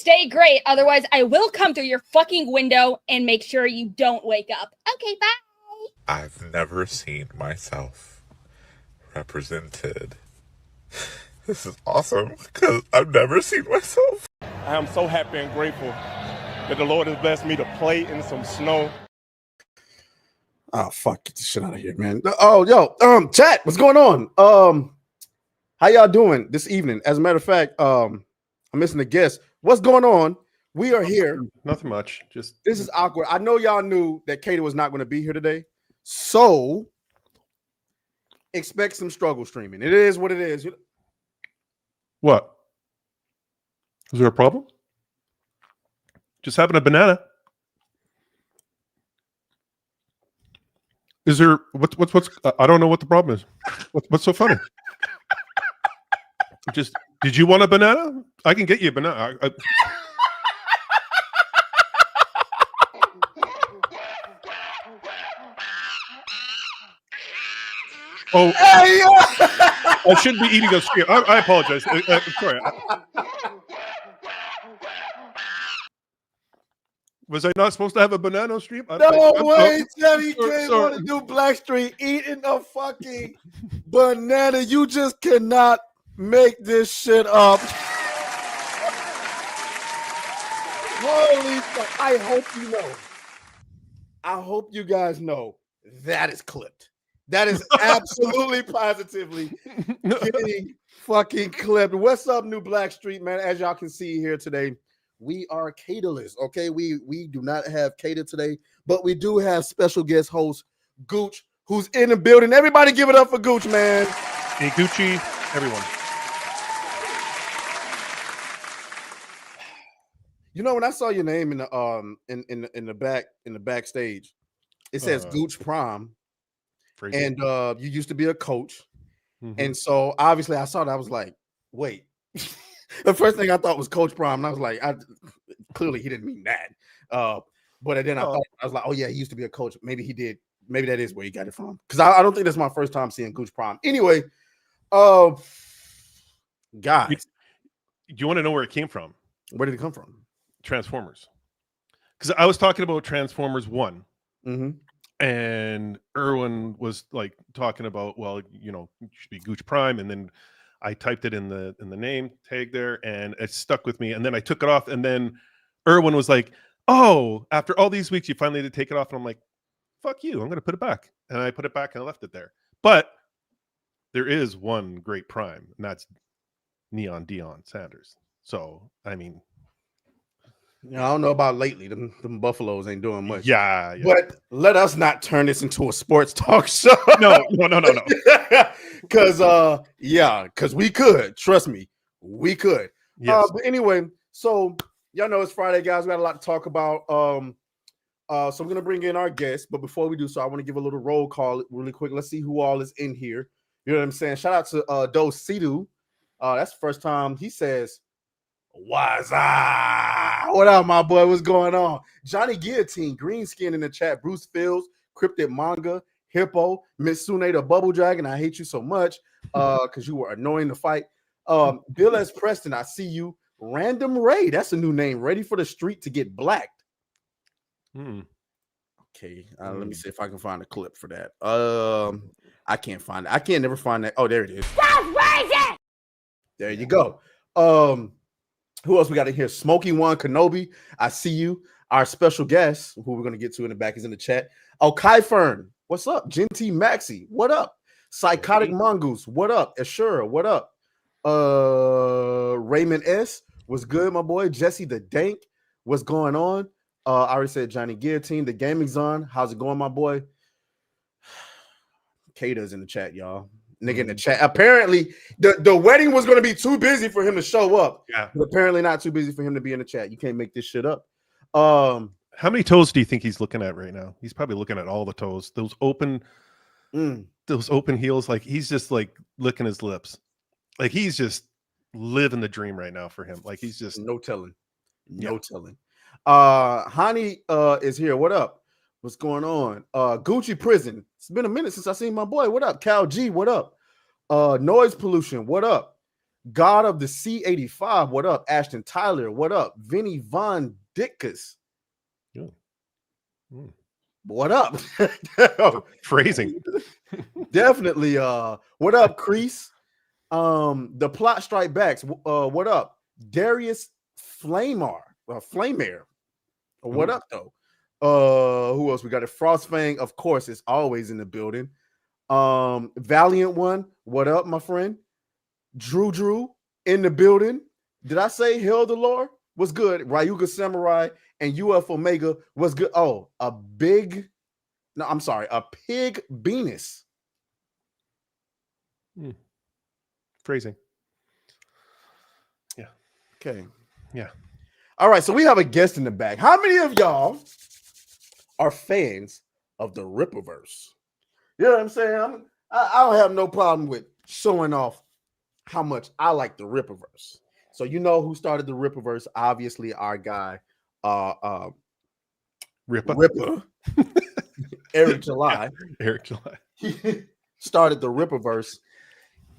stay great. Otherwise, I will come through your fucking window and make sure you don't wake up. Okay, bye. I've never seen myself represented. This is awesome because I've never seen myself. I am so happy and grateful that the Lord has blessed me to play in some snow. Oh, fuck, get this shit out of here, man. Oh, yo, chat, what's going on? How y'all doing this evening? As a matter of fact, I'm missing a guest. What's going on? We are here. Nothing much. Just this is awkward. I know y'all knew that Katie was not going to be here today, so expect some struggle streaming. It is what it is. What? Is there a problem? Just having a banana. Is there what's I don't know what the problem is. What's so funny? Just did you want a banana? I can get you a banana. Oh, hey, I should be eating a stream. I apologize. Sorry. Was I not supposed to have a banana stream? No way, Jenny came on to do Black Street eating a fucking banana. You just cannot make this shit up. Holy fuck. I hope you know. I hope you guys know that is clipped. That is absolutely positively getting fucking clipped. What's up, New Black Street, man? As y'all can see here today, we are caterless, okay? We do not have cater today, but we do have special guest host Gooch, who's in the building. Everybody give it up for Gooch, man. Hey, Gucci, everyone. You know, when I saw your name in the backstage, it says Gooch Prom. And you used to be a coach. Mm-hmm. And so obviously I saw that. I was like, wait. The first thing I thought was Coach Prom. And I was like, clearly he didn't mean that. But then I was like, oh yeah, he used to be a coach. Maybe he did. Maybe that is where he got it from. Because I don't think that's my first time seeing Gooch Prom. Anyway, guys. You want to know where it came from? Where did it come from? Transformers. Because I was talking about Transformers 1. Mm-hmm. And Erwin was like talking about, well, you know, it should be Gooch Prime, and then I typed it in the name tag there, and it stuck with me. And then I took it off, and then Erwin was like, "Oh, after all these weeks, you finally did take it off." And I'm like, "Fuck you! I'm going to put it back." And I put it back, and I left it there. But there is one great Prime, and that's Neon Deion Sanders. So I mean. I don't know about lately. Them Buffaloes ain't doing much. Yeah. But let us not turn this into a sports talk show. No. Because we could. Trust me, we could. Yes. But anyway, so y'all know it's Friday, guys. We got a lot to talk about. So I'm gonna bring in our guests, but before we do so, I want to give a little roll call really quick. Let's see who all is in here. You know what I'm saying? Shout out to Do Sidu. That's the first time he says. What's up? What up, my boy? What's going on? Johnny Guillotine, Greenskin in the chat, Bruce Fields, Cryptid Manga, Hippo, Mitsune the Bubble Dragon. I hate you so much because you were annoying to fight. Bill S. Preston, I see you. Random Ray, that's a new name. Ready for the street to get blacked. Okay, let me see if I can find a clip for that. I can't find it. I can't never find that. Oh, there it is. There you go. Who else we got in here? Smokey One Kenobi. I see you. Our special guest, who we're going to get to in the back, is in the chat. Oh, Kai Fern. What's up? Genty Maxi. What up? Psychotic Mongoose. What up? Ashura. What up? Raymond S. What's good, my boy? Jesse the Dank. What's going on? I already said Johnny Guillotine. The Gaming Zone. How's it going, my boy? Kata's in the chat, y'all. Nigga in the chat. Apparently, the wedding was going to be too busy for him to show up. Yeah. But apparently not too busy for him to be in the chat. You can't make this shit up. How many toes do you think he's looking at right now? He's probably looking at all the toes. Those open heels. Like he's just like licking his lips. Like he's just living the dream right now for him. Like he's just no telling. Hani is here. What up? What's going on? Gucci Prison. It's been a minute since I seen my boy. What up? Cal G, what up? Noise Pollution, what up? God of the C85, what up? Ashton Tyler, what up? Vinny Von Ditkus, Yeah. Mm. what up? Phrasing. Definitely. What up, Crease? The Plot Strike Backs. What up? Darius Flamar. Flamare. What up, though? Who else we got? A Frostfang, of course, is always in the building. Valiant One, what up, my friend? Drew in the building. Did I say Hell the Lord? Was good. Ryuga Samurai and UF Omega was good. Oh, a pig Venus. Phrasing. Yeah. Okay. Yeah. All right. So we have a guest in the back. How many of y'all are fans of the Rippaverse? You know what I'm saying? I don't have no problem with showing off how much I like the Rippaverse. So you know who started the Rippaverse? Obviously, our guy, Ripper. Eric July. Eric July. He started the Rippaverse.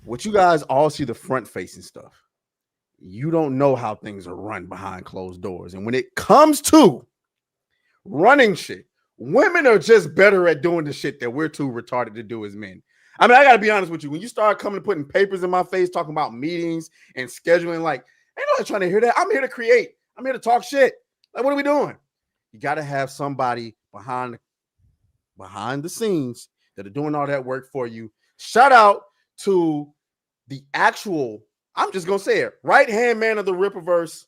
What you guys all see the front-facing stuff. You don't know how things are run behind closed doors. And when it comes to running shit, women are just better at doing the shit that we're too retarded to do as men. I mean, I gotta be honest with you. When you start coming and putting papers in my face, talking about meetings and scheduling, like, ain't nobody trying to hear that. I'm here to create. I'm here to talk shit. Like, what are we doing? You gotta have somebody behind the scenes that are doing all that work for you. Shout out to the actual, I'm just gonna say it, right-hand man of the Rippaverse,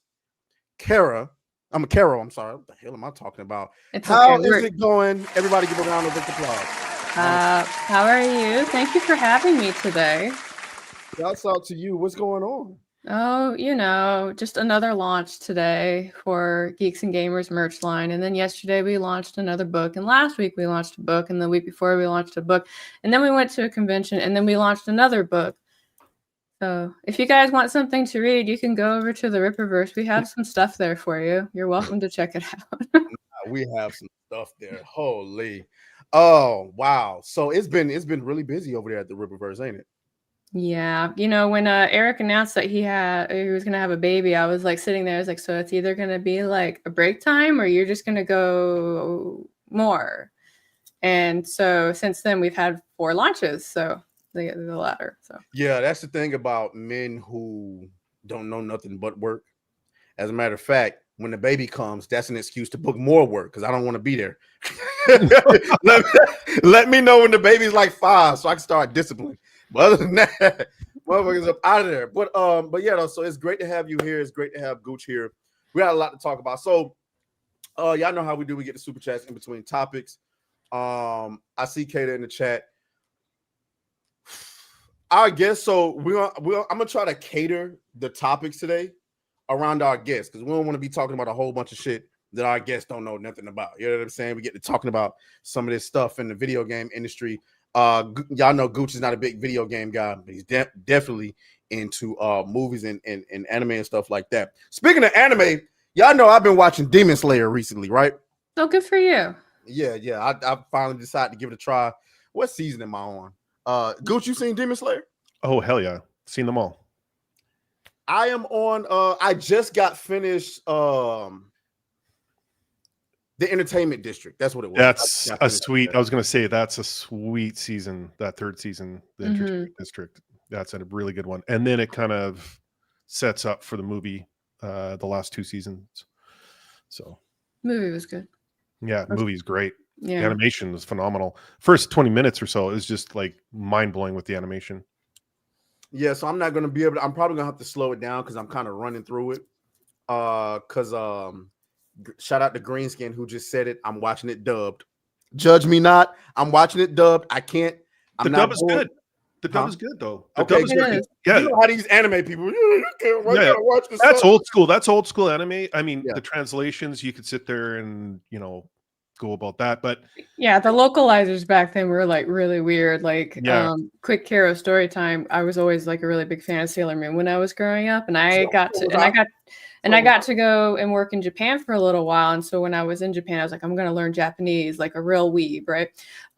Kara. I'm sorry. What the hell am I talking about? How is it going? Everybody give a round of applause. How are you? Thank you for having me today. Shouts out to you. What's going on? Oh, just another launch today for Geeks and Gamers merch line. And then yesterday we launched another book. And last week we launched a book. And the week before we launched a book. And then we went to a convention. And then we launched another book. So if you guys want something to read, you can go over to the Rippaverse. We have some stuff there for you. You're welcome to check it out. We have some stuff there. Holy. Oh, wow. So it's been really busy over there at the Rippaverse, ain't it? Yeah. When Eric announced that he was going to have a baby, I was like sitting there. I was like, so it's either going to be like a break time or you're just going to go more. And so since then we've had 4 launches. So the latter. So yeah, that's the thing about men who don't know nothing but work. As a matter of fact, when the baby comes, that's an excuse to book more work because I don't want to be there. let me know when the baby's like 5 so I can start discipline. But other than that, motherfuckers up out of there. But yeah, though, so it's great to have you here. It's great to have Gooch here. We got a lot to talk about. So y'all know how we do. We get the super chats in between topics. I see Kata in the chat. Our guests, so I'm gonna try to cater the topics today around our guests because we don't want to be talking about a whole bunch of shit that our guests don't know nothing about. You know what I'm saying? We get to talking about some of this stuff in the video game industry. Y'all know Gooch is not a big video game guy, but he's definitely into movies and anime and stuff like that. Speaking of anime, y'all know I've been watching Demon Slayer recently, right? Oh, good for you. Yeah. I finally decided to give it a try. What season am I on? Gooch, you seen Demon Slayer? Oh, hell yeah. Seen them all. I am on I just got finished the Entertainment District. That's what it was. That's a sweet. I was going to say that's a sweet season. That 3rd season, the Entertainment District. That's a really good one. And then it kind of sets up for the movie, the last 2 seasons. So, movie was good. Yeah, movie's great. Yeah, the animation was phenomenal. First 20 minutes or so, it was just like mind blowing with the animation. Yeah, so I'm not going to be able to. I'm probably going to have to slow it down because I'm kind of running through it. Because shout out to Greenskin who just said it. I'm watching it dubbed. Judge me not. I'm watching it dubbed. I can't. The dub is good. The dub is good though. The dub is good. Yeah, you know how these anime people. You can't watch this. That's old school. That's old school anime. I mean, the translations you could sit there and go about that, but yeah, the localizers back then were like really weird. Like Quick Hero Story Time. I was always like a really big fan of Sailor Moon when I was growing up, and I got And I got to go and work in Japan for a little while. And so when I was in Japan, I was like, I'm going to learn Japanese like a real weeb, right?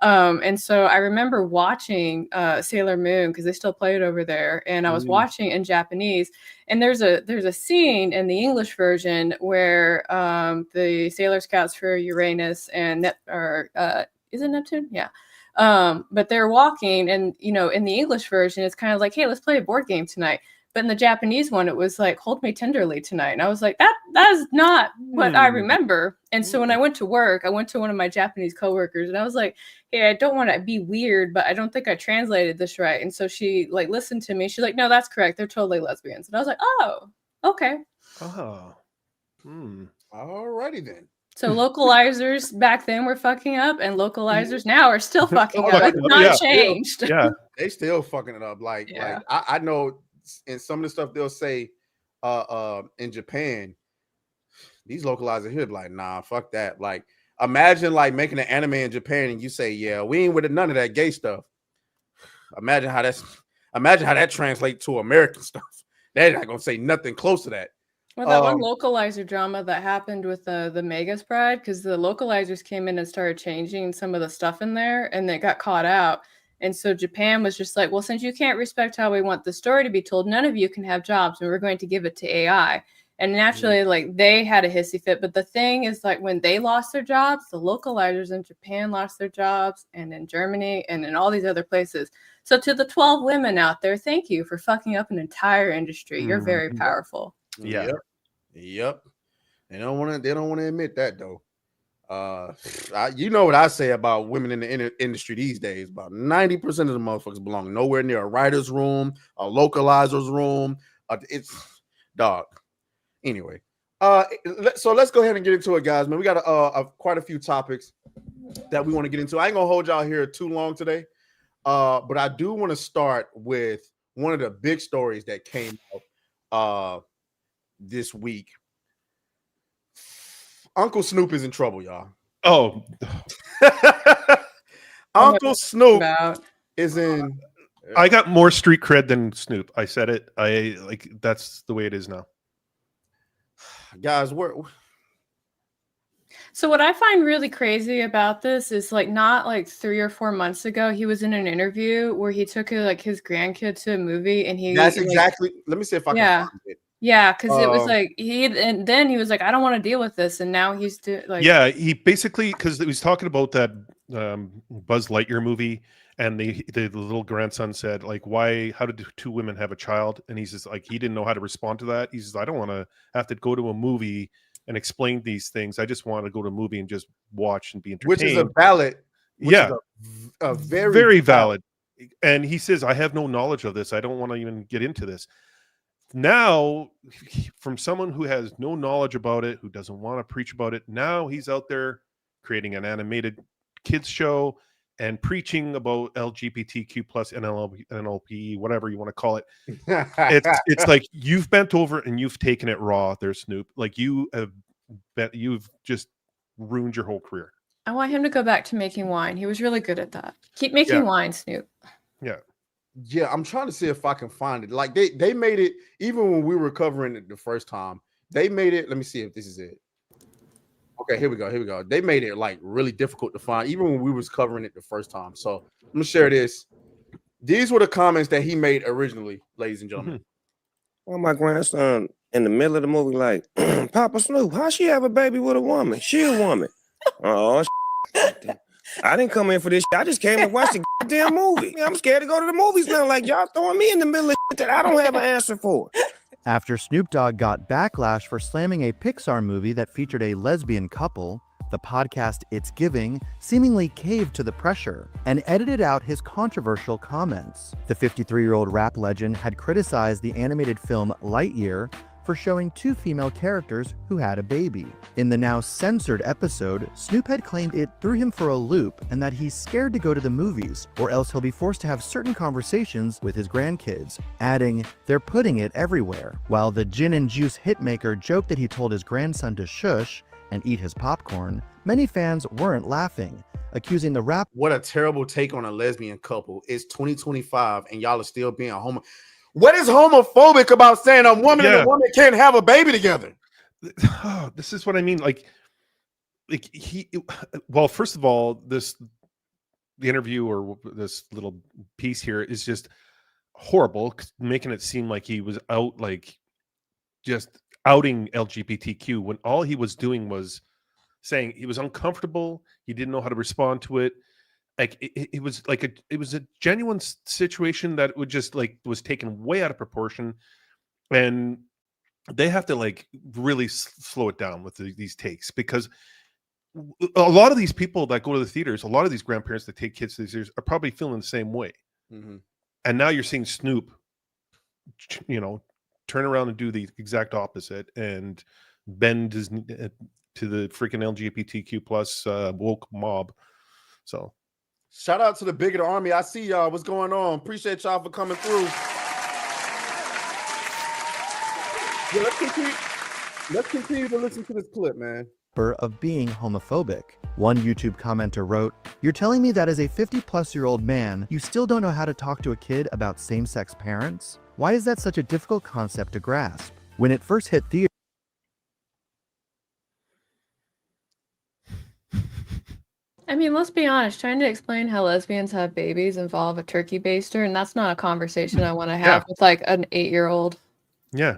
And so I remember watching Sailor Moon because they still play it over there. And I was watching in Japanese. And there's a scene in the English version where the Sailor Scouts for Uranus and is it Neptune? Yeah. But they're walking, and in the English version, it's kind of like, hey, let's play a board game tonight. But in the Japanese one, it was like, hold me tenderly tonight. And I was like, that is not what I remember. And so when I went to work, I went to one of my Japanese coworkers, and I was like, hey, I don't want to be weird, but I don't think I translated this right. And so she like listened to me. She's like, no, that's correct. They're totally lesbians. And I was like, oh, okay. Oh. Alrighty then. So localizers back then were fucking up, and localizers now are still fucking up. It's not changed. Yeah, they still fucking it up. Like I know in some of the stuff they'll say in Japan, these localizers here be like, nah, fuck that. Like, imagine like making an anime in Japan and you say, yeah, we ain't with none of that gay stuff. Imagine how that translates to American stuff. They're not gonna say nothing close to that. Well, that one localizer drama that happened with the Magus Bride, because the localizers came in and started changing some of the stuff in there, and they got caught out. And so Japan was just like, well, since you can't respect how we want the story to be told, none of you can have jobs, and we're going to give it to AI. And naturally, like, they had a hissy fit. But the thing is, like, when they lost their jobs, the localizers in Japan lost their jobs, and in Germany, and in all these other places. So to the 12 women out there, thank you for fucking up an entire industry. You're very powerful. Yeah. Yep. They don't want to admit that though. You know what I say about women in the industry these days? About 90% of the motherfuckers belong nowhere near a writer's room, a localizer's room. It's dog. Anyway, so let's go ahead and get into it, guys. Man, we got quite a few topics that we want to get into. I ain't gonna hold y'all here too long today, but I do want to start with one of the big stories that came out this week. Uncle Snoop is in trouble, y'all. Oh, Uncle Snoop is in. I got more street cred than Snoop. I said it. I like that's the way it is now. Guys, So what I find really crazy about this is like not like 3 or 4 months ago, he was in an interview where he took like his grandkid to a movie, and that's exactly. Let me see if I can find it. Yeah, because it was like and then he was like, I don't want to deal with this, and now he's like. Yeah, he basically, because he was talking about that Buzz Lightyear movie, and the little grandson said like, how did 2 women have a child? And he's just like, he didn't know how to respond to that. He says, I don't want to have to go to a movie and explain these things. I just want to go to a movie and just watch and be entertained. Which is a valid. A very valid. And he says, I have no knowledge of this. I don't want to even get into this. Now, from someone who has no knowledge about it, who doesn't want to preach about it, now he's out there creating an animated kids show and preaching about LGBTQ plus NLP, whatever you want to call it. It's like you've bent over and you've taken it raw there, Snoop. Like you've just ruined your whole career. I want him to go back to making wine. He was really good at that. Keep making wine, Snoop. Yeah, I'm trying to see if I can find it. Like they made it, even when we were covering it the first time, they made it. Let me see if this is it. Okay, here we go. They made it like really difficult to find, even when we was covering it the first time. So I'm gonna share this. These were the comments that he made originally, ladies and gentlemen. Well, my grandson in the middle of the movie, like, Papa Snoop, how she have a baby with a woman? She a woman. Oh, I didn't come in for this. I just came to watch the goddamn movie. I'm scared to go to the movies now. Like, y'all throwing me in the middle of that I don't have an answer for. After Snoop Dogg got backlash for slamming a Pixar movie that featured a lesbian couple, the podcast It's Giving seemingly caved to the pressure and edited out his controversial comments. The 53-year-old rap legend had criticized the animated film Lightyear for showing 2 female characters who had a baby. In the now censored episode, Snoop had claimed it threw him for a loop and that he's scared to go to the movies, or else he'll be forced to have certain conversations with his grandkids, adding, they're putting it everywhere. While the gin and juice hitmaker joked that he told his grandson to shush and eat his popcorn, many fans weren't laughing, accusing the rap. What a terrible take on a lesbian couple. It's 2025 and y'all are still being homo. What is homophobic about saying a woman and a woman can't have a baby together? Oh, this is what I mean. Like well, first of all, the interview or this little piece here is just horrible, making it seem like he was out, like just outing LGBTQ when all he was doing was saying he was uncomfortable. He didn't know how to respond to it. Like it was like it was a genuine situation that would just like was taken way out of proportion, and they have to like really slow it down with these takes, because a lot of these people that go to the theaters, a lot of these grandparents that take kids to these theaters are probably feeling the same way. Mm-hmm. And now you're seeing Snoop, turn around and do the exact opposite and bend his to the freaking LGBTQ plus woke mob. So shout out to the bigot army. I see y'all. What's going on? Appreciate y'all for coming through. Yeah, let's continue to listen to this clip, man. Of being homophobic. One YouTube commenter wrote, "You're telling me that as a 50-plus-year-old man, you still don't know how to talk to a kid about same-sex parents? Why is that such a difficult concept to grasp? When it first hit theater..." I mean, let's be honest, trying to explain how lesbians have babies involve a turkey baster, and that's not a conversation I want to have with like an 8-year-old. Yeah.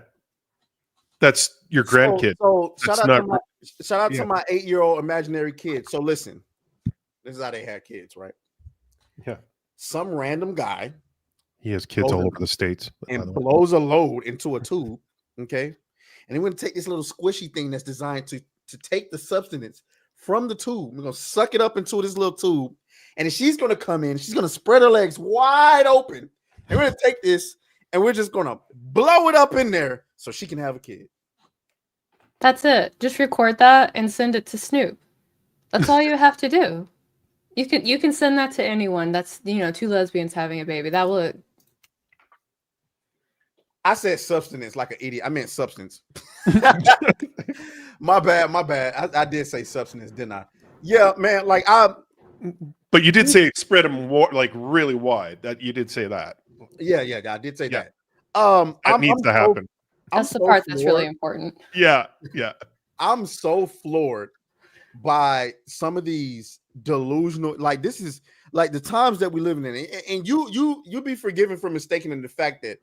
That's your grandkid. So shout out to my 8-year-old imaginary kid. So listen, this is how they had kids, right? Yeah. Some random guy. He has kids all over the states. And blows a load into a tube, okay? And we're going to take this little squishy thing that's designed to take the substance from the tube. We're going to suck it up into this little tube. And then she's going to come in. She's going to spread her legs wide open. And we're going to take this and we're just going to blow it up in there so she can have a kid. That's it. Just record that and send it to Snoop. That's all you have to do. You can send that to anyone. That's, two lesbians having a baby. That will. I said substance like an idiot. I meant substance. My bad. I did say substance, didn't I? Yeah, man. Like But you did say spread them like really wide. That you did say that. Yeah, I did say that. That needs to happen. That's the part that's really important. Yeah. I'm so floored by some of these delusional, like this is like the times that we live in, and you be forgiven for mistaking in the fact that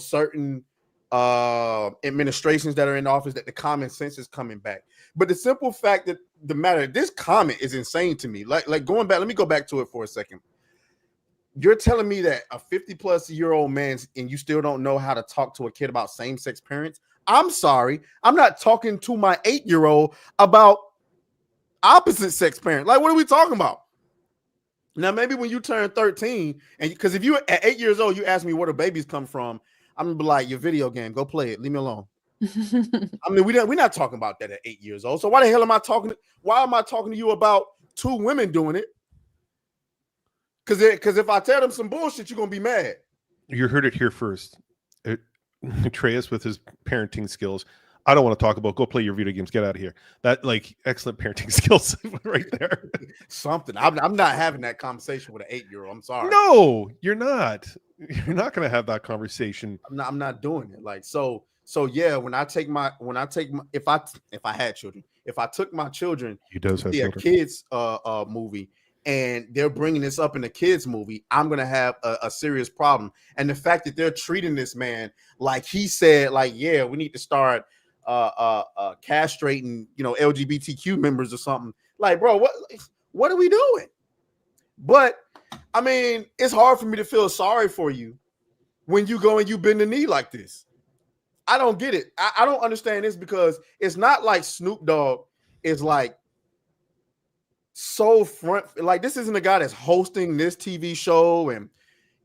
certain administrations that are in office, that the common sense is coming back. But the simple fact that the matter, this comment is insane to me. Like going back, let me go back to it for a second. You're telling me that a 50-plus-year-old man and you still don't know how to talk to a kid about same-sex parents? I'm sorry. I'm not talking to my 8-year-old about opposite sex parents. Like, what are we talking about? Now, maybe when you turn 13, and because if you at 8 years old, you ask me where the babies come from, I'm gonna be like, your video game, go play it. Leave me alone. I mean, we're not talking about that at 8 years old. So why the hell am I talking? Why am I talking to you about two women doing it? Because if I tell them some bullshit, you're gonna be mad. You heard it here first. Atreus with his parenting skills. I don't want to talk about. Go play your video games. Get out of here. That like excellent parenting skills right there. Something. I'm not having that conversation with an 8-year-old. I'm sorry. No, you're not. You're not going to have that conversation. I'm not doing it. Like so yeah. If I had children, if I took my children to see a kids movie, and they're bringing this up in a kids movie, I'm going to have a serious problem. And the fact that they're treating this man like he said, like, yeah, we need to start castrating, LGBTQ members or something. Like, bro, what are we doing? But I mean, it's hard for me to feel sorry for you when you go and you bend the knee like this. I don't get it. I don't understand this, because it's not like Snoop Dogg is like so front, like this isn't a guy that's hosting this TV show and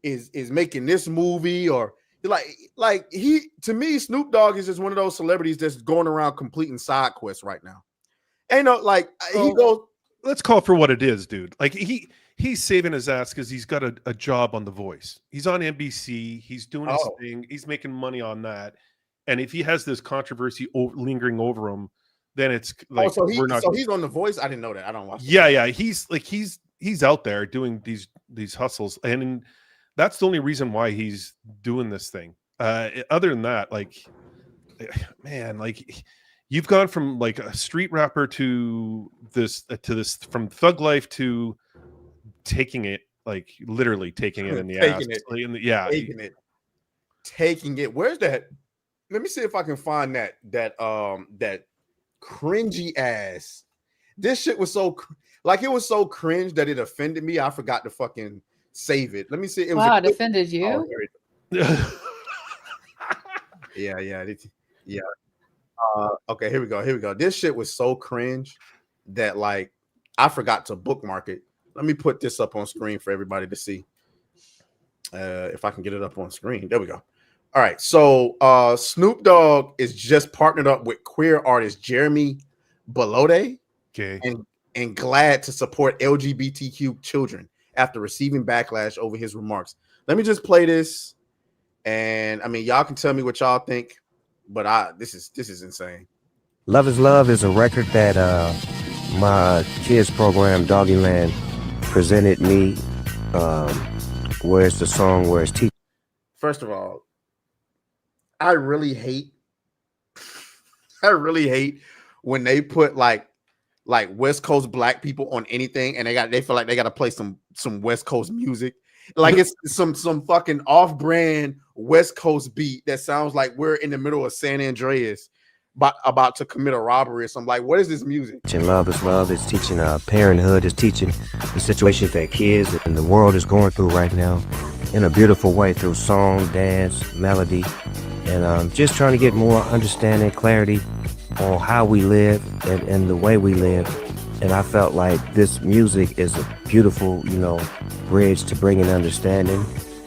is making this movie, or like he, to me, Snoop Dogg is just one of those celebrities that's going around completing side quests right now. And he goes, let's call it for what it is, dude. Like he's saving his ass because he's got a job on The Voice. He's on NBC. He's doing his thing. He's making money on that. And if he has this controversy lingering over him, then it's like so he's on The Voice. I didn't know that. I don't watch. Yeah. He's out there doing these hustles, and that's the only reason why he's doing this thing. Other than that, like, man, like you've gone from like a street rapper to this from thug life to taking it, like literally taking it in the ass. Yeah, Taking it. Where's that? Let me see if I can find that cringy ass. This shit was so like it was so cringe that it offended me. I forgot to fucking save it. Let me see. It was Wow, it offended you? Yeah. Okay, here we go. This shit was so cringe that like I forgot to bookmark it. Let me put this up on screen for everybody to see. If I can get it up on screen. There we go. All right. So Snoop Dogg is just partnered up with queer artist Jeremy Belode. Okay. And glad to support LGBTQ children after receiving backlash over his remarks. Let me just play this. And I mean, y'all can tell me what y'all think, but this is insane. Love is Love is a record that my kids program, Doggyland, presented me. Where's the song where it's teaching? First of all, I really hate when they put like West Coast black people on anything and they feel like they got to play some West Coast music. Like it's some fucking off-brand West Coast beat that sounds like we're in the middle of San Andreas about to commit a robbery or something. Like, what is this music? Love is Love is teaching parenthood, is teaching the situations that kids and the world is going through right now in a beautiful way through song, dance, melody, and just trying to get more understanding, clarity on how we live and the way we live. And I felt like this music is a beautiful, bridge to bring in understanding.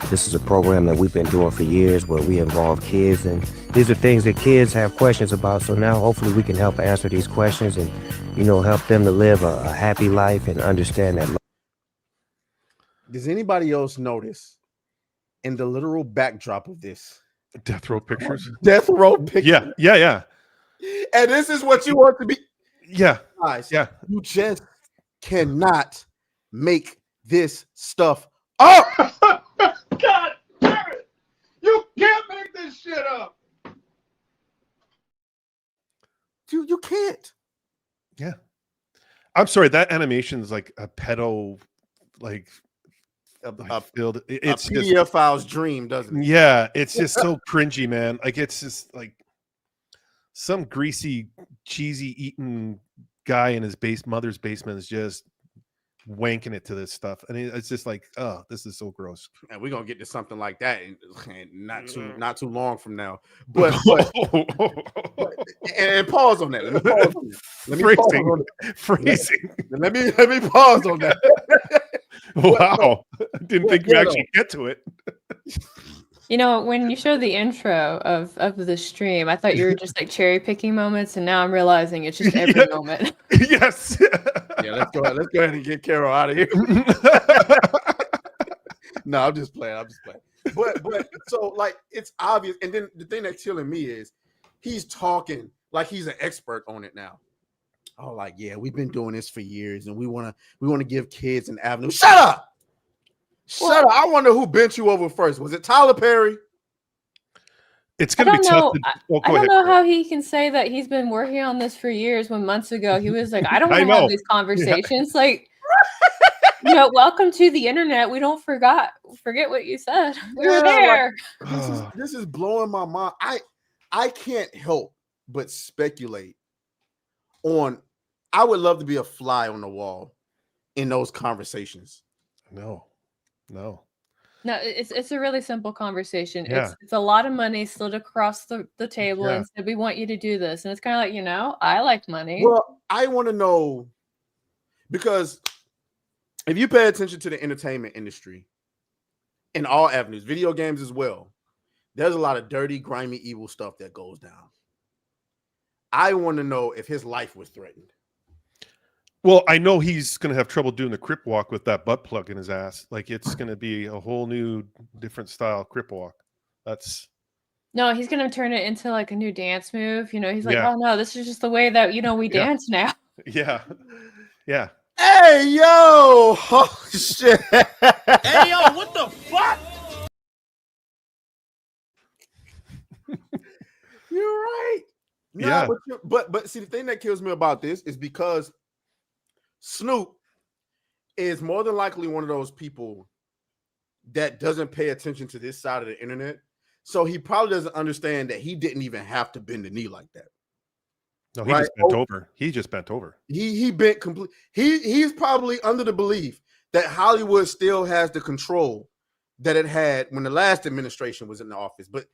This is a program that we've been doing for years where we involve kids, and these are things that kids have questions about. So now hopefully we can help answer these questions and, help them to live a happy life and understand that. Does anybody else notice in the literal backdrop of this? Death Row Pictures. Death Row Pictures. Yeah. And this is what you want to be. Yeah. Guys, yeah. You just cannot make this stuff up. God damn it! You can't make this shit up. You can't. Yeah. I'm sorry. That animation is like a pedo, like field. It's a PDF file's dream, doesn't it? Yeah. It's just so cringy, man. Like it's just like some greasy, cheesy eating guy in his mother's basement is just wanking it to this stuff, and it's just like, oh, this is so gross. And we're gonna get to something like that in not too long from now. But and pause on that. Let me pause on that. Phrasing. Let me pause on that. Wow, I didn't think we actually get to it. When you show the intro of the stream, I thought you were just like cherry picking moments, and now I'm realizing it's just every moment. Yes. Yeah, let's go ahead and get Carol out of here. No, I'm just playing. But so like it's obvious, and then the thing that's killing me is he's talking like he's an expert on it now. Oh, like, yeah, we've been doing this for years, and we want to give kids an avenue. Shut up. Shut up. I wonder who bent you over first. Was it Tyler Perry? It's going to be tough. I don't know how he can say that he's been working on this for years when months ago he was like, I don't want to have these conversations. Yeah. Like, welcome to the internet. We don't forget what you said. We were there. Like, this is blowing my mind. I can't help but speculate on. I would love to be a fly on the wall in those conversations. No, it's a really simple conversation. Yeah. It's a lot of money slid across the table and said, we want you to do this. And it's kind of like, I like money. Well, I want to know, because if you pay attention to the entertainment industry in all avenues, video games as well, there's a lot of dirty, grimy, evil stuff that goes down. I want to know if his life was threatened. Well, I know he's going to have trouble doing the crip walk with that butt plug in his ass. Like, it's going to be a whole new, different style crip walk. No, he's going to turn it into like a new dance move. He's like, oh no, this is just the way that, we dance now. Yeah. Yeah. Hey, yo. Oh, shit. Hey, yo, what the fuck? You're right. No, Yeah. but see, the thing that kills me about this is because Snoop is more than likely one of those people that doesn't pay attention to this side of the internet. So he probably doesn't understand that he didn't even have to bend the knee like that. No, he just bent over. He just bent over. He bent complete. He's probably under the belief that Hollywood still has the control that it had when the last administration was in the office. But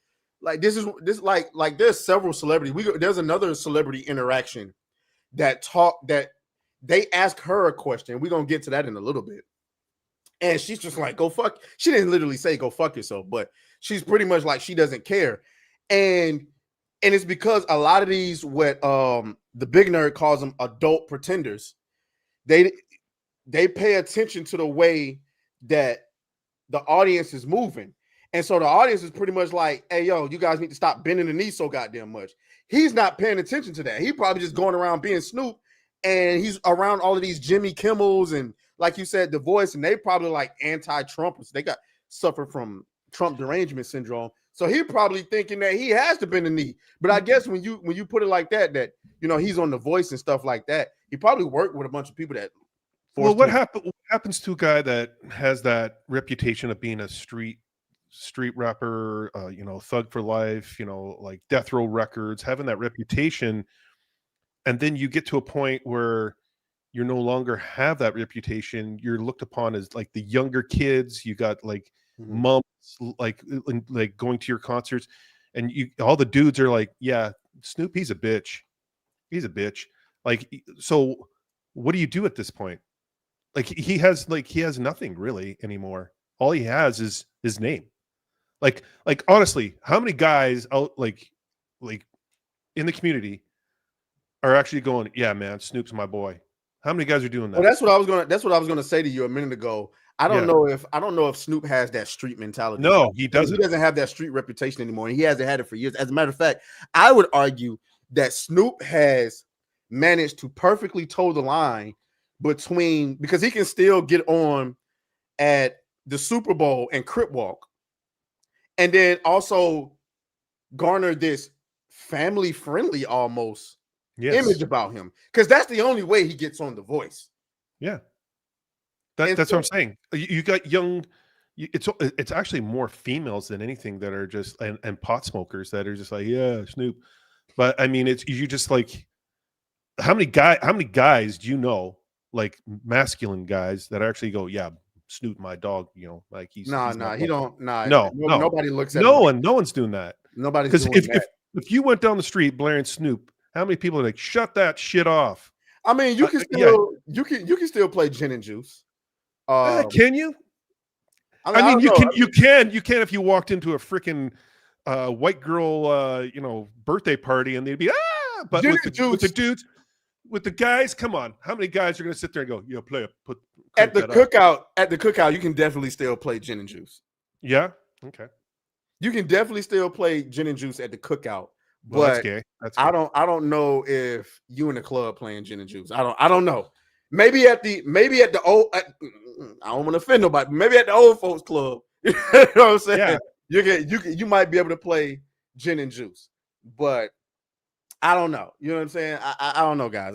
like this like there's several celebrities. There's another celebrity interaction that they ask her a question. We're gonna get to that in a little bit. And she's just like, go fuck. She didn't literally say go fuck yourself, but she's pretty much like she doesn't care. And it's because a lot of these what the big nerd calls them adult pretenders, they pay attention to the way that the audience is moving. And so the audience is pretty much like, hey, yo, you guys need to stop bending the knee so goddamn much. He's not paying attention to that. He probably just going around being Snoop, and he's around all of these Jimmy Kimmels and, like you said, The Voice, and they probably like anti-Trumpers. They suffer from Trump derangement syndrome. So he probably thinking that he has to bend the knee. But I guess when you put it like that you know he's on The Voice and stuff like that, he probably worked with a bunch of people that. Well, what happens to a guy that has that reputation of being a street rapper, you know, thug for life, you know, like Death Row Records, having that reputation, and then you get to a point where you no longer have that reputation. You're looked upon as like the younger kids. You got like moms like going to your concerts, and all the dudes are like, yeah, Snoop, he's a bitch. He's a bitch. Like, so what do you do at this point? Like he has nothing really anymore. All he has is his name. Like honestly, how many guys out like in the community are actually going, yeah, man, Snoop's my boy? How many guys are doing that? Well, that's what I was gonna say to you a minute ago. I don't know if Snoop has that street mentality. No, he doesn't. He doesn't have that street reputation anymore, and he hasn't had it for years. As a matter of fact, I would argue that Snoop has managed to perfectly toe the line because he can still get on at the Super Bowl and Crip Walk, and then also garner this family friendly almost image about him, because that's the only way he gets on The Voice. Yeah, that's what I'm saying. You got young. It's actually more females than anything that are just and pot smokers that are just like, yeah, Snoop. But I mean, it's you just like how many guys do you know, like masculine guys that actually go, yeah, Snoop, my dog, you know, like he's he don't. No, nobody looks at no one's doing that. Nobody's because doing that. if you went down the street blaring Snoop, how many people are like, shut that shit off? I mean, you can still you can still play Gin and Juice. Can you? I mean, you can if you walked into a freaking white girl, you know, birthday party and they'd be but with the dudes. With the guys, come on. How many guys are going to sit there and go, "Yeah, at the cookout? At the cookout, you can definitely still play Gin and Juice. Yeah, okay. You can definitely still play Gin and Juice at the cookout. Well, but that's gay. I don't know if you in the club playing Gin and Juice. I don't know. Maybe at the old. I don't want to offend nobody. Maybe at the old folks club. You know what I'm saying? Yeah. You might be able to play Gin and Juice, but I don't know. You know what I'm saying? I don't know, guys.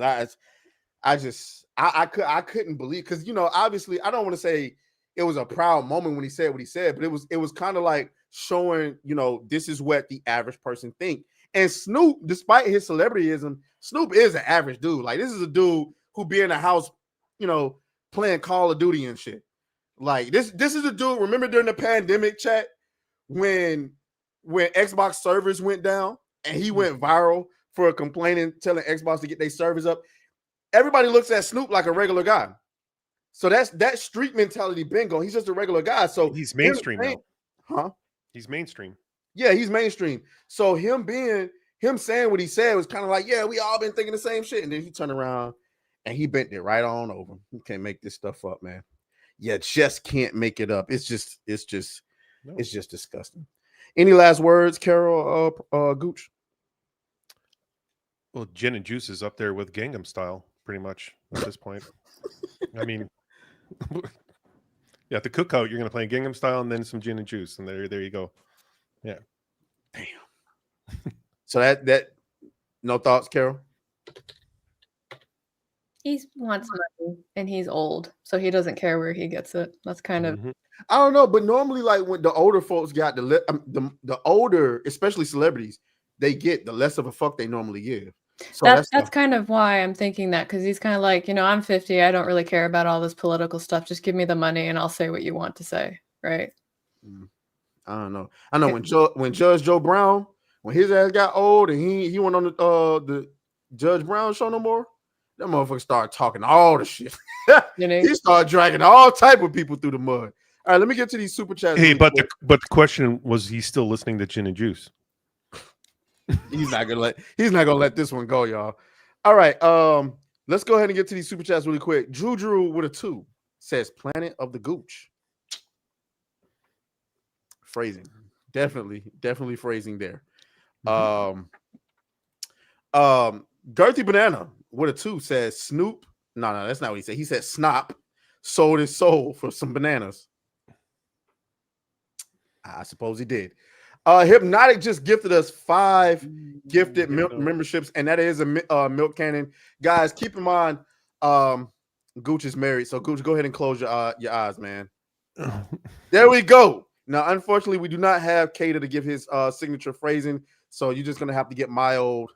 I couldn't believe, because, you know, obviously I don't want to say it was a proud moment when he said what he said, but it was kind of like showing, you know, this is what the average person think. And Snoop, despite his celebrityism, Snoop is an average dude. Like, this is a dude who be in the house, you know, playing Call of Duty and shit. Like, this is a dude. Remember during the pandemic, chat, when Xbox servers went down and he went viral for complaining, telling Xbox to get their servers up. Everybody looks at Snoop like a regular guy. So that's that street mentality bingo. He's just a regular guy. So he's mainstream now. Huh? He's mainstream. Yeah, he's mainstream. So him saying what he said was kind of like, yeah, we all been thinking the same shit. And then he turned around and he bent it right on over. You can't make this stuff up, man. You just can't make it up. It's just disgusting. Any last words, Carol, Gooch? Well, Gin and Juice is up there with Gangnam Style, pretty much at this point. I mean, yeah, at the cookout, you're going to play Gangnam Style and then some Gin and Juice, and there you go. Yeah. Damn. So that no thoughts, Carol? He wants money and he's old, so he doesn't care where he gets it. That's kind of I don't know, but normally, like when the older folks got the older, especially celebrities, they get the less of a fuck they normally give. So that's kind of why I'm thinking that, because he's kind of like, I'm 50, I don't really care about all this political stuff. Just give me the money and I'll say what you want to say, right? I don't know. I know when Judge Joe Brown, when his ass got old and he went on the Judge Brown show no more, that motherfucker started talking all the shit. He started dragging all type of people through the mud. All right, let me get to these super chats. Hey, but the question was, he still listening to Gin and Juice? He's not gonna let this one go, y'all. All right, let's go ahead and get to these super chats really quick. Drew with a 2 says Planet of the Gooch. Phrasing, definitely phrasing there. Girthy Banana with a 2 says Snoop. No, that's not what he said. He said Snop sold his soul for some bananas. I suppose he did. Hypnotic just gifted us 5 gifted memberships, and that is a milk cannon. Guys, keep in mind, Gooch is married, so Gooch, go ahead and close your eyes, man. There we go. Now, unfortunately, we do not have Cater to give his signature phrasing, so you're just gonna have to get my old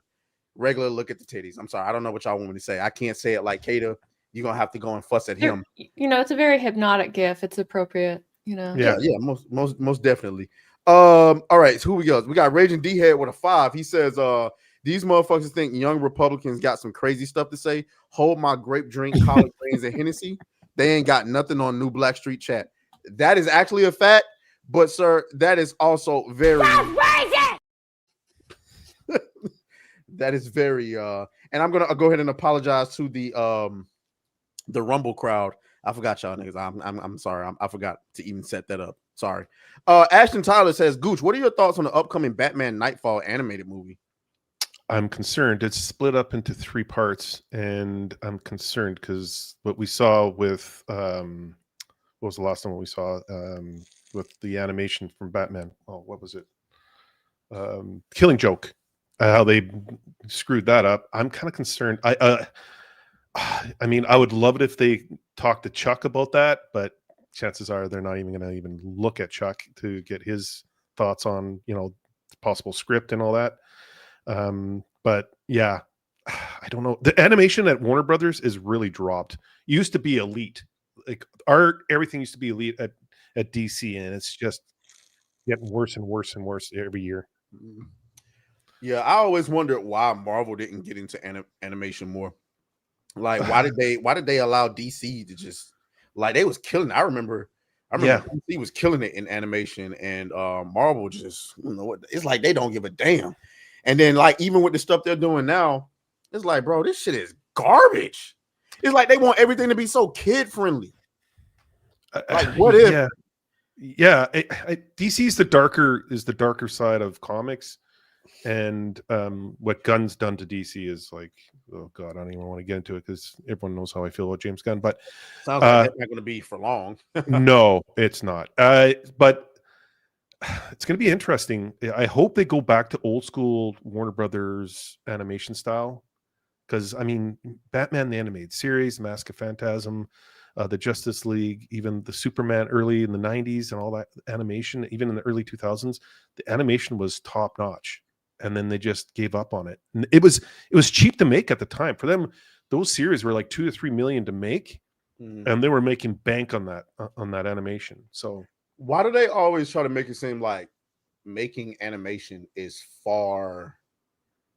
regular look at the titties. I'm sorry, I don't know what y'all want me to say. I can't say it like Cater. You're gonna have to go and fuss at him. It's a very hypnotic gif. It's appropriate. Yeah, most definitely. All right, so who we got? We got Raging D-Head with a 5. He says, these motherfuckers think young Republicans got some crazy stuff to say. Hold my grape drink, collard greens, and Hennessy. They ain't got nothing on New Black Street Chat. That is actually a fact, but sir, that is also very that is very and I'm gonna go ahead and apologize to the Rumble crowd. I forgot y'all niggas. I'm sorry. I forgot to even set that up. Sorry. Ashton Tyler says, Gooch, what are your thoughts on the upcoming Batman Nightfall animated movie? I'm concerned. It's split up into 3 parts, and I'm concerned because what we saw with what was the last one we saw with the animation from Batman? Oh, what was it? Killing Joke. How they screwed that up. I'm kind of concerned. I mean, I would love it if they talked to Chuck about that, but chances are they're not even going to even look at Chuck to get his thoughts on, possible script and all that. But yeah, I don't know. The animation at Warner Brothers is really dropped. It used to be elite. Like everything used to be elite at DC, and it's just getting worse and worse and worse every year. Yeah, I always wondered why Marvel didn't get into animation more. Like, why did they allow DC to just, like, they was killing it. I remember DC was killing it in animation, and Marvel just, it's like they don't give a damn. And then, like, even with the stuff they're doing now, it's like, bro, this shit is garbage. It's like they want everything to be so kid friendly. Like, what if? Yeah. DC is the darker side of comics. And what Gunn's done to DC is like, oh god, I don't even want to get into it because everyone knows how I feel about James Gunn. But sounds like that's not going to be for long. No, it's not. But it's going to be interesting. I hope they go back to old school Warner Brothers animation style, because I mean, Batman the animated series, Mask of Phantasm, the Justice League, even the Superman early in the 90s and all that animation, even in the early 2000s, the animation was top notch. And then they just gave up on it. And it was cheap to make at the time. For them, those series were like $2 to $3 million to make, and they were making bank on that animation. So why do they always try to make it seem like making animation is far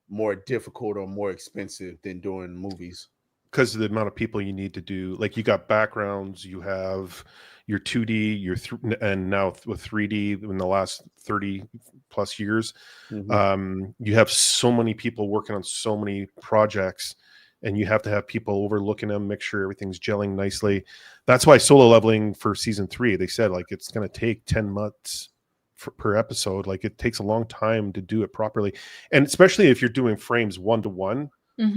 more difficult or more expensive than doing movies? Because of the amount of people you need to do. Like, you got backgrounds, you have your 2D, and now with 3D in the last 30 plus years, you have so many people working on so many projects, and you have to have people overlooking them, make sure everything's gelling nicely. That's why Solo Leveling for season 3, they said like it's going to take 10 months per episode. Like, it takes a long time to do it properly, and especially if you're doing frames 1-to-1.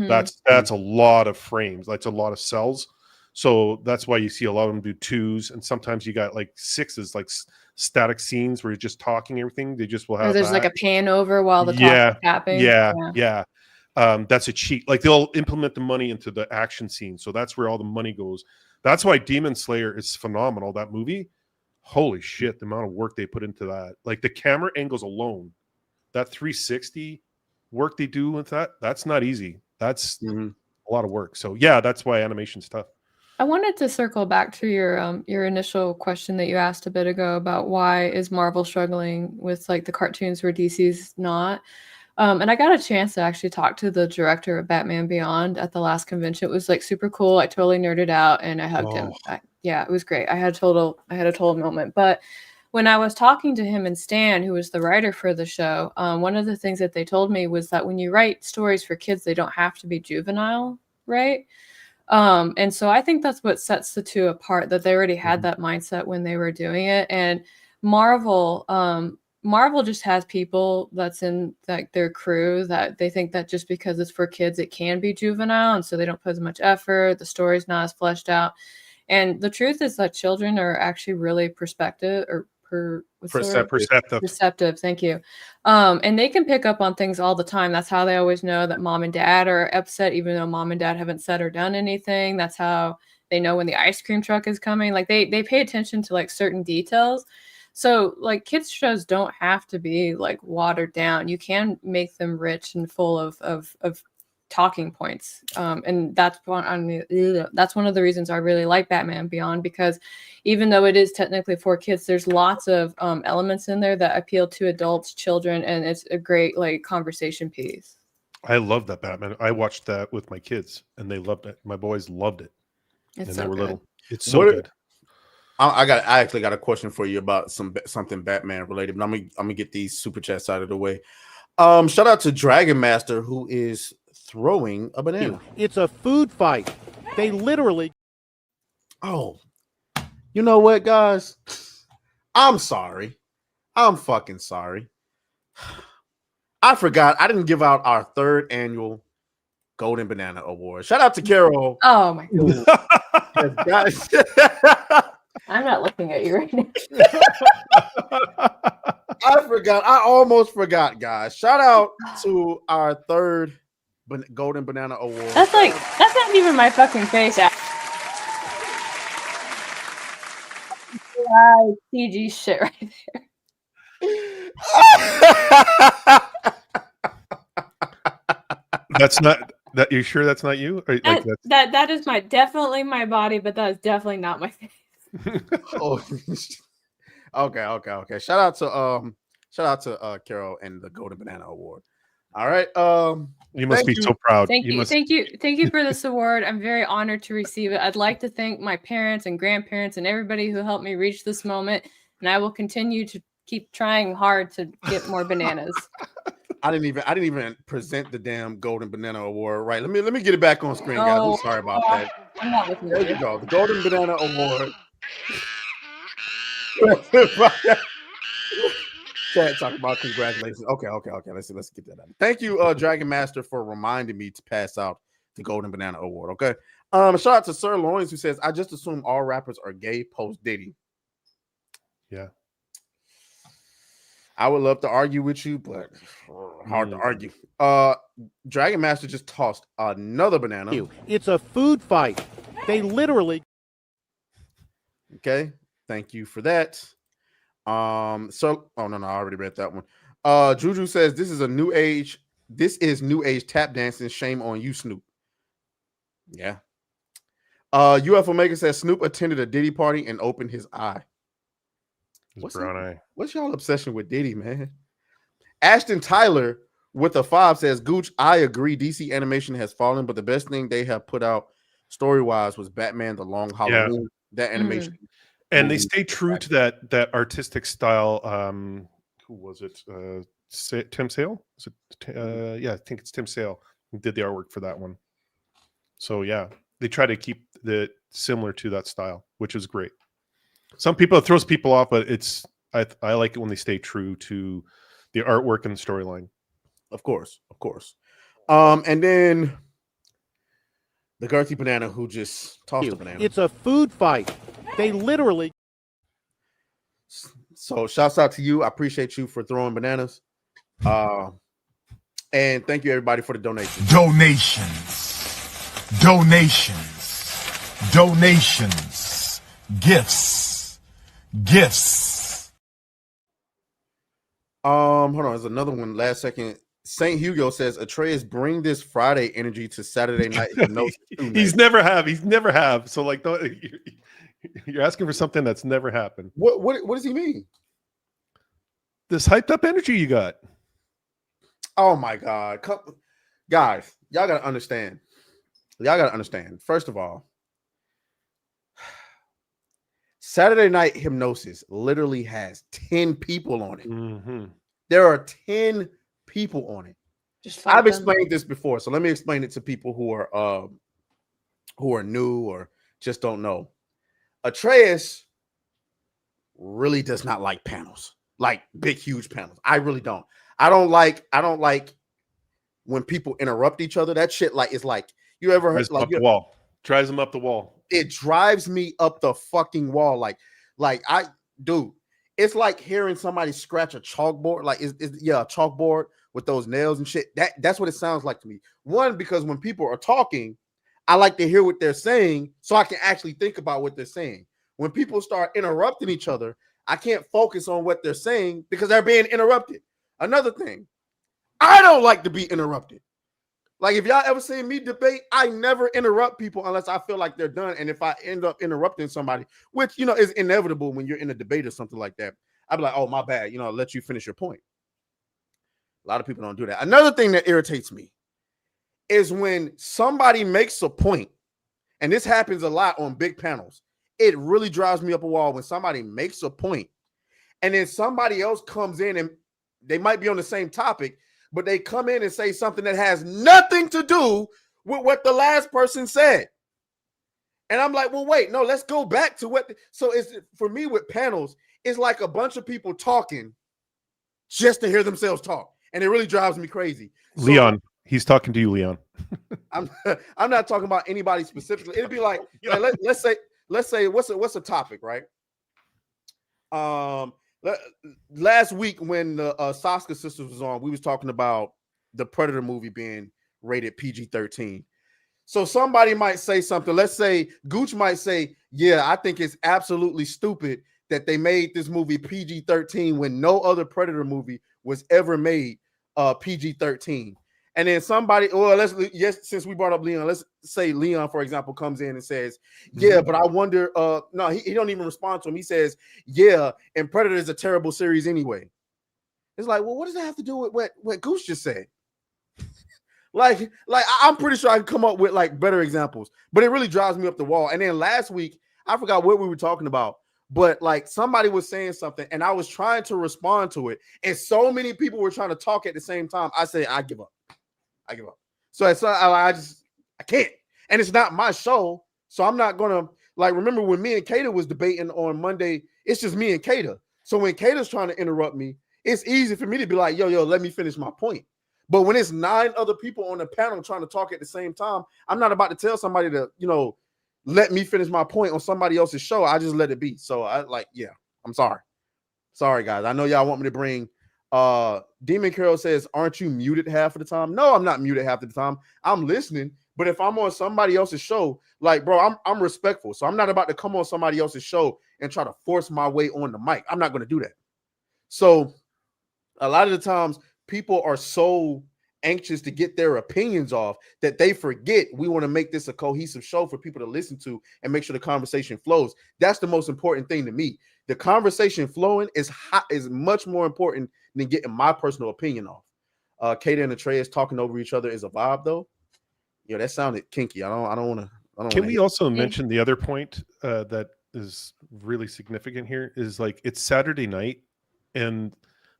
That's a lot of frames. That's a lot of cells. So that's why you see a lot of them do 2s, and sometimes you got like 6s, like static scenes where you're just talking everything. They just will Or have there's like a that. pan over while the talk Yeah, is happening. yeah. That's a cheat. Like they'll implement the money into the action scene, so that's where all the money goes. That's why Demon Slayer is phenomenal. That movie, holy shit, the amount of work they put into that. Like the camera angles alone, that 360 work they do with that's not easy. That's a lot of work. So yeah, that's why animation's tough. I wanted to circle back to your initial question that you asked a bit ago about why is Marvel struggling with like the cartoons where DC's not. And I got a chance to actually talk to the director of Batman Beyond at the last convention. It was like super cool. I totally nerded out and I hugged him. Yeah, it was great. I had a total moment. But when I was talking to him and Stan, who was the writer for the show, one of the things that they told me was that when you write stories for kids, they don't have to be juvenile, right? And so I think that's what sets the two apart, that they already had that mindset when they were doing it. And Marvel just has people that's in like their crew that they think that just because it's for kids, it can be juvenile. And so they don't put as much effort. The story's not as fleshed out. And the truth is that children are actually really perceptive. Thank you. And they can pick up on things all the time. That's how they always know that mom and dad are upset, even though mom and dad haven't said or done anything. That's how they know when the ice cream truck is coming. Like they pay attention to like certain details. So like kids shows don't have to be like watered down. You can make them rich and full of talking points. And that's one of the reasons I really like Batman Beyond, because even though it is technically for kids, there's lots of elements in there that appeal to adults, children, and it's a great like conversation piece. I love that Batman. I watched that with my kids and they loved it. My boys loved it. It's they were good. little. It's so good. I actually got a question for you about something Batman related, but I'm gonna get these super chats out of the way. Shout out to Dragon Master, who is throwing a banana. It's a food fight. They literally. Oh, you know what, guys? I'm sorry. I'm fucking sorry. I forgot. I didn't give out our 3rd annual Golden Banana Award. Shout out to Carol. Oh my god. Guys. I'm not looking at you right now. I forgot. I almost forgot, guys. Shout out to our 3rd Golden Banana Award. That's not even my fucking face. CG shit right there. That's not that. You sure that's not you? Or, like, that is definitely my body, but that is definitely not my face. Oh, okay. Shout out to Carol and the Golden Banana Award. All right. You must be so proud. Thank you for this award. I'm very honored to receive it. I'd like to thank my parents and grandparents and everybody who helped me reach this moment, and I will continue to keep trying hard to get more bananas. I didn't even present the damn Golden Banana Award. Right. Let me get it back on screen, guys. I'm sorry about that. I'm not looking at There you go. The Golden Banana Award. Chat talking about congratulations. Okay. Let's get that out. Thank you, Dragon Master, for reminding me to pass out the Golden Banana Award. Okay. Shout out to Sir Lawrence, who says, I just assume all rappers are gay post Diddy. Yeah. I would love to argue with you, but hard to argue. Dragon Master just tossed another banana. It's a food fight. They literally. Okay. Thank you for that. I already read that one. Juju says this is new age tap dancing. Shame on you, Snoop. Yeah. UF Omega says Snoop attended a Diddy party and opened his eye. What's y'all obsession with Diddy, man? Ashton Tyler with a 5 says, Gooch, I agree. DC animation has fallen, but the best thing they have put out story-wise was Batman The Long Halloween. That animation. And they stay true to that artistic style. Who was it? Tim Sale? Is it? Yeah, I think it's Tim Sale who did the artwork for that one. So yeah, they try to keep the similar to that style, which is great. Some people, it throws people off, but I like it when they stay true to the artwork and the storyline. Of course. And then the Girthy Banana who just tossed the banana. It's a food fight. They literally. So shouts out to you. I appreciate you for throwing bananas. And thank you everybody for the donations. Donations. Gifts. Hold on, there's another one. Last second. Saint Hugo says Atreus, bring this Friday energy to Saturday night. He's never have. So like, you're asking for something that's never happened. What does he mean? This hyped up energy you got. Oh my God. Guys, y'all gotta understand. First of all, Saturday Night Hypnosis literally has 10 people on it. Mm-hmm. There are 10 people on it. I've explained this before, so let me explain it to people who are new or just don't know. Atreus really does not like panels, like big, huge panels. I really don't. I don't like when people interrupt each other. That shit is like, you ever heard like the wall? Drives them up the wall. It drives me up the fucking wall. It's like hearing somebody scratch a chalkboard. Like, a chalkboard with those nails and shit. That's what it sounds like to me. One, because when people are talking, I like to hear what they're saying so I can actually think about what they're saying. When people start interrupting each other, I can't focus on what they're saying because they're being interrupted. Another thing, I don't like to be interrupted. Like, if y'all ever seen me debate, I never interrupt people unless I feel like they're done. And if I end up interrupting somebody, which, is inevitable when you're in a debate or something like that, I'd be like, oh, my bad. I'll let you finish your point. A lot of people don't do that. Another thing that irritates me is when somebody makes a point, and this happens a lot on big panels. It really drives me up a wall when somebody makes a point and then somebody else comes in and they might be on the same topic, but they come in and say something that has nothing to do with what the last person said. And I'm like, well, wait, no, let's go back to what. So it's, for me with panels, it's like a bunch of people talking just to hear themselves talk. And it really drives me crazy. So, Leon, he's talking to you, Leon. I'm not talking about anybody specifically. It'd be like let's say what's a topic, right? Last week when the Saska sisters was on, we was talking about the Predator movie being rated PG-13. So somebody might say something. Let's say Gooch might say, yeah, I think it's absolutely stupid that they made this movie PG-13 when no other Predator movie was ever made PG-13. And then somebody, since we brought up Leon, let's say Leon, for example, comes in and says, yeah, but I wonder, no, he don't even respond to him. He says, yeah, and Predator is a terrible series anyway. It's like, well, what does that have to do with what Goose just said? like I'm pretty sure I can come up with like better examples, but it really drives me up the wall. And then last week, I forgot what we were talking about, but like somebody was saying something and I was trying to respond to it. And so many people were trying to talk at the same time. I said, I give up. So it's I can't, and it's not my show, so I'm not gonna like. Remember when me and Kata was debating on Monday? It's just me and Kata. So when Kata's trying to interrupt me, it's easy for me to be like, yo, let me finish my point. But when it's 9 other people on the panel trying to talk at the same time, I'm not about to tell somebody to let me finish my point on somebody else's show. I just let it be. So I'm sorry guys. I know y'all want me to bring. Demon Carol says, aren't you muted half of the time? No, I'm not muted half of the time. I'm listening. But if I'm on somebody else's show, like, bro, I'm respectful. So I'm not about to come on somebody else's show and try to force my way on the mic. I'm not going to do that. So a lot of the times people are so anxious to get their opinions off that they forget we want to make this a cohesive show for people to listen to and make sure the conversation flows. That's the most important thing to me. The conversation flowing is much more important than getting my personal opinion off. Kata and Atreus talking over each other is a vibe, though. That sounded kinky. I don't want to. Can we also mention the other point that is really significant here? Is like it's Saturday night, and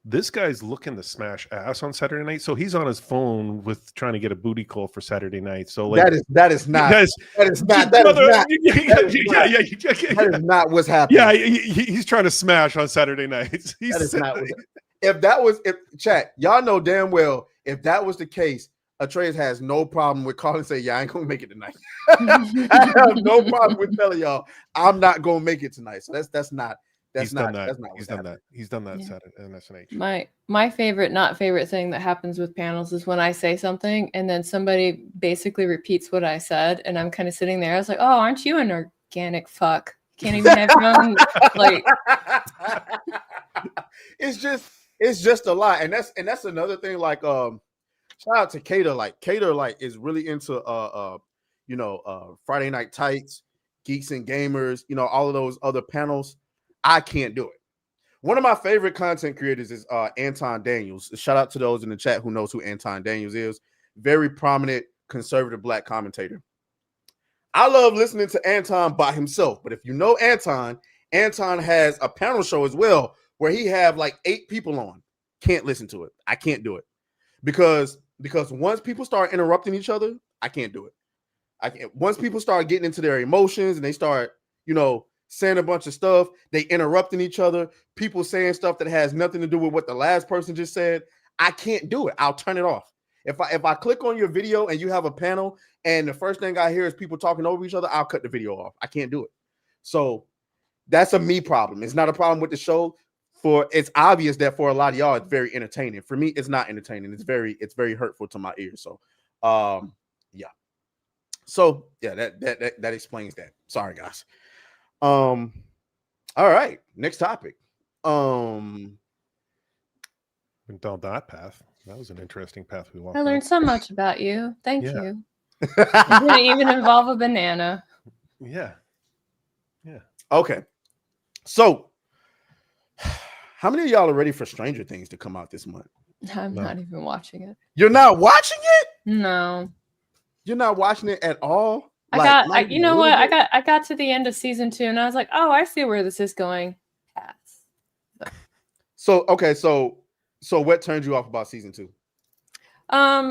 this guy's looking to smash ass on Saturday night. So he's on his phone with trying to get a booty call for Saturday night. So like that is not what's happening. Yeah, he's trying to smash on Saturday nights. If chat, y'all know damn well if that was the case, Atreus has no problem with calling and say, yeah, I ain't gonna make it tonight. I have no problem with telling y'all I'm not gonna make it tonight. So that's not That's not. That's not. He's done that. He's done that. Yeah. In SNH. My favorite, not favorite thing that happens with panels is when I say something and then somebody basically repeats what I said, and I'm kind of sitting there. I was like, "Oh, aren't you an organic fuck? Can't even have your own like." It's just a lot, and that's another thing. Like, shout out to Cater. Like, Cater is really into Friday Night Tights, Geeks and Gamers. All of those other panels. I can't do it. One of my favorite content creators is Anton Daniels. Shout out to those in the chat who knows who Anton Daniels is. Very prominent conservative black commentator. I love listening to Anton by himself, but if you know Anton has a panel show as well where he have like 8 people on. Can't listen to it. I can't do it because once people start interrupting each other, I can't do it. Once people start getting into their emotions and they start, saying a bunch of stuff, they interrupting each other, people saying stuff that has nothing to do with what the last person just said. I can't do it. I'll turn it off. If I click on your video and you have a panel and the first thing I hear is people talking over each other, I'll cut the video off. I can't do it. So that's a me problem. It's not a problem with the show. It's obvious that for a lot of y'all, it's very entertaining. For me, it's not entertaining. It's very hurtful to my ears. So, yeah. So yeah, that explains that. Sorry, guys. All right, next topic. Went down that path. That was an interesting path we walked. I learned so much about you. Thank Yeah. you. It didn't even involve a banana. Yeah. Okay. So, how many of y'all are ready for Stranger Things to come out this month? I'm not even watching it. You're not watching it? No. You're not watching it at all? You know what? I got to the end of season 2 and I was like, oh, I see where this is going. Pass. So what turned you off about season 2?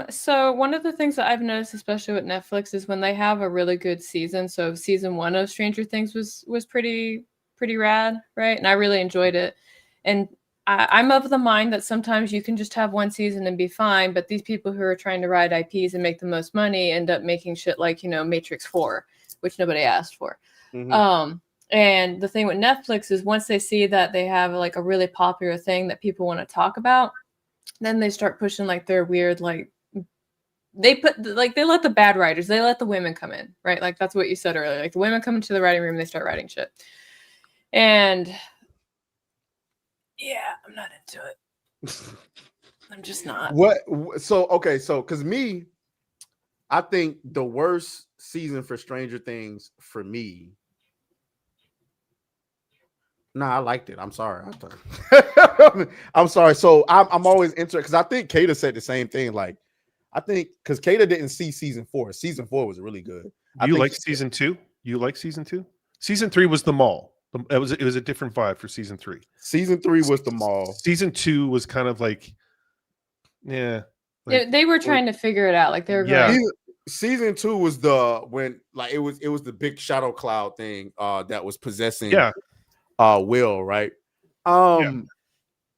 So one of the things that I've noticed, especially with Netflix, is when they have a really good season. So season 1 of Stranger Things was pretty rad, right? And I really enjoyed it. And I'm of the mind that sometimes you can just have one season and be fine, but these people who are trying to ride IPs and make the most money end up making shit like, Matrix 4, which nobody asked for. Mm-hmm. And the thing with Netflix is once they see that they have like a really popular thing that people want to talk about, then they start pushing like their weird, like they let the bad writers, they let the women come in, right? Like that's what you said earlier. Like the women come into the writing room, they start writing shit. And yeah, I'm not into it. I'm just not. So because me, I think the worst season for Stranger Things for me. I liked it. I'm sorry. I'm sorry. So I'm always interested because I think Kata said the same thing. Like, I think because Kata didn't see season 4. Season 4 was really good. You like season 2? You like season 2? Season 3 was the mall. It was a different vibe for season 3. Season 3 was the mall. Season 2 was kind of like, yeah. Like, they were trying to figure it out. Like they were going. Season 2 was it was the big shadow cloud thing that was possessing Will, right? And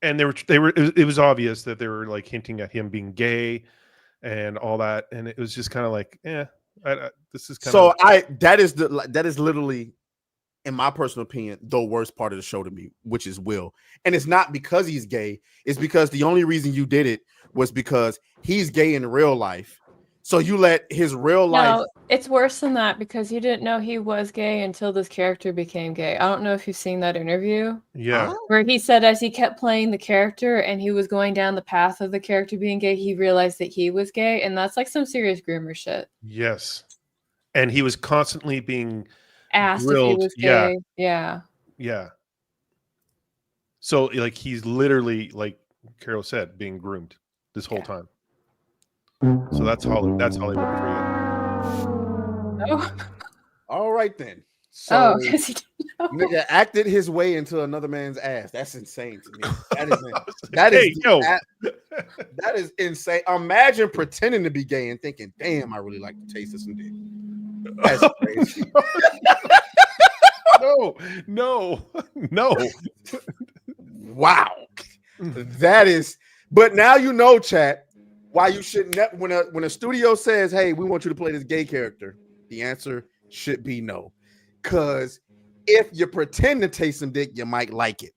it was obvious that they were like hinting at him being gay and all that, and it was just kind of like, this is kind of that is literally, in my personal opinion, the worst part of the show to me, which is Will. And it's not because he's gay. It's because the only reason you did it was because he's gay in real life. So you let his real life. No, it's worse than that because you didn't know he was gay until this character became gay. I don't know if you've seen that interview. Yeah. Where he said as he kept playing the character and he was going down the path of the character being gay, he realized that he was gay. And that's like some serious groomer shit. Yes. And he was constantly being asked grilled. If he was gay. Yeah. So like he's literally, like Carol said, being groomed this whole time. So that's Hollywood for you. Oh. All right then. So because he didn't know. Nigga acted his way into another man's ass. That's insane to me. That is insane. Imagine pretending to be gay and thinking, "Damn, I really like the taste of some dick." That's crazy. No. Wow. That is. But now you know, chat, why you shouldn't. When a studio says, "Hey, we want you to play this gay character," the answer should be no, because if you pretend to taste some dick, you might like it.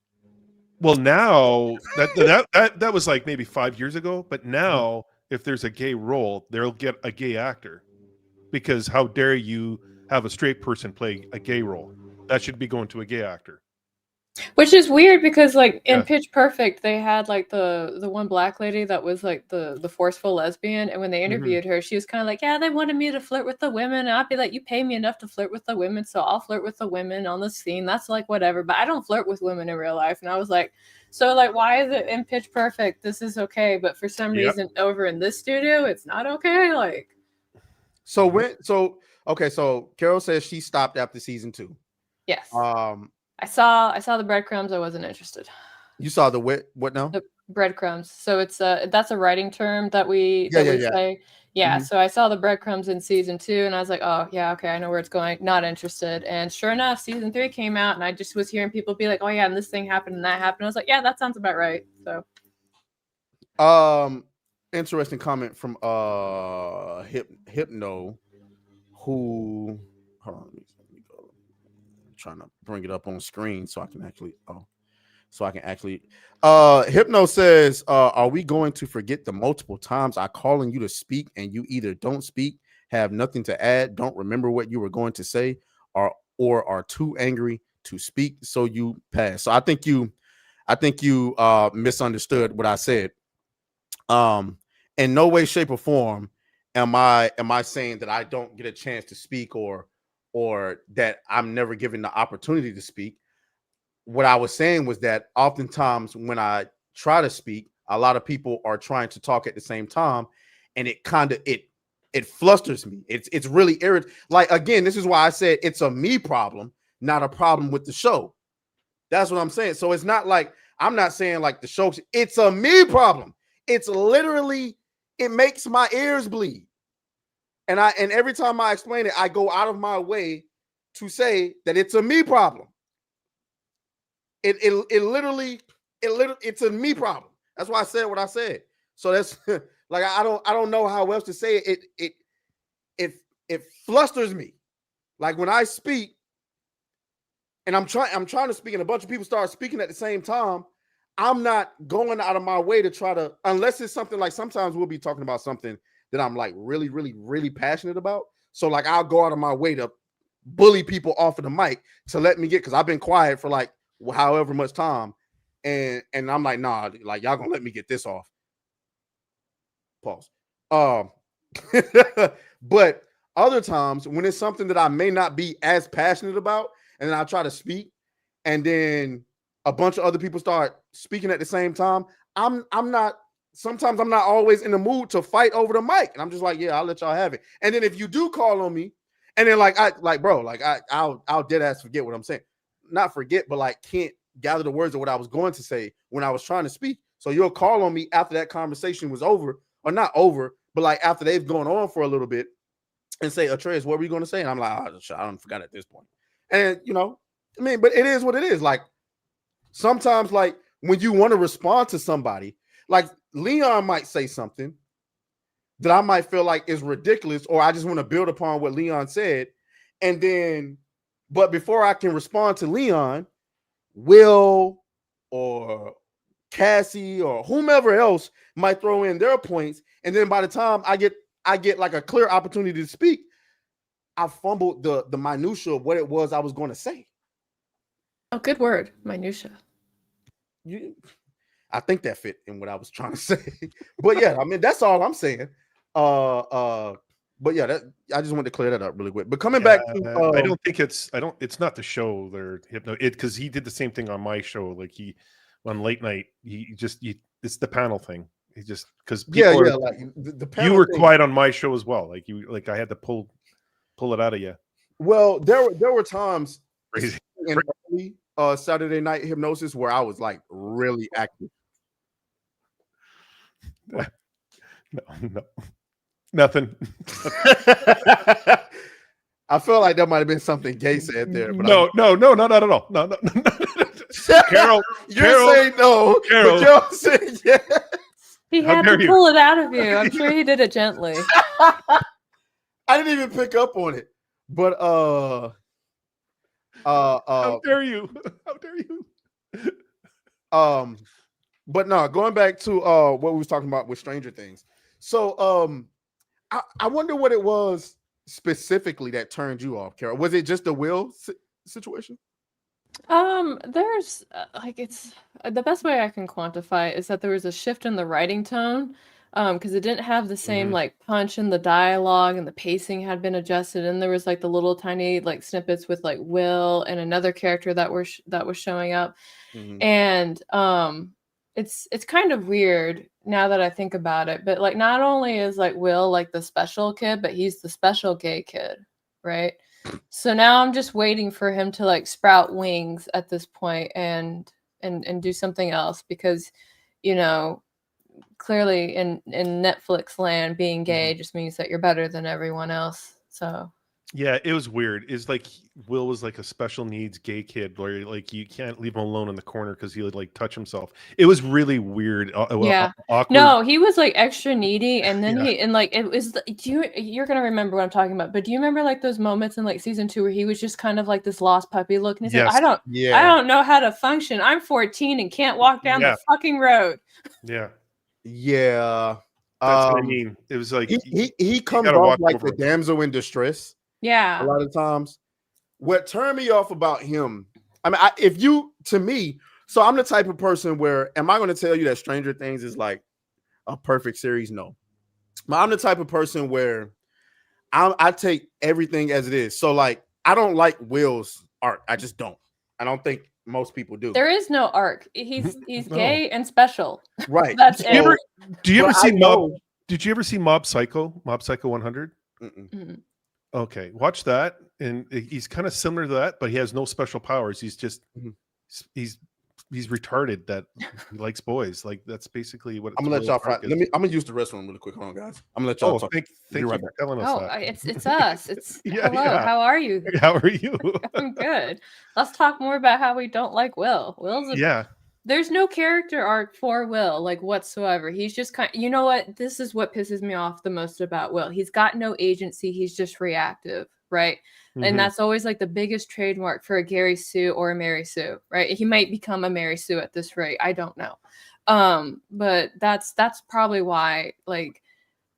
Well, now that was like maybe 5 years ago, but now if there's a gay role, they'll get a gay actor, because how dare you have a straight person play a gay role? That should be going to a gay actor. Which is weird because like in Yeah. Pitch Perfect, they had like the one black lady that was like the forceful lesbian, and when they interviewed her, she was kind of like, yeah, they wanted me to flirt with the women, and I'd be like, you pay me enough to flirt with the women, so I'll flirt with the women on the scene. That's like whatever, but I don't flirt with women in real life. And I was like, so like, why is it in Pitch Perfect this is okay, but for some reason over in this studio it's not okay? Like, so Carol says she stopped after season 2. Yes. I saw the breadcrumbs. I wasn't interested. You saw the what now? The breadcrumbs. So it's that's a writing term that we say. Yeah. Mhm. So I saw the breadcrumbs in season 2, and I was like, oh yeah, okay, I know where it's going. Not interested. And sure enough, season 3 came out, and I just was hearing people be like, oh yeah, and this thing happened and that happened. I was like, yeah, that sounds about right. So. Interesting comment from Hypno, who hold on. Let me go. Trying to bring it up on screen so I can actually Hypno says, are we going to forget the multiple times I calling you to speak and you either don't speak, have nothing to add, don't remember what you were going to say, or are too angry to speak, so you pass? So I think you misunderstood what I said. In no way, shape, or form am I saying that I don't get a chance to speak or that I'm never given the opportunity to speak. What I was saying was that oftentimes when I try to speak, a lot of people are trying to talk at the same time, and it flusters me. It's really irritating. Like, again, this is why I said it's a me problem, not a problem with the show. That's what I'm saying. So it's not like I'm not saying like the show. It's a me problem. It's literally, it makes my ears bleed. And every time I explain it, I go out of my way to say that it's a me problem. It's a me problem. That's why I said what I said. So that's like I don't know how else to say it. It flusters me. Like when I speak and I'm trying to speak and a bunch of people start speaking at the same time, I'm not going out of my way to try to, unless it's something like sometimes we'll be talking about something that I'm like really, really, really passionate about. So like I'll go out of my way to bully people off of the mic to let me get, because I've been quiet for like however much time, and I'm like, nah, like y'all gonna let me get this off. Pause. But other times when it's something that I may not be as passionate about, and then I try to speak, and then a bunch of other people start speaking at the same time, sometimes I'm not always in the mood to fight over the mic, and I'm just like, yeah, I'll let y'all have it. And then if you do call on me, and then I'll dead ass forget what I'm saying. Not forget, but like can't gather the words of what I was going to say when I was trying to speak. So you'll call on me after that conversation was over, or not over, but like after they've gone on for a little bit, and say, Atreus, what were you going to say? And I'm like, oh, I don't forgot at this point. And but it is what it is. Like sometimes, like when you want to respond to somebody, like Leon might say something that I might feel like is ridiculous, or I just want to build upon what Leon said. And then, but before I can respond to Leon, Will or Cassie or whomever else might throw in their points. And then by the time I get like a clear opportunity to speak, I fumbled the minutia of what it was I was going to say. Oh, good word, minutia. I think that fit in what I was trying to say. But yeah, I mean, that's all I'm saying. But yeah, I just wanted to clear that up really quick. But coming back to, I don't think it's not the show they're because he did the same thing on my show. Like on late night, it's the panel thing. He just, because like the panel you were thing. quiet on my show as well. Like I had to pull it out of you. Well, there were times Crazy. in early Saturday night hypnosis where I was like really active. No. Nothing. I feel like that might have been something Gay said there. But no, not at all. No. Carol, saying no. Carol. But you're saying yes. He had to pull it out of you. I'm sure he did it gently. I didn't even pick up on it. But How dare you? How dare you? But no, going back to what we was talking about with Stranger Things. So I wonder what it was specifically that turned you off, Carol. Was it just the Will situation? There's like it's the best way I can quantify it is that there was a shift in the writing tone, because it didn't have the same like punch in the dialogue and the pacing had been adjusted, and there was like the little tiny like snippets with like Will and another character that was showing up, and it's kind of weird now that I think about it, but like not only is like Will like the special kid, but he's the special gay kid, right? So now I'm just waiting for him to like sprout wings at this point and do something else, because clearly in Netflix land being gay just means that you're better than everyone else. So Yeah, it was weird. It's like Will was like a special needs gay kid where like you can't leave him alone in the corner because he would like touch himself. It was really weird. yeah, Awkward. no, he was like extra needy, and then Yeah. like it was. You're gonna remember what I'm talking about, but do you remember like those moments in like season 2 where he was just kind of like this lost puppy look, and he's like, I don't know how to function. I'm 14 and can't walk down the fucking road. Yeah. Yeah. That's what I mean. It was like he comes off like the damsel in distress. Yeah. A lot of times. What turned me off about him, I mean, so I'm the type of person where, am I going to tell you that Stranger Things is like a perfect series? No. But I'm the type of person where I take everything as it is. So like, I don't like Will's arc. I just don't. I don't think most people do. There is no arc. He's gay and special. Right. That's Did you ever see Mob? Did you ever see Mob Psycho? Mob Psycho 100? Okay, watch that, and he's kind of similar to that, but he has no special powers. He's just he's retarded that he likes boys. Like that's basically what I'm gonna let y'all find. I'm gonna use the restroom really quick. Hold on, guys. I'm gonna let y'all talk. Thank you right for back. telling us that. It's us. It's hello. How are you? How are you? I'm good. Let's talk more about how we don't like Will. There's no character arc for Will, like whatsoever. He's just you know what? This is what pisses me off the most about Will. He's got no agency. He's just reactive, right? And that's always like the biggest trademark for a Gary Sue or a Mary Sue, right? He might become a Mary Sue at this rate. I don't know. But that's probably why, like,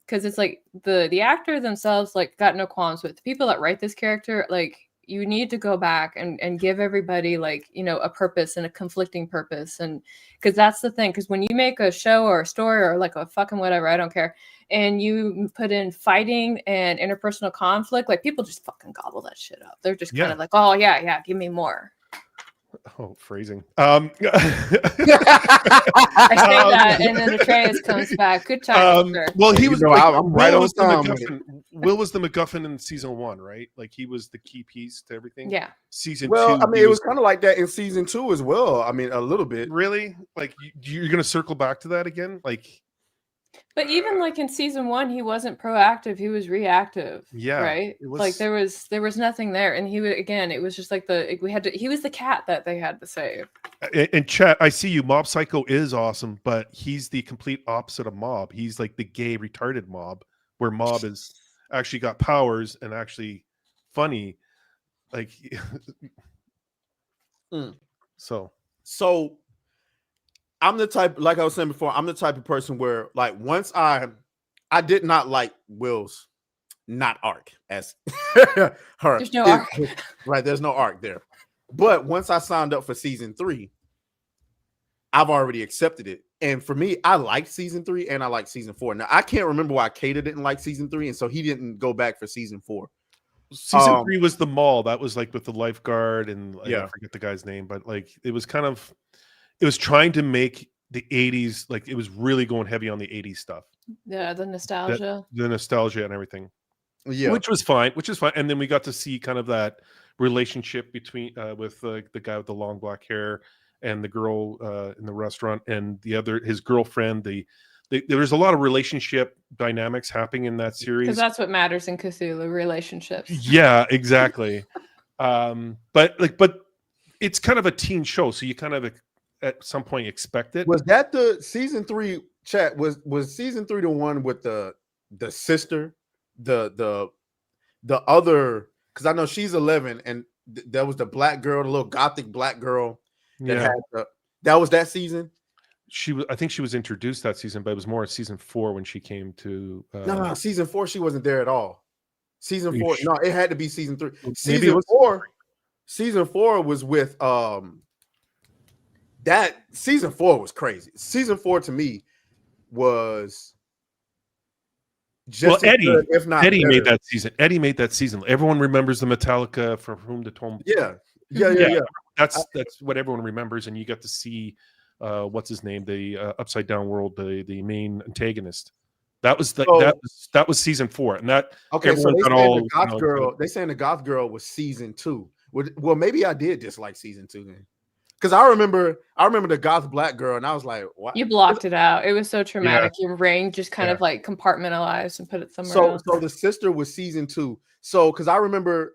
because it's like the actor themselves like got no qualms with the people that write this character, like. You need to go back and give everybody like, a purpose and a conflicting purpose. And because that's the thing, because when you make a show or a story or like a fucking whatever, I don't care, and you put in fighting and interpersonal conflict, like people just fucking gobble that shit up. They're just kind of like, oh yeah, give me more. Oh, phrasing. I say that, and then Atreus comes back. Good time, sir. Well, he was. I'm right on time. Will was the MacGuffin in season 1, right? Like he was the key piece to everything. Yeah. Season 2. Well, I mean, it was kind of like that in season 2 as well. I mean, a little bit. Really? Like you're gonna circle back to that again? Like. But even like in season 1, he wasn't proactive; he was reactive. Yeah, right. Like there was nothing there, and it was just like he was the cat that they had to save. In chat, I see you. Mob Psycho is awesome, but he's the complete opposite of Mob. He's like the gay retarded Mob, where Mob is actually got powers and actually funny. Like, so. I'm the type, like I was saying before, I'm the type of person where, like, once I did not like Will's not arc as her. There's no arc. Right, there's no arc there. But once I signed up for season 3, I've already accepted it. And for me, I liked season 3 and I liked season 4. Now, I can't remember why Kata didn't like season 3, and so he didn't go back for season 4. Season 3 was the mall. That was like with the lifeguard and I forget the guy's name, but like it was kind of. It was trying to make the 80s, like it was really going heavy on the 80s stuff. Yeah, the nostalgia. The nostalgia and everything. Yeah. Which was fine. And then we got to see kind of that relationship between with the guy with the long black hair and the girl in the restaurant and his girlfriend. There was a lot of relationship dynamics happening in that series. Because that's what matters in Cthulhu, relationships. Yeah, exactly. But it's kind of a teen show, so you kind of at some point expect it. Was that the season 3 chat? Was season 3 the one with the sister, the other? Because I know she's 11 and There was the black girl, the little gothic black girl that Yeah. had that was that season. I think she was introduced that season, but it was more season 4 when she came to. No, season 4 she wasn't there at all. Season 4, no, it had to be season 3. Maybe it was Season 4 was with that season 4 was crazy. Season 4 to me was just Eddie, good, if not Eddie better. made that season. Eddie made that season. Everyone remembers the Metallica "For Whom the Tone." Yeah. That's what everyone remembers, and you got to see what's his name, the Upside Down World, the main antagonist. That was that was season 4, and that okay. So everyone they got saying all the goth girl. They saying the goth girl was season 2. Well, maybe I did dislike season 2 then, because I remember the goth black girl, and I was like, "What?" You blocked it out. It was so traumatic. Your brain just kind of like compartmentalized and put it somewhere else. So the sister was season 2. So because I remember.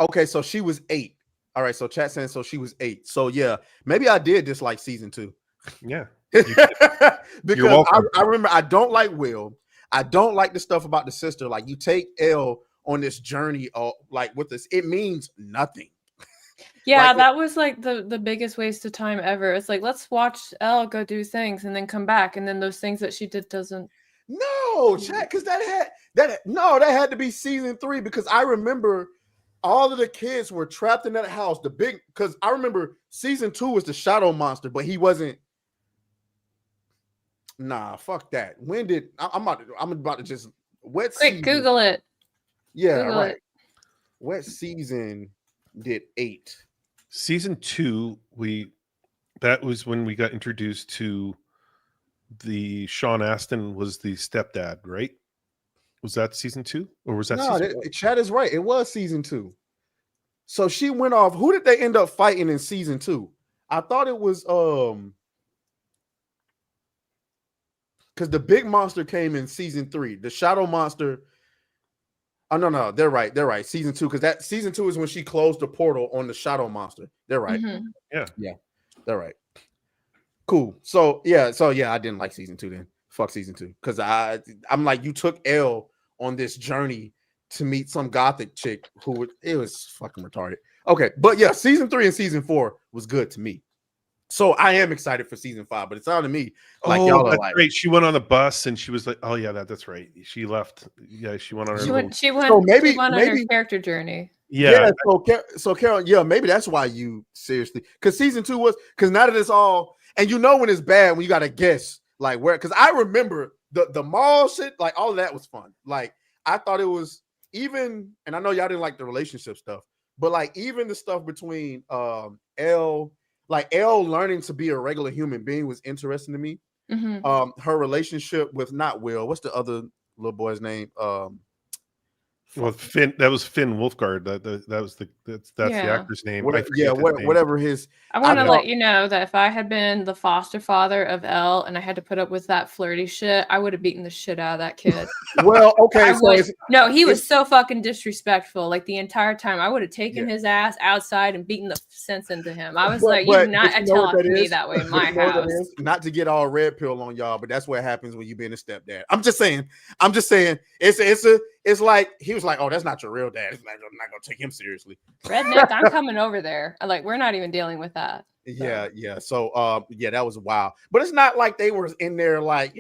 Okay, so she was 8. All right, so chat saying so she was 8. So yeah, maybe I did dislike season 2. Yeah, because I remember I don't like Will. I don't like the stuff about the sister. Like you take Elle on this journey, like with this, it means nothing. Yeah, like, that was like the biggest waste of time ever. It's like, let's watch Elle go do things and then come back, and then those things that she did doesn't. No, chat, because that had to be season 3, because I remember all of the kids were trapped in that house. Because I remember season 2 was the shadow monster, but he wasn't. Nah, fuck that. When did I'm about to just what Quick, season? Google it. Yeah, Google right. it. What season did 8? Season 2, that was when we got introduced to the Sean Astin was the stepdad, right? Was that season 2 or was that season 1? Chad is right. It was season 2. So she went off. Who did they end up fighting in season 2? I thought it was because the big monster came in season 3. The shadow monster. Oh no, they're right. Season 2, because that season 2 is when she closed the portal on the shadow monster. They're right. Mm-hmm. Yeah, they're right. Cool. So yeah, I didn't like season 2 then. Fuck season 2, because I'm like, you took Elle on this journey to meet some gothic chick it was fucking retarded. Okay, but yeah, season 3 and season 4 was good to me. So I am excited for season 5, but it sounded to me like y'all are like, great. She went on the bus and she was like, "Oh yeah, that's right." She left. Yeah, she went on her. She went so on her character journey. Yeah. So Carol, yeah, maybe that's why you seriously, because season 2 was, because now that it's all, and you know when it's bad when you gotta guess like where, because I remember the mall shit, like all of that was fun. Like I thought it was even, and I know y'all didn't like the relationship stuff, but like even the stuff between Elle, like Elle learning to be a regular human being was interesting to me. Mm-hmm. Her relationship with not Will, what's the other little boy's name? Well, Finn. That was Finn Wolfgard. That's the actor's name. Whatever his. I want to let you know that if I had been the foster father of Elle and I had to put up with that flirty shit, I would have beaten the shit out of that kid. Well, okay. He was so fucking disrespectful. Like the entire time, I would have taken his ass outside and beaten the sense into him. I was like, you do not talk to me that way in my house. Not to get all red pill on y'all, but that's what happens when you being a stepdad. I'm just saying. It's like he was like, "Oh, that's not your real dad. I'm not gonna take him seriously." Redneck, I'm coming over there. Like, we're not even dealing with that. So. Yeah. So, that was wild. But it's not like they were in there like,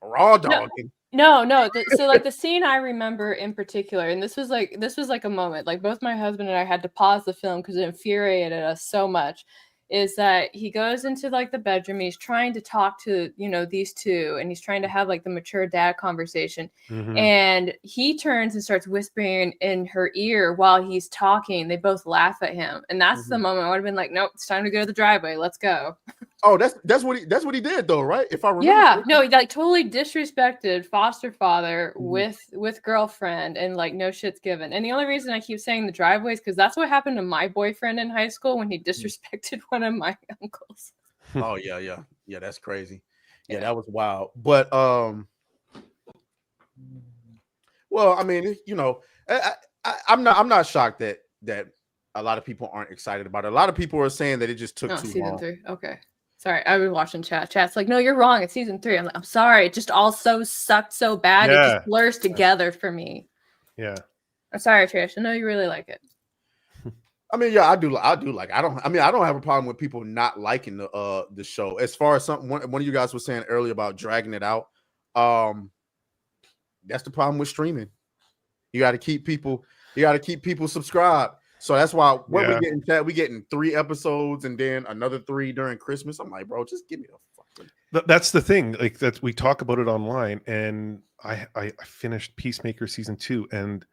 raw dogging. No. So like the scene I remember in particular, and this was like a moment. Like both my husband and I had to pause the film because it infuriated us so much. Is that he goes into like the bedroom, he's trying to talk to, these two, and he's trying to have like the mature dad conversation. Mm-hmm. And he turns and starts whispering in her ear while he's talking. They both laugh at him. And that's the moment I would have been like, nope, it's time to go to the driveway. Let's go. Oh, that's what he did though, right? If I remember. Yeah, no, he like totally disrespected foster father with girlfriend, and like no shit's given. And the only reason I keep saying the driveway is because that's what happened to my boyfriend in high school when he disrespected one of my uncles. Oh yeah, that's crazy. Yeah, that was wild. But well, I mean, I'm not shocked that a lot of people aren't excited about it. A lot of people are saying that it just took too season long. 3. Okay. Sorry, I was watching chat. Chat's like, no, you're wrong. It's season 3. I'm like, I'm sorry. It just all so sucked so bad. It just blurs together for me. Yeah. I'm sorry, Trish. I know you really like it. I mean, yeah, I do like. I don't have a problem with people not liking the show. As far as one of you guys was saying earlier about dragging it out, that's the problem with streaming. You got to keep people subscribed. So that's why what we getting chat, we getting 3 episodes and then another 3 during Christmas. I'm like, bro, just give me the fucking. That's the thing. Like that we talk about it online, and I finished Peacemaker season 2, and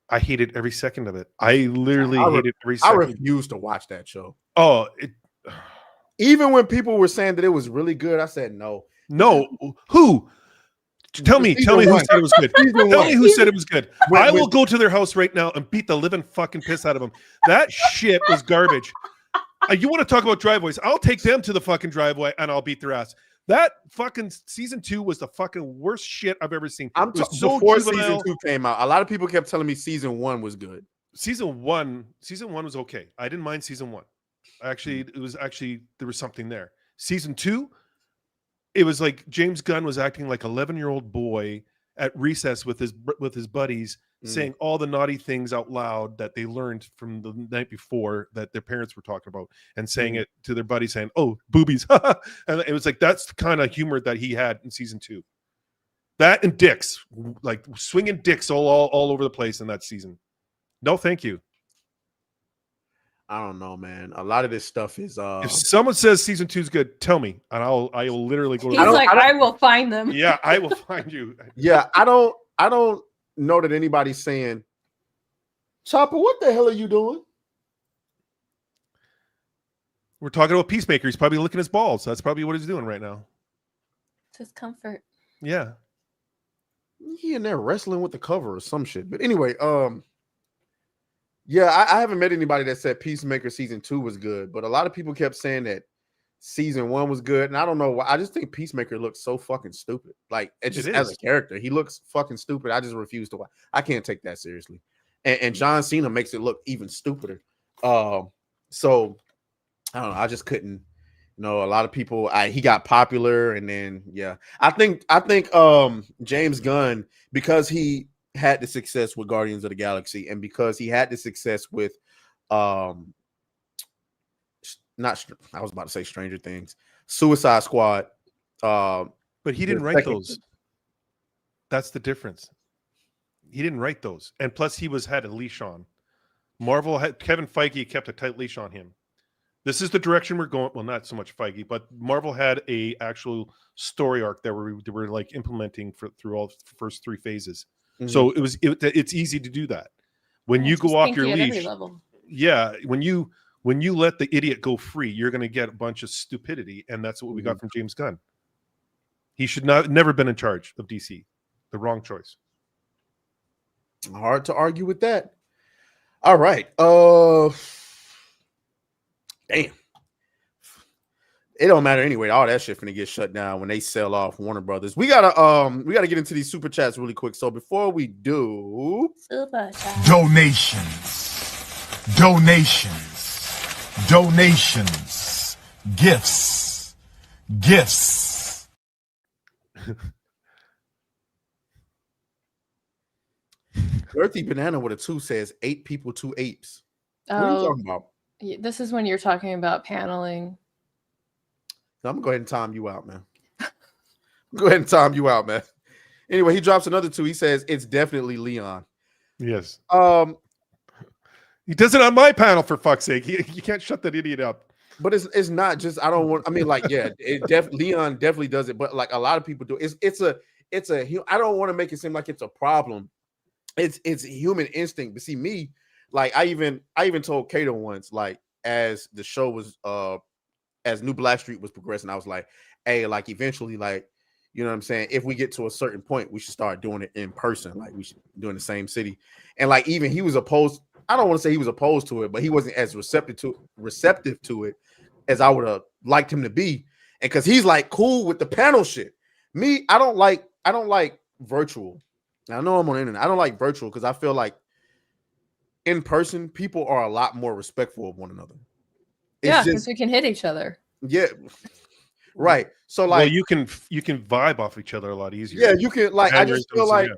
I hated every second of it. I literally hated every second. I refused to watch that show. Oh, even when people were saying that it was really good, I said no. No, who? Tell me who said it was good. Tell me who said it was good. I will go to their house right now and beat the living fucking piss out of them. That shit was garbage. You want to talk about driveways? I'll take them to the fucking driveway and I'll beat their ass. That fucking season 2 was the fucking worst shit I've ever seen. Before season 2 came out, a lot of people kept telling me season 1 was good. Season one was okay. I didn't mind season 1. Actually, there was something there. Season 2, it was like James Gunn was acting like 11-year-old boy at recess with his buddies, saying all the naughty things out loud that they learned from the night before that their parents were talking about, and saying it to their buddies, saying, "Oh, boobies," and it was like that's the kind of humor that he had in season 2. That and dicks, like swinging dicks all over the place in that season. No, thank you. I don't know, man. A lot of this stuff is. If someone says season 2 is good, tell me, and I will literally go. He's like, I will find them. Yeah, I will find you. Yeah, I don't know that anybody's saying, Chopper, what the hell are you doing? We're talking about Peacemaker. He's probably licking his balls. That's probably what he's doing right now. It's his comfort. Yeah. He in there wrestling with the cover or some shit. But anyway, yeah, I haven't met anybody that said Peacemaker season 2 was good, but a lot of people kept saying that season 1 was good, and I don't know why. I just think Peacemaker looks so fucking stupid. Like, it just as a character, he looks fucking stupid. I just refuse to watch. I can't take that seriously. And John Cena makes it look even stupider. So I don't know. I just couldn't. You know, a lot of people. He got popular, and then I think James Gunn, because he had the success with Guardians of the Galaxy, and because he had the success with I was about to say Stranger Things, Suicide Squad, but he didn't write those. That's the difference. He didn't write those, and plus he had a leash on. Kevin Feige kept a tight leash on him. This is the direction we're going. Well, not so much Feige, but Marvel had a actual story arc that we were like implementing through all the first 3 phases. So it's easy to do that when you go off your leash. Yeah, when you let the idiot go free, you're going to get a bunch of stupidity, and that's what we got from James Gunn. He should never been in charge of DC. The wrong choice. Hard to argue with that. All right. Damn. It don't matter anyway. All that shit finna get shut down when they sell off Warner Brothers. We gotta get into these super chats really quick. So before we do, donations, gifts. Earthy Banana with a 2 says 8 people, 2 apes. What are you talking about? This is when you're talking about paneling. I'm gonna go ahead and time you out, man. Anyway, he drops another 2. He says it's definitely Leon. Yes. He does it on my panel, for fuck's sake. You can't shut that idiot up. But it's not just. I don't want. I mean, like, yeah, Leon definitely does it. But like a lot of people do. It's a. I don't want to make it seem like it's a problem. It's human instinct. But see, me, like I even told Kato once, like as the show was as New Blackstreet was progressing, I was like, hey, like eventually, like, you know what I'm saying? If we get to a certain point, we should start doing it in person. Like we should do it in the same city. And like even he was opposed. I don't want to say he was opposed to it, but he wasn't as receptive to it as I would have liked him to be. And because he's like cool with the panel shit. Me, I don't like virtual. I know I'm on the internet. I don't like virtual because I feel like in person, people are a lot more respectful of one another. Because we can hit each other. Yeah. Right. So like well, you can vibe off each other a lot easier. Yeah, you can like I just feel like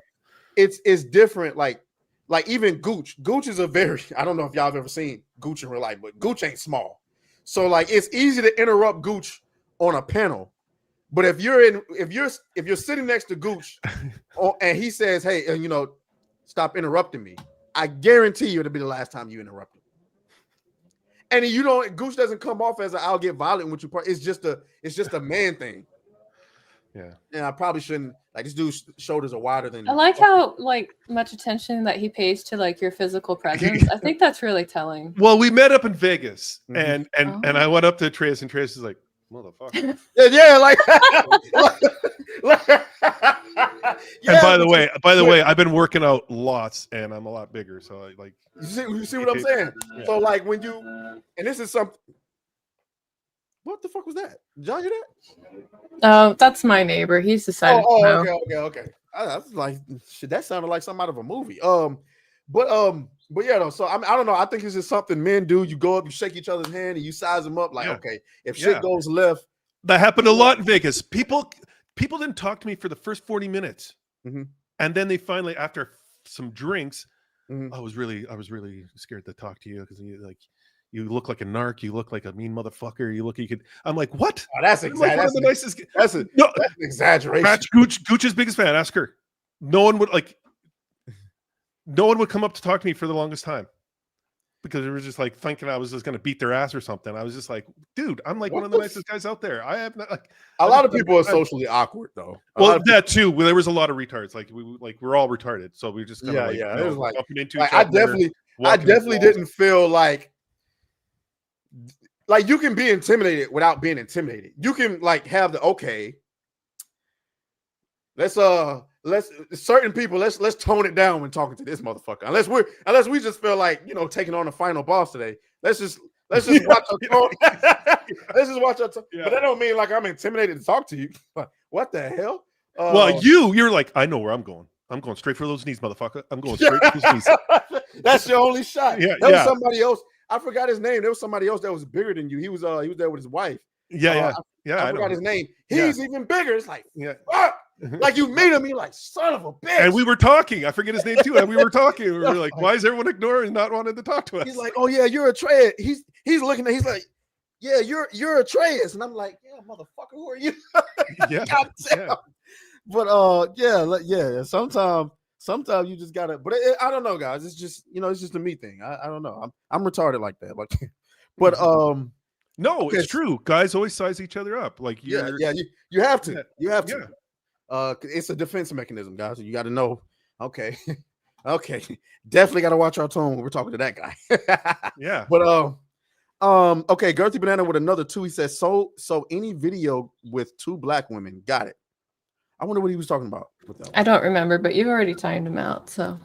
it's different. Like like even Gooch. Gooch is a very, I don't know if y'all have ever seen Gooch in real life, but Gooch ain't small. So like it's easy to interrupt Gooch on a panel. But if you're sitting next to Gooch and he says, hey, you know, stop interrupting me, I guarantee you it'll be the last time you interrupt him. And you don't, Gooch doesn't come off as I'll get violent with you part. It's just a man thing. Yeah. And I probably shouldn't, like, this dude's shoulders are wider than I like how like much attention that he pays to like your physical presence. I think that's really telling. Well, we met up in Vegas, and I went up to Trace, and Trace is like, motherfucker. yeah, like, and by the way, I've been working out lots, and I'm a lot bigger. So I like. You see what I'm saying? Yeah. So like when you, and this is something. What the fuck was that? Did y'all hear that? Oh, that's my neighbor. He's decided. Okay. I was like, shit, that sounded like something out of a movie. But yeah, though. So I don't know. I think it's just something men do. You go up, you shake each other's hand, and you size them up. Like, okay, if shit goes left, that happened a lot in Vegas. People didn't talk to me for the first 40 minutes, and then they finally, after some drinks, I was really scared to talk to you because you look like a narc, you look like a mean motherfucker, I'm like, what? Oh, that's exactly like one of the nicest. That's an exaggeration. Match Gooch's biggest fan. Ask her. No one would come up to talk to me for the longest time because they were just like thinking I was just going to beat their ass or something. I was just like, dude, I'm like one of the nicest guys out there. I have not like a lot of people are socially awkward though. Well, that too. There was a lot of retards. Like we're all retarded, so we just kind of it was like bumping into like, each other. I definitely didn't feel like you can be intimidated without being intimidated. You can like have the let's certain people let's tone it down when talking to this motherfucker. Unless we just feel like, you know, taking on the final boss today. Let's just watch our tone. Let's just watch our tone. But that don't mean like I'm intimidated to talk to you. What the hell? Well, you're like, I know where I'm going. I'm going straight for those knees, motherfucker. I'm going straight for those knees. That's your only shot. Yeah, there was somebody else. I forgot his name. There was somebody else that was bigger than you. He was there with his wife. I forgot his name. He's even bigger. It's like, like you meet him, you're like, son of a bitch. And we were talking. I forget his name too. And we were talking. We were like, why is everyone ignoring and not wanting to talk to us? He's like, oh yeah, you're Atreus. He's looking at. He's like, yeah, you're Atreus. And I'm like, yeah, motherfucker, who are you? But yeah. Sometimes you just gotta. But I don't know, guys. It's just, you know, it's just a me thing. I don't know. I'm retarded like that. Like, but no, it's true. Guys always size each other up. Like you have to. You have to. It's a defense mechanism, guys. You got to know. Okay, definitely got to watch our tone when we're talking to that guy. Yeah. But okay, Girthy Banana with another 2. He says, so any video with 2 black women, got it. I wonder what he was talking about with that one. I don't remember, but you've already timed him out, so.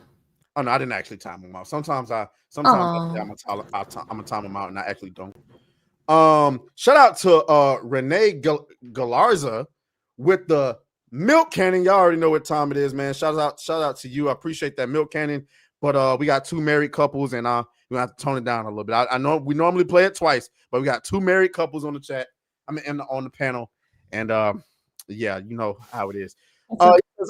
Oh no, I didn't actually time him out. Sometimes I'm gonna time him out, and I actually don't. Shout out to Renee Galarza with the milk cannon. Y'all already know what time it is, man. Shout out to you. I appreciate that milk cannon. But we got 2 married couples, and we have to tone it down a little bit. I know we normally play it twice, but we got 2 married couples on the chat. I mean, on the panel, and yeah, you know how it is.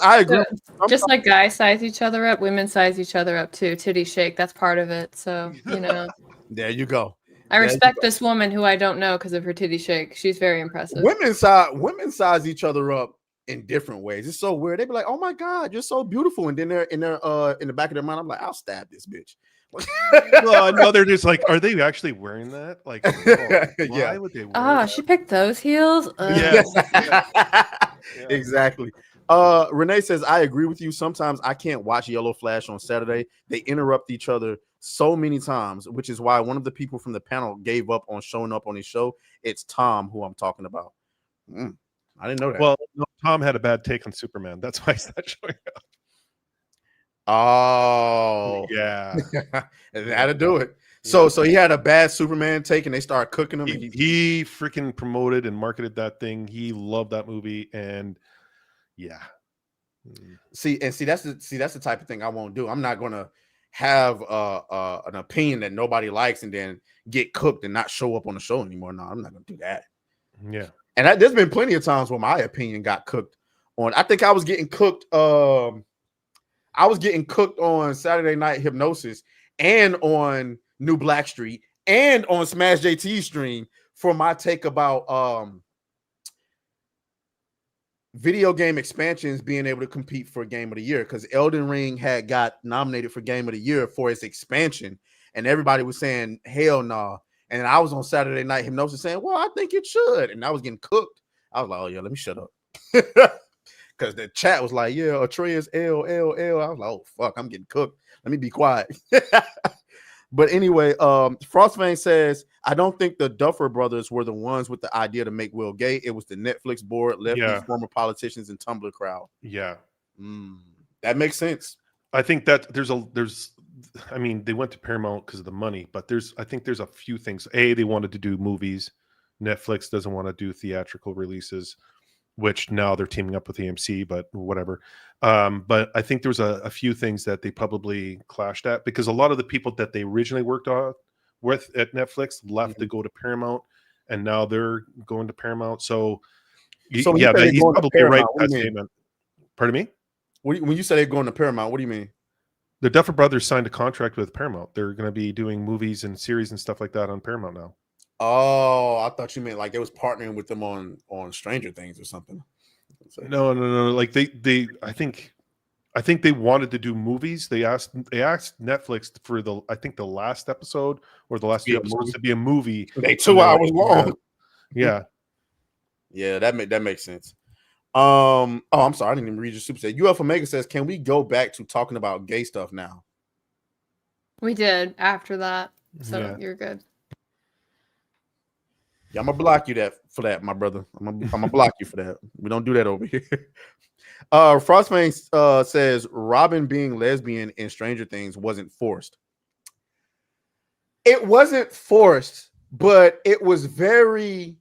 I agree. Just like guys size each other up, women size each other up too. Titty shake, that's part of it. So, you know. There you go. I respect this woman who I don't know because of her titty shake. She's very impressive. Women size each other up in different ways. It's so weird. They be like, "Oh my God, you're so beautiful," and then they're in the back of their mind, I'm like, "I'll stab this bitch." Well, no, they're just like, are they actually wearing that? Like, why would they wear that? She picked those heels. Exactly. Renee says, I agree with you. Sometimes I can't watch Yellow Flash on Saturday. They interrupt each other so many times, which is why one of the people from the panel gave up on showing up on his show. It's Tom, who I'm talking about. I didn't know that. Well, no, Tom had a bad take on Superman. That's why he's not showing up. Oh, yeah. That'll do it. So he had a bad Superman take, and they started cooking him. He freaking promoted and marketed that thing. He loved that movie, and yeah. See, that's the type of thing I won't do. I'm not gonna have an opinion that nobody likes and then get cooked and not show up on the show anymore. No, I'm not gonna do that. Yeah. And there's been plenty of times where my opinion got cooked on. I think I was getting cooked. I was getting cooked on Saturday Night Hypnosis and on New Blackstreet and on Smash JT stream for my take about video game expansions being able to compete for Game of the Year, because Elden Ring had got nominated for Game of the Year for its expansion, and everybody was saying hell no. Nah. And I was on Saturday Night Hypnosis saying, well, I think it should, and I was getting cooked. I was like, oh yeah, let me shut up. Because the chat was like, yeah, Atreus L. I was like, oh fuck, I'm getting cooked. Let me be quiet. But anyway, Frostfang says, I don't think the Duffer brothers were the ones with the idea to make Will gay. It was the Netflix board, lefties, former politicians, and Tumblr crowd. Yeah. That makes sense. I think that I mean, they went to Paramount because of the money, but I think there's a few things. A, they wanted to do movies. Netflix doesn't want to do theatrical releases, which now they're teaming up with AMC, but whatever. But I think there was a few things that they probably clashed at, because a lot of the people that they originally worked on with at Netflix left to go to Paramount, and now they're going to Paramount. So yeah, he's probably right with that statement. Pardon me? When you say they're going to Paramount, what do you mean? The Duffer Brothers signed a contract with Paramount. They're going to be doing movies and series and stuff like that on Paramount now. Oh, I thought you meant like they was partnering with them on Stranger Things or something. No. Like they I think they wanted to do movies. They asked Netflix for the last episode or the last 2 episodes to be a movie. They 2 hours long. Yeah. Yeah, that makes sense. Oh, I'm sorry, I didn't even read your super set. UF Omega says, can we go back to talking about gay stuff now? We did after that, so you're good. Yeah, I'm gonna block you for that, my brother. I'm gonna block you for that. We don't do that over here. Frostfang says Robin being lesbian in Stranger Things wasn't forced. It wasn't forced, but it was very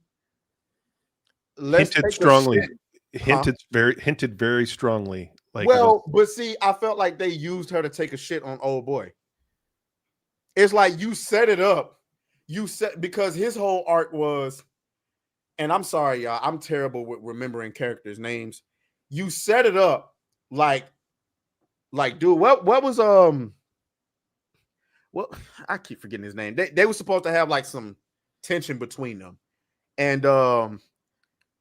hinted strongly. Hinted very strongly. Like, but see, I felt like they used her to take a shit on old boy. It's like you set it up. Because his whole arc was, and I'm sorry, y'all, I'm terrible with remembering characters' names. You set it up like, dude, what was I keep forgetting his name. They were supposed to have like some tension between them, and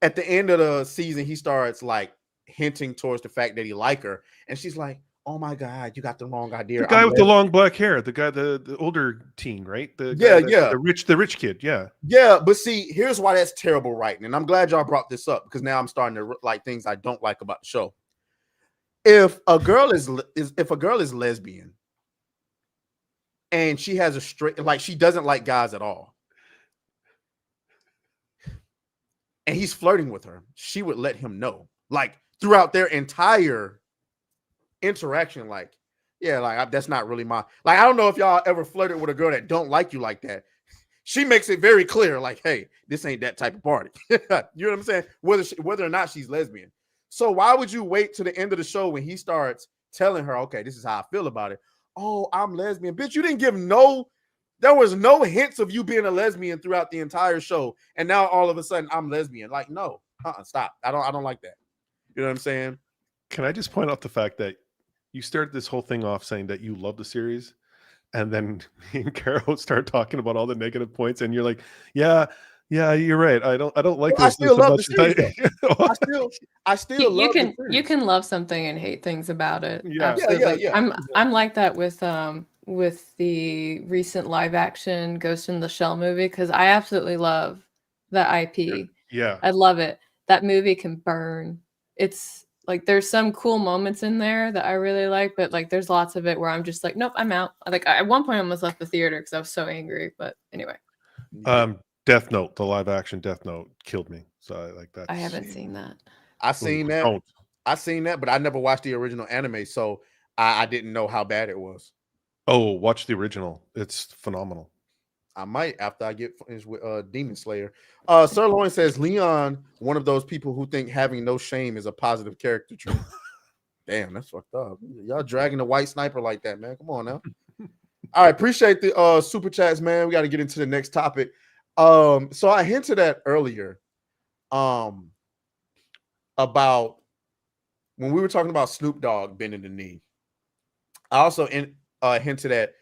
at the end of the season, he starts like hinting towards the fact that he like her, and she's like, oh my God, you got the wrong idea. The guy with the long black hair, the guy, the older teen, right? The rich kid, yeah. Yeah, but see, here's why that's terrible writing, and I'm glad y'all brought this up, because now I'm starting to like things I don't like about the show. If a girl is lesbian and she has a straight, like she doesn't like guys at all, and he's flirting with her, she would let him know, like throughout their entire interaction, like, yeah, like that's not really my, like, I don't know if y'all ever flirted with a girl that don't like you like that. She makes it very clear, like, hey, this ain't that type of party. You know what I'm saying? Whether or not she's lesbian. So why would you wait to the end of the show when he starts telling her, okay, this is how I feel about it? Oh, I'm lesbian. Bitch, you didn't give there was no hints of you being a lesbian throughout the entire show, and now all of a sudden I'm lesbian. Like, no, stop. I don't like that. You know what I'm saying? Can I just point out the fact that you started this whole thing off saying that you love the series, and then me and Caro start talking about all the negative points, and you're like, yeah, you're right. I don't like this. I still love the series. I still love the series. You can love something and hate things about it. Yeah. Yeah. I'm like that with the recent live action Ghost in the Shell movie, because I absolutely love that IP. Yeah. I love it. That movie can burn. It's like there's some cool moments in there that I really like, but like there's lots of it where I'm just like, nope, I'm out. Like at one point I almost left the theater because I was so angry. But anyway. Death Note, the live action Death Note killed me. So I like that. I haven't seen that. I seen that, but I never watched the original anime, so I didn't know how bad it was. Oh, watch the original. It's phenomenal. I might after I get finished with Demon Slayer. Sirloin says Leon, one of those people who think having no shame is a positive character trait. Damn, that's fucked up. Y'all dragging the white sniper like that, man. Come on now. All right, appreciate the super chats, man. We got to get into the next topic. So I hinted at earlier about when we were talking about Snoop Dogg bending the knee. I also hinted at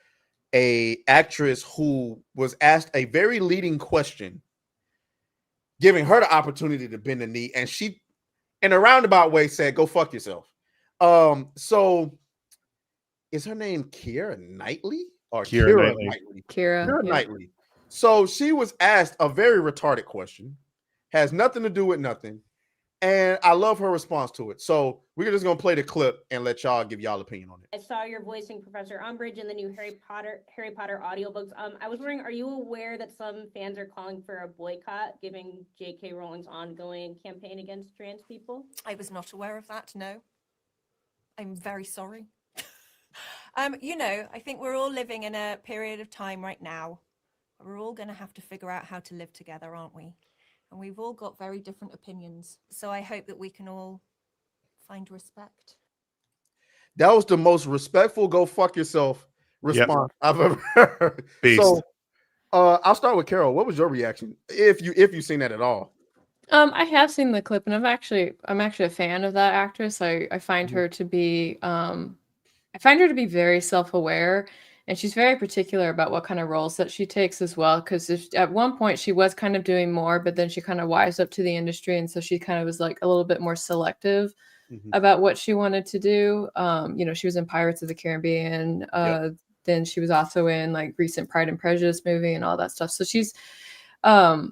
a actress who was asked a very leading question, giving her the opportunity to bend the knee, and she, in a roundabout way, said, "Go fuck yourself." So is her name Keira Knightley or Keira Knightley? Keira Yeah. Knightley. So she was asked a very retarded question, has nothing to do with nothing, and I love her response to it. So we're just gonna play the clip and let y'all give y'all opinion on it. I saw you're voicing Professor Umbridge in the new Harry Potter audiobooks. I was wondering, are you aware that some fans are calling for a boycott, given J.K. Rowling's ongoing campaign against trans people? I was not aware of that. No, I'm very sorry. I think we're all living in a period of time right now. We're all going to have to figure out how to live together, aren't we? And we've all got very different opinions. So I hope that we can all find respect. That was the most respectful "go fuck yourself" response I've ever heard. Based. So I'll start with Carol. What was your reaction, if you've seen that at all? I have seen the clip, and I'm actually a fan of that actress. I find her to be very self-aware, and she's very particular about what kind of roles that she takes as well. Because at one point she was kind of doing more, but then she kind of wised up to the industry, and so she kind of was like a little bit more selective about what she wanted to do. She was in Pirates of the Caribbean. Then she was also in like recent Pride and Prejudice movie and all that stuff. So she's, I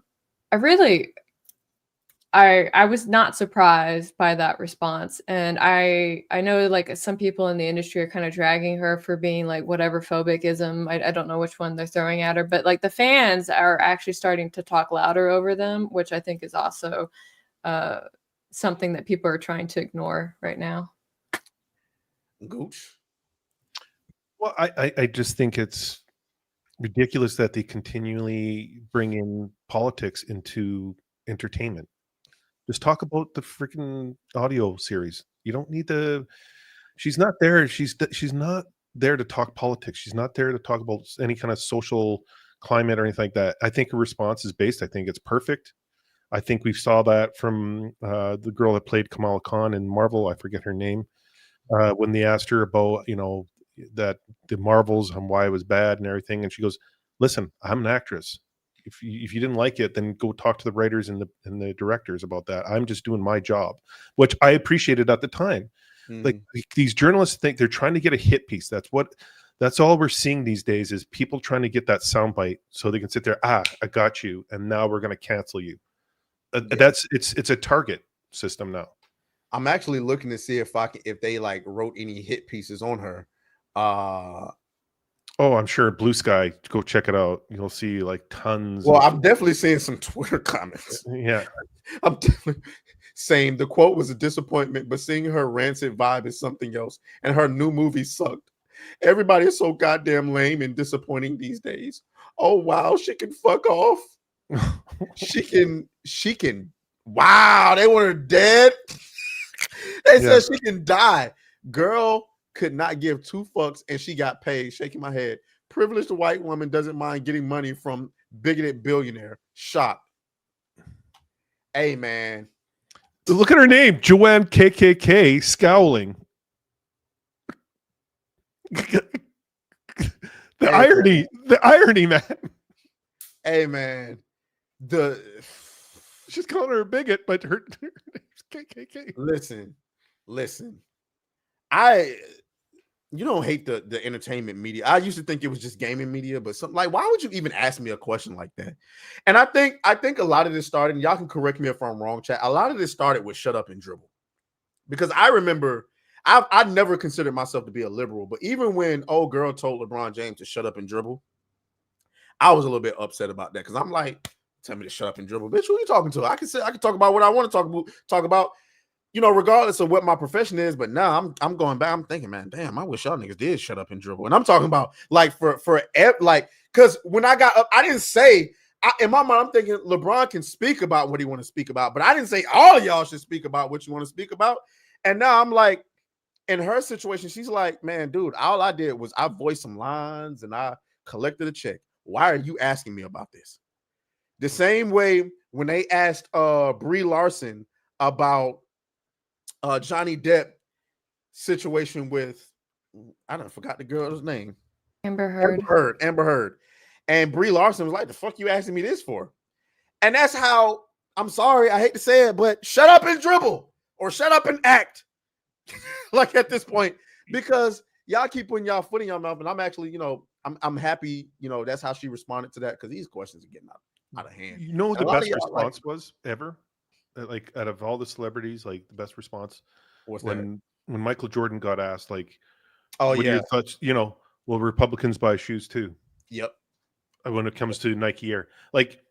was not surprised by that response. And I know like some people in the industry are kind of dragging her for being like whatever phobicism. I don't know which one they're throwing at her, but like the fans are actually starting to talk louder over them, which I think is also something that people are trying to ignore right now. Gooch. Well, I just think it's ridiculous that they continually bring in politics into entertainment. Just talk about the freaking audio series. You don't need she's not there. She's not there to talk politics. She's not there to talk about any kind of social climate or anything like that. I think her response is based. I think it's perfect. I think we saw that from the girl that played Kamala Khan in Marvel. I forget her name. When they asked her about, that the Marvels and why it was bad and everything. And she goes, "Listen, I'm an actress. If you didn't like it, then go talk to the writers and the directors about that. I'm just doing my job," which I appreciated at the time. Like these journalists think they're trying to get a hit piece. That's all we're seeing these days is people trying to get that soundbite so they can sit there. I got you. And now we're going to cancel you. It's a target system now. I'm actually looking to see if they like wrote any hit pieces on her. I'm sure Blue Sky. Go check it out. You'll see like tons. Well, I'm definitely seeing some Twitter comments. Yeah, I'm definitely saying the quote was a disappointment, but seeing her rancid vibe is something else, and her new movie sucked. Everybody is so goddamn lame and disappointing these days. Oh wow, she can fuck off. She can. Wow, they want her dead. They said she can die. Girl could not give two fucks and she got paid. Shaking my head. Privileged white woman doesn't mind getting money from bigoted billionaire. Shocked. Hey man. Look at her name, Joanne KKK, scowling. The irony, man. Hey man. She's calling her a bigot, but her name's KKK. Listen. You don't hate the entertainment media. I used to think it was just gaming media, but something like, why would you even ask me a question like that? And I think a lot of this started, and y'all can correct me if I'm wrong, chat. A lot of this started with "Shut Up and Dribble," because I remember I never considered myself to be a liberal, but even when old girl told LeBron James to shut up and dribble, I was a little bit upset about that because I'm like, tell me to shut up and dribble, bitch. Who are you talking to? I can talk about what I want to talk about. Regardless of what my profession is, but now I'm going back. I'm thinking, man, damn, I wish y'all niggas did shut up and dribble. And I'm talking about like because when I got up, I didn't say in my mind, I'm thinking LeBron can speak about what he want to speak about, but I didn't say all of y'all should speak about what you want to speak about. And now I'm like, in her situation, she's like, man, dude, all I did was I voiced some lines and I collected a check. Why are you asking me about this? The same way when they asked Brie Larson about Johnny Depp situation with I don't forgot the girl's name. Amber Heard. Amber Heard. And Brie Larson was like, the fuck you asking me this for? And that's how, I'm sorry, I hate to say it, but shut up and dribble or shut up and act. Like at this point, because y'all keep putting y'all foot in your mouth. And I'm actually, you know, I'm happy, you know, that's how she responded to that, because these questions are getting out of hand. You know what And the a lot best of y'all, response was ever? Like out of all the celebrities, like the best response when Michael Jordan got asked, like, oh what are yeah, your thoughts? You know, will Republicans buy shoes too? Yep. When it comes to Nike Air, like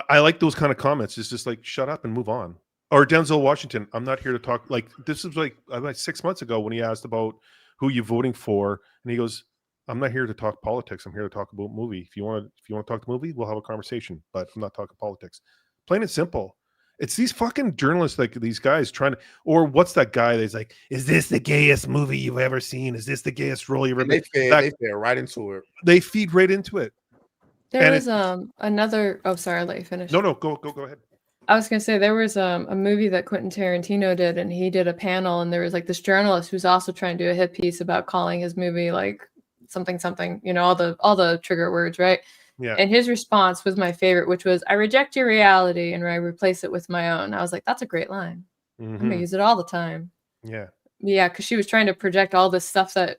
I like those kind of comments. It's just like, shut up and move on. Or Denzel Washington, I'm not here to talk. Like this was like 6 months ago when he asked about who you voting for, and he goes, I'm not here to talk politics. I'm here to talk about movie. If you want to talk the movie, we'll have a conversation, but I'm not talking politics. Plain and simple. It's these fucking journalists, like these guys trying to, or what's that guy that's like, is this the gayest movie you've ever seen? Is this the gayest role you've ever they been? fed right into it. They feed right into it. There was another. Oh, sorry, I'll let you finish. No, go ahead. I was gonna say there was a movie that Quentin Tarantino did, and he did a panel, and there was like this journalist who's also trying to do a hit piece about calling his movie like something, you know, all the trigger words, right? Yeah. And his response was my favorite, which was, "I reject your reality and I replace it with my own." I was like, that's a great line. I'm gonna use it all the time. Yeah. Yeah, because she was trying to project all this stuff that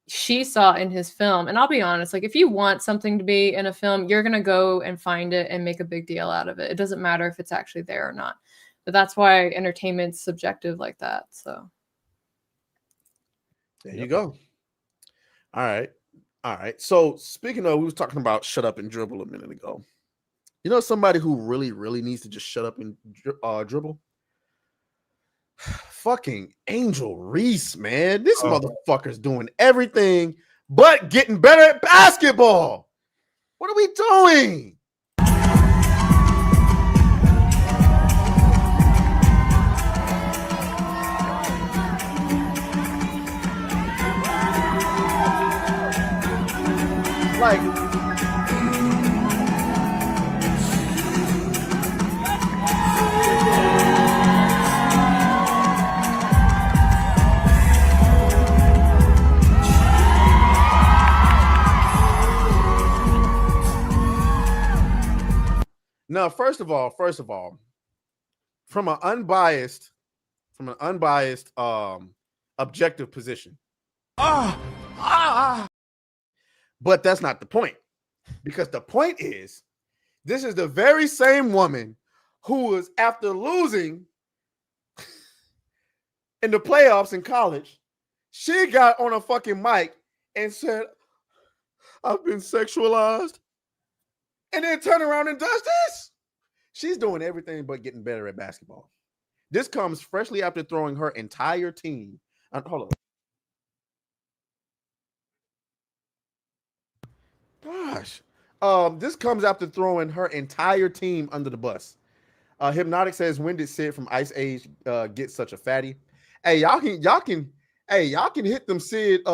she saw in his film. And I'll be honest, like if you want something to be in a film, you're going to go and find it and make a big deal out of it. It doesn't matter if it's actually there or not. But that's why entertainment's subjective like that. So there you go. All right. So speaking of, we was talking about shut up and dribble a minute ago. You know somebody who really, really needs to just shut up and dribble? Fucking Angel Reese, man. This motherfucker's doing everything but getting better at basketball. What are we doing? Like, now, first of all, from an unbiased, objective position. But that's not the point, because the point is, this is the very same woman who was, after losing in the playoffs in college, she got on a fucking mic and said, I've been sexualized. And then turn around and does this. She's doing everything but getting better at basketball. This comes freshly after throwing her entire team. Hold on. Gosh. This comes after throwing her entire team under the bus. Hypnotic says, when did Sid from Ice Age get such a fatty? Hey, y'all can hit them Sid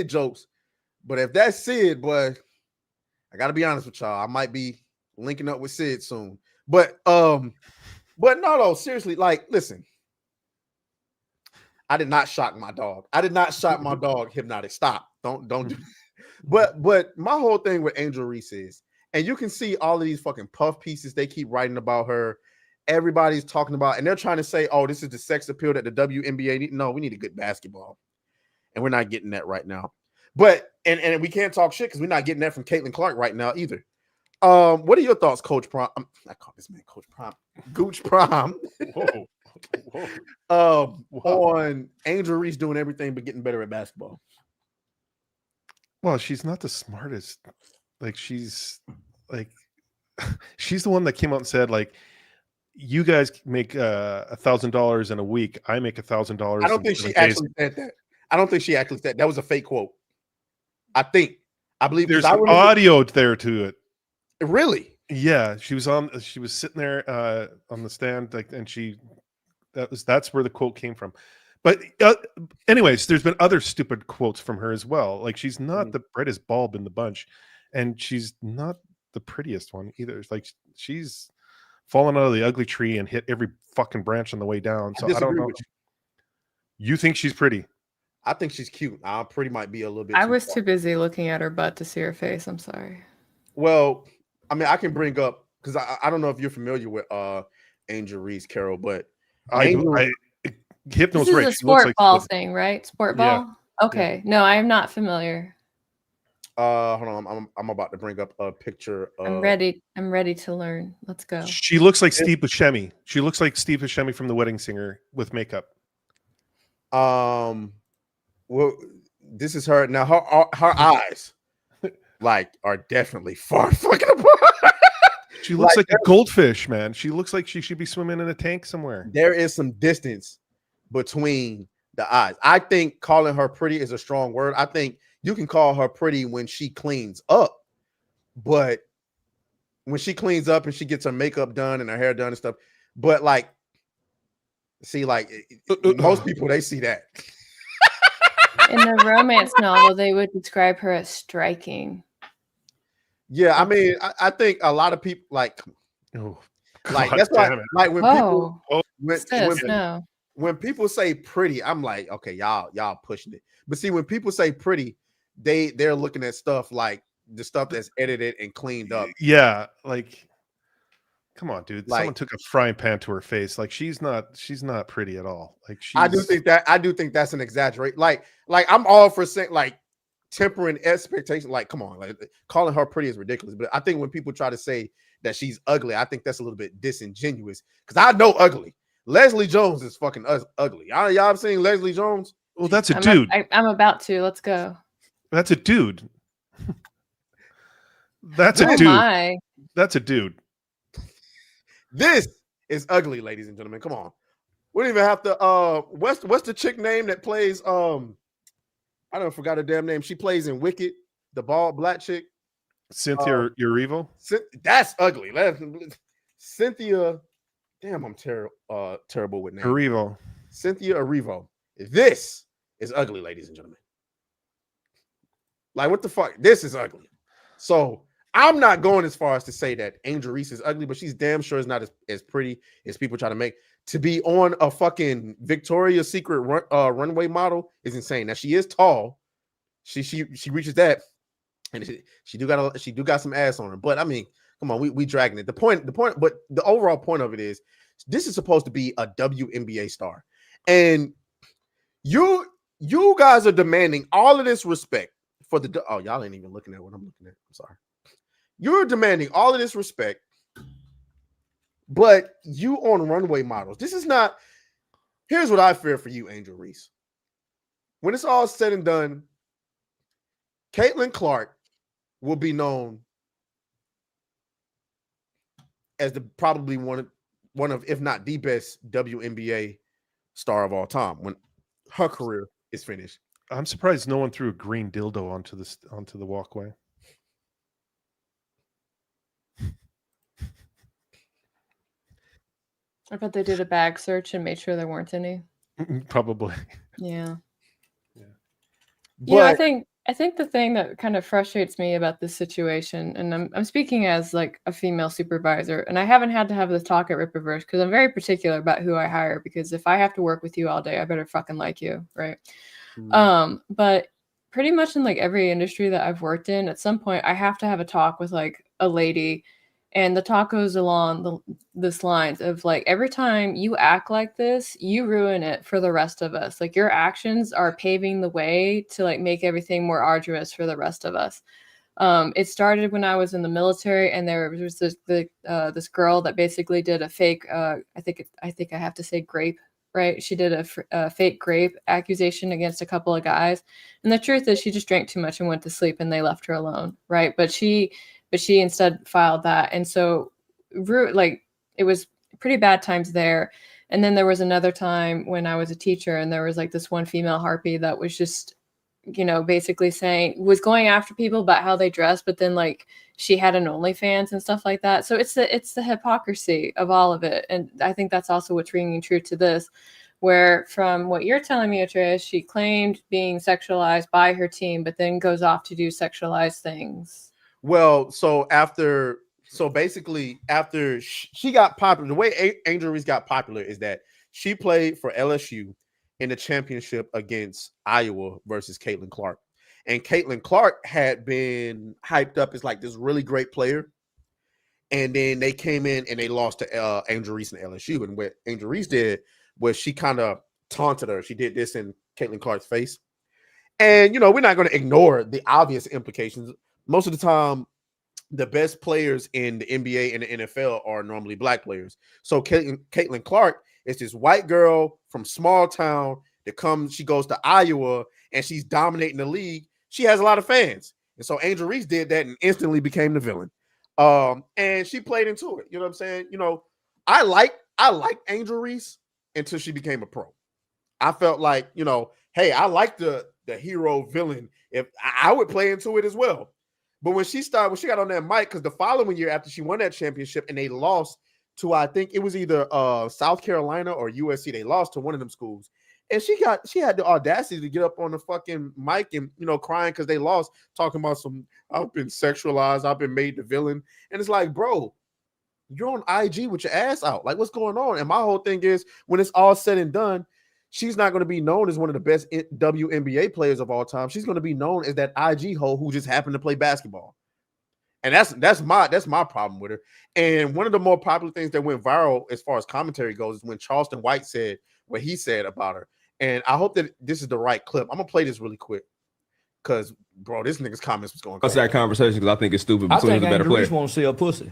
jokes. But if that's Sid, boy, I gotta be honest with y'all. I might be linking up with Sid soon. But no, seriously, like, listen. I did not shock my dog. Hypnotic. Stop. Don't do that. But my whole thing with Angel Reese is, and you can see all of these fucking puff pieces they keep writing about her. Everybody's talking about, and they're trying to say, oh, this is the sex appeal that the WNBA need. No, we need a good basketball. And we're not getting that right now. But and we can't talk shit because we're not getting that from Caitlin Clark right now either. What are your thoughts, Coach Prom? I call this man Coach Prom. Gooch Prom. On Angel Reese doing everything but getting better at basketball. Well, she's not the smartest. Like she's the one that came out and said, like, you guys make $1,000 in a week. I make $1,000. I don't think she actually said that. That was a fake quote. I believe there's audio there to it. Really? Yeah, she was sitting there on the stand, like, and that's where the quote came from. But anyways, there's been other stupid quotes from her as well. Like, she's not the brightest bulb in the bunch, and she's not the prettiest one either. It's like she's fallen out of the ugly tree and hit every fucking branch on the way down. So I don't know. You think she's pretty? I think she's cute. Pretty might be a little bit. I was too busy looking at her butt to see her face. I'm sorry. Well, I mean, I can bring up because I don't know if you're familiar with Angel Reese, Carol, but This Hypno's is right. a She looks sport like ball thing, right? Sport Yeah. ball. Okay. No, I am not familiar. Hold on, I'm about to bring up a picture. I'm ready. I'm ready to learn. Let's go. She looks like Steve Buscemi. She looks like Steve Buscemi from The Wedding Singer with makeup. Well, this is her now. Her eyes, like, are definitely far fucking apart. She looks like a goldfish, man. She looks like she should be swimming in a tank somewhere. There is some distance between the eyes. I think calling her pretty is a strong word. I think you can call her pretty when she cleans up, but when she cleans up and she gets her makeup done and her hair done and stuff, but like, see, like most people, they see that. In the romance novel, they would describe her as striking. Yeah, I mean, I think a lot of people like that's why, like when people when people say pretty, I'm like, okay, y'all pushing it. But see, when people say pretty, they're looking at stuff like the stuff that's edited and cleaned up. Yeah, like, come on, dude. Like, someone took a frying pan to her face. Like, she's not pretty at all. Like, I do think that's an exaggerate. Like I'm all for saying, like, tempering expectation. Like, come on, like, calling her pretty is ridiculous. But I think when people try to say that she's ugly, I think that's a little bit disingenuous. Because I know ugly. Leslie Jones is fucking ugly. Y'all have seen Leslie Jones? Well, that's a dude. I'm about to. Let's go. That's a dude. That's a dude. That's a dude. This is ugly, ladies and gentlemen. Come on. We don't even have to what's the chick name that plays I don't forgot her damn name. She plays in Wicked, the bald black chick. Cynthia Erivo. That's ugly. Cynthia. Damn, I'm terrible with names. Erivo. Cynthia Erivo. This is ugly, ladies and gentlemen. Like, what the fuck? This is ugly. So I'm not going as far as to say that Angel Reese is ugly, but she's damn sure is not as pretty as people try to make. To be on a fucking Victoria's Secret runway model is insane. Now, she is tall. She reaches that, and she do got some ass on her. But I mean, come on, we dragging it. The point, but the overall point of it is, this is supposed to be a WNBA star, and you guys are demanding all of this respect for the. Oh, y'all ain't even looking at what I'm looking at. I'm sorry. You're demanding all of this respect, but you on runway models. This is not. Here's what I fear for you, Angel Reese. When it's all said and done, Caitlin Clark will be known as probably one of, if not the best WNBA star of all time when her career is finished. I'm surprised no one threw a green dildo onto the walkway. I bet they did a bag search and made sure there weren't any. Probably. Yeah. But, yeah, I think the thing that kind of frustrates me about this situation, and I'm speaking as like a female supervisor, and I haven't had to have this talk at Rippaverse because I'm very particular about who I hire, because if I have to work with you all day, I better fucking like you, right? But pretty much in like every industry that I've worked in, at some point I have to have a talk with like a lady, and the talk goes along this lines of like, every time you act like this, you ruin it for the rest of us. Like, your actions are paving the way to like make everything more arduous for the rest of us. It started when I was in the military, and there was this girl that basically did a fake, I think I have to say grape, right? She did a fake grape accusation against a couple of guys. And the truth is, she just drank too much and went to sleep, and they left her alone, right? But she instead filed that. And so like, it was pretty bad times there. And then there was another time when I was a teacher, and there was like this one female harpy that was just, basically was going after people about how they dress, but then like she had an OnlyFans and stuff like that. So it's the hypocrisy of all of it. And I think that's also what's ringing true to this, where from what you're telling me, Atreus, she claimed being sexualized by her team, but then goes off to do sexualized things. Well, so basically after she got popular, the way Angel Reese got popular is that she played for LSU, in the championship against Iowa versus Caitlin Clark. And Caitlin Clark had been hyped up as like this really great player. And then they came in and they lost to Angel Reese and LSU. And what Angel Reese did was she kind of taunted her. She did this in Caitlin Clark's face. And, you know, we're not going to ignore the obvious implications. Most of the time, the best players in the NBA and the NFL are normally black players. So Caitlin Clark is this white girl from small town that comes, she goes to Iowa and she's dominating the league. She has a lot of fans. And so Angel Reese did that and instantly became the villain. And she played into it. You know what I'm saying? You know, I liked Angel Reese until she became a pro. I felt like, you know, hey, I like the hero villain. If I would play into it as well. But when she got on that mic, because the following year after she won that championship and they lost to, I think it was either South Carolina or USC, they lost to one of them schools. And she had the audacity to get up on the fucking mic and, you know, crying because they lost, talking about I've been sexualized, I've been made the villain. And it's like, bro, you're on IG with your ass out. Like, what's going on? And my whole thing is, when it's all said and done, she's not going to be known as one of the best WNBA players of all time. She's going to be known as that IG hoe who just happened to play basketball. And that's my problem with her. And one of the more popular things that went viral as far as commentary goes is when Charleston White said what he said about her. And I hope that this is the right clip. I'm gonna play this really quick because, bro, this nigga's comments was going crazy. That's that conversation because I think it's stupid. But Soon is a better player. I think Angel Reese want to sell pussy.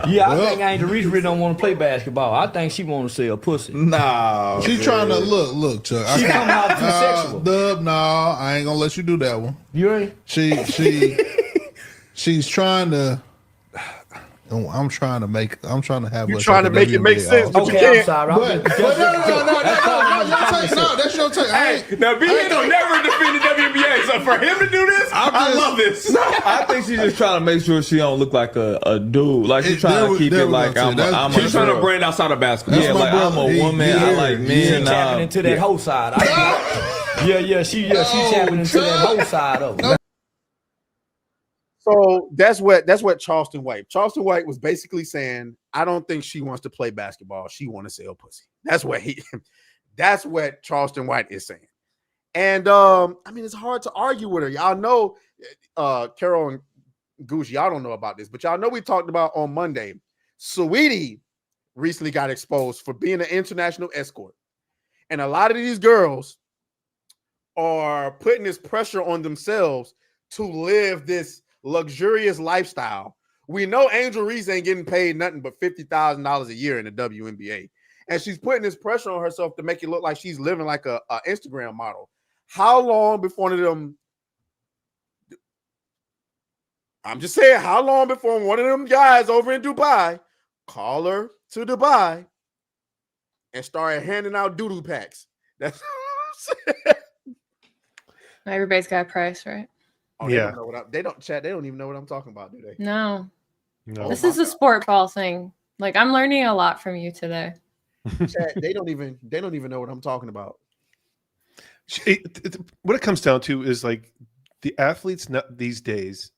Yeah, I think Angel Reese really don't want to play basketball. I think she want to sell pussy. Nah, she's trying to look, Chuck. She come out too sexual. Dub, nah, I ain't gonna let you do that one. You ready? She's trying to. I'm trying to have. You trying to make it make sense? But Okay, you I'm sorry. No, that's your take. Hey, now B.A. don't never defend the WNBA, so for him to do this, I love this. I think she's just trying to make sure she don't look like a dude. Like she's trying to keep it like She's trying to brand outside of basketball. Yeah, like I'm a woman. I like men. She tapping into that whole side. She tapping into that whole side of it. So that's what Charleston White was basically saying. I don't think she wants to play basketball. She want to sell pussy. That's what Charleston White is saying. And I mean, it's hard to argue with her. Y'all know, Carol and Goose, y'all don't know about this, but y'all know we talked about on Monday. Saweetie recently got exposed for being an international escort. And a lot of these girls are putting this pressure on themselves to live this luxurious lifestyle. We know Angel Reese ain't getting paid nothing but $50,000 a year in the WNBA. And she's putting this pressure on herself to make it look like she's living like a Instagram model. How long before one of them, I'm just saying, how long before one of them guys over in Dubai call her to Dubai and started handing out doodoo packs? That's what I'm saying. Everybody's got a price, right? Oh, Yeah. They don't even know what I'm talking about, do they? No. No. This is a sport ball thing. Like, I'm learning a lot from you today. Chat, they don't even know what I'm talking about. What it comes down to is like the athletes these days,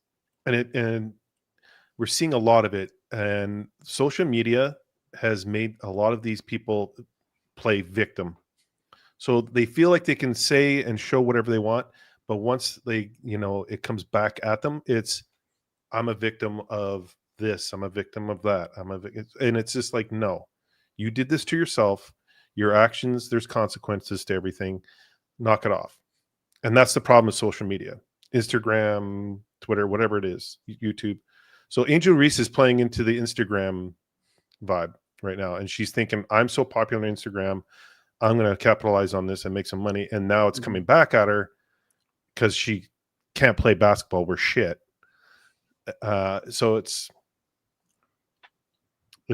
and we're seeing a lot of it. And social media has made a lot of these people play victim. So they feel like they can say and show whatever they want, but once it comes back at them, I'm a victim of this, I'm a victim of that, and it's just like, no, you did this to yourself. Your actions, there's consequences to everything. Knock it off. And that's the problem with social media. Instagram, Twitter, whatever it is, YouTube. So Angel Reese is playing into the Instagram vibe right now. And she's thinking, I'm so popular on Instagram, I'm going to capitalize on this and make some money. And now it's coming back at her because she can't play basketball. We're shit. So it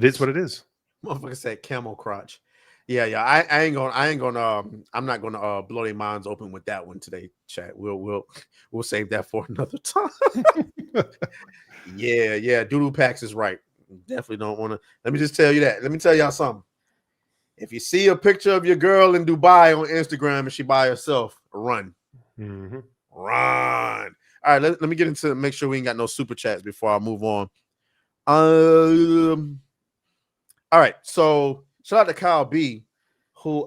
is what it is. Motherfucker said camel crotch. Yeah. I'm not gonna blow their minds open with that one today, chat. We'll save that for another time. Yeah. Doodoo packs is right. Definitely don't want to. Let me just tell you that. Let me tell y'all something. If you see a picture of your girl in Dubai on Instagram and she by herself, run. Mm-hmm. Run. All right, let me get into make sure we ain't got no super chats before I move on. All right, so shout out to Kyle B, who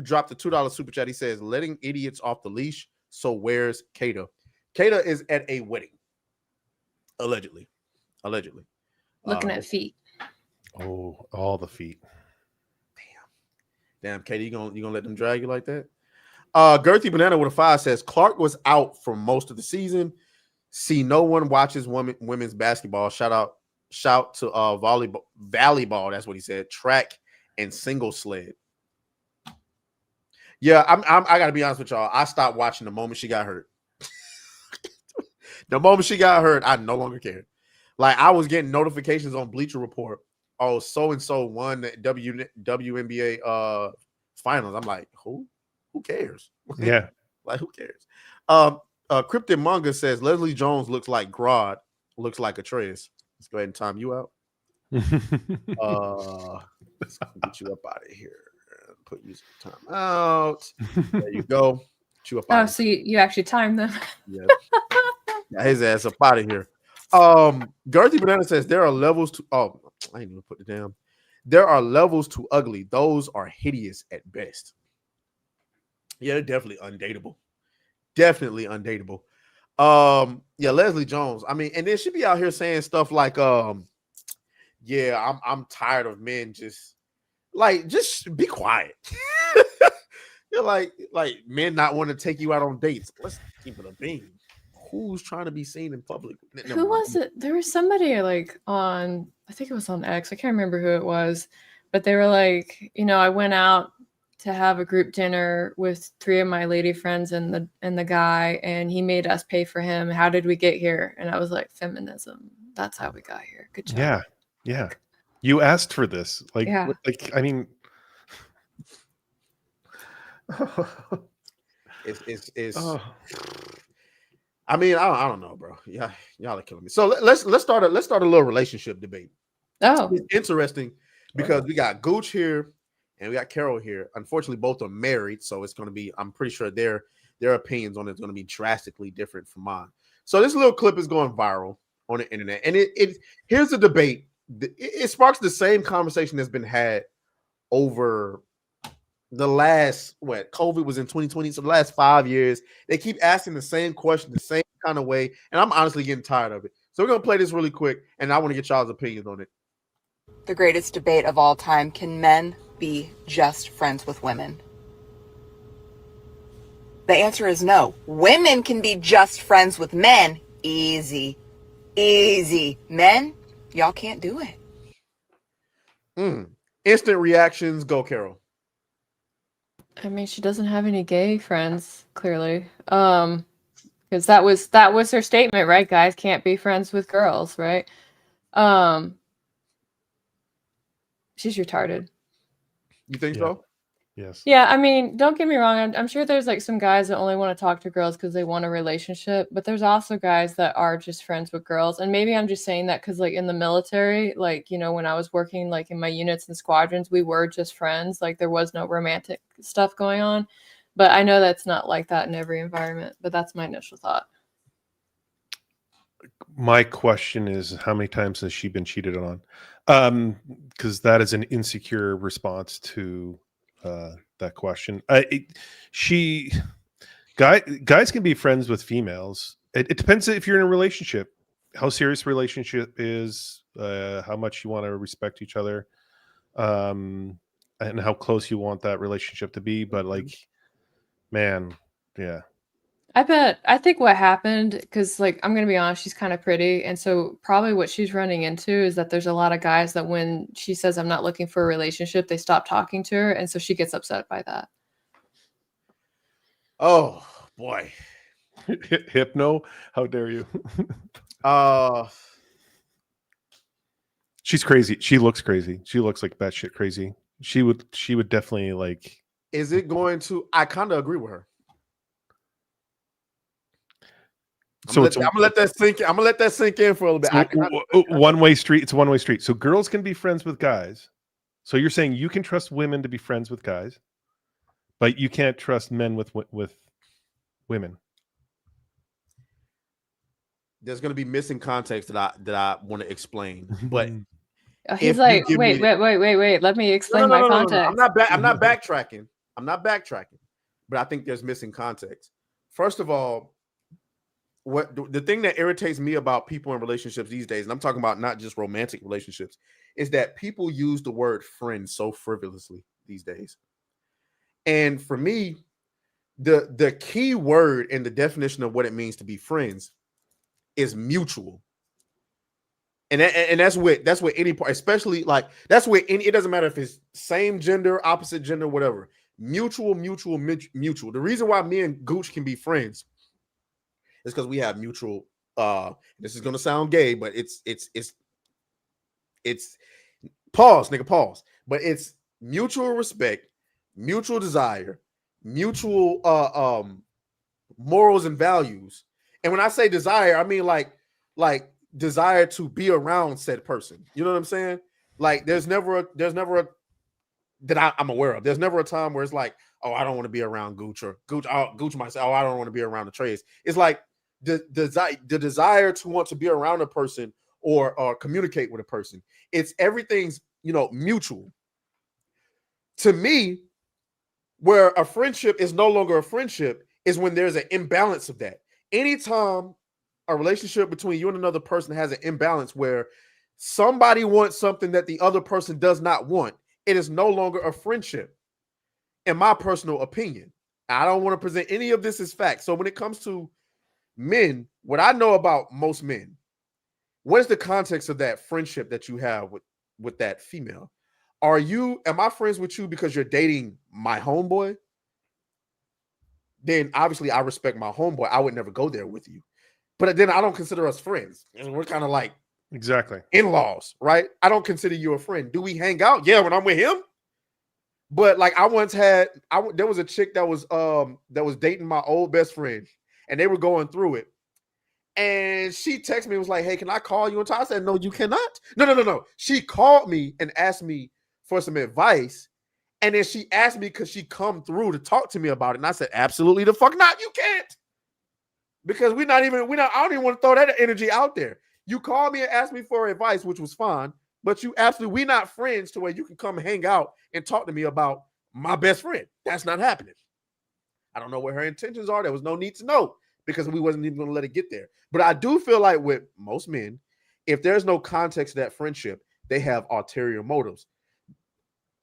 dropped the $2 super chat. He says, letting idiots off the leash. So where's Kata? Kata is at a wedding. Allegedly. Looking at feet. Oh, all the feet. Damn, Katie, you gonna let them drag you like that? Girthy Banana with a 5 says Clark was out for most of the season. See, no one watches women's basketball. Shout to volleyball. That's what he said. Track and single sled. Yeah, I gotta be honest with y'all. I stopped watching the moment she got hurt. The moment she got hurt, I no longer cared. Like, I was getting notifications on Bleacher Report. Oh, so and so won the WNBA finals. I'm like, who cares? Yeah. Like, who cares? Cryptid Manga says Leslie Jones looks like Grodd, looks like Atreus. Let's go ahead and time you out. Let's get you up out of here. Put you some time out. There you go. Get you up out. Oh, so you actually timed them. Yeah. Got his ass up out of here. Girthy Banana says there are levels to I ain't even put it down. There are levels to ugly. Those are hideous at best. Yeah, they're definitely undateable. Definitely undateable. Yeah, Leslie Jones. I mean, and then she be out here saying stuff like, yeah, I'm tired of men just be quiet. You're like men not want to take you out on dates. Let's keep it a bean. Who's trying to be seen in public? Who was it? There was somebody like on, I think it was on X. I can't remember who it was, but they were like, I went out to have a group dinner with 3 of my lady friends and the guy, and he made us pay for him. How did we get here? And I was like, feminism. That's how we got here. Good job. Yeah. You asked for this. I mean, it's I mean, I don't know, bro. Yeah, y'all are killing me. So let's start a little relationship debate. Oh, it's interesting because we got Gooch here and we got Carol here. Unfortunately, both are married, so it's going to be. I'm pretty sure their opinions on it's going to be drastically different from mine. So this little clip is going viral on the internet, and it here's the debate. It sparks the same conversation that's been had over the last COVID was in 2020, so the last 5 years. They keep asking the same question the same kind of way, and I'm honestly getting tired of it. So we're gonna play this really quick, and I want to get y'all's opinions on it. The greatest debate of all time: can men be just friends with women? The answer is no. Women can be just friends with men. Easy. Men, y'all can't do it. Instant reactions. Go, Carol. I mean, she doesn't have any gay friends, clearly. Because that was her statement, right? Guys can't be friends with girls, right? She's retarded. You think so? Yes. Yeah, I mean, don't get me wrong. I'm sure there's like some guys that only want to talk to girls because they want a relationship, but there's also guys that are just friends with girls. And maybe I'm just saying that because like in the military, like, when I was working like in my units and squadrons, we were just friends. Like there was no romantic stuff going on. But I know that's not like that in every environment, but that's my initial thought. My question is, how many times has she been cheated on? Because that is an insecure response to that question. Guys can be friends with females. It depends if you're in a relationship, how serious relationship is, how much you want to respect each other, and how close you want that relationship to be. But like, man, yeah. I think what happened, because like I'm gonna be honest, she's kind of pretty, and so probably what she's running into is that there's a lot of guys that when she says I'm not looking for a relationship, they stop talking to her, and so she gets upset by that. Oh boy. Hypno, how dare you? She's crazy. She looks crazy. She looks like batshit crazy. She would definitely like. Is it going to? I kind of agree with her. I'm gonna let that sink in. I'm gonna let that sink in for a little bit. One-way street. It's a one-way street. So girls can be friends with guys. So you're saying you can trust women to be friends with guys, but you can't trust men with women. There's going to be missing context that I want to explain, but He's If you like, give wait. me Let me no, explain no, my no, no, no, no. context. I'm not backtracking. I'm not backtracking. But I think there's missing context. First of all, what the thing that irritates me about people in relationships these days, and I'm talking about not just romantic relationships, is that people use the word friend so frivolously these days. And for me, the key word in the definition of what it means to be friends is mutual. And that's what any part, especially like that's what any, it doesn't matter if it's same gender, opposite gender, whatever. Mutual. The reason why me and Gooch can be friends is because we have mutual. This is gonna sound gay, but it's pause, nigga, pause. But it's mutual respect, mutual desire, mutual morals and values. And when I say desire, I mean like desire to be around said person. You know what I'm saying? Like there's never a that I'm aware of. There's never a time where it's like, oh, I don't want to be around Gooch or Gooch might say, oh, I don't want to be around the Trays. It's like the desire to want to be around a person or communicate with a person. It's everything's, mutual. To me, where a friendship is no longer a friendship is when there's an imbalance of that. Anytime a relationship between you and another person has an imbalance where somebody wants something that the other person does not want, it is no longer a friendship, in my personal opinion. I don't want to present any of this as fact. So when it comes to men, what I know about most men, what is the context of that friendship that you have with that female? Am I friends with you because you're dating my homeboy? Then obviously I respect my homeboy. I would never go there with you. But then I don't consider us friends. And we're kind of like exactly in-laws, right? I don't consider you a friend. Do we hang out? Yeah, when I'm with him. But like I once had, there was a chick that was dating my old best friend, and they were going through it. And she texted me and was like, hey, can I call you? And I said, no, you cannot. No. She called me and asked me for some advice. And then she asked me, could she come through to talk to me about it? And I said, absolutely the fuck not. You can't. Because I don't even want to throw that energy out there. You called me and asked me for advice, which was fine. But we're not friends to where you can come hang out and talk to me about my best friend. That's not happening. I don't know what her intentions are. There was no need to know because we wasn't even going to let it get there. But I do feel like with most men, if there's no context to that friendship, they have ulterior motives.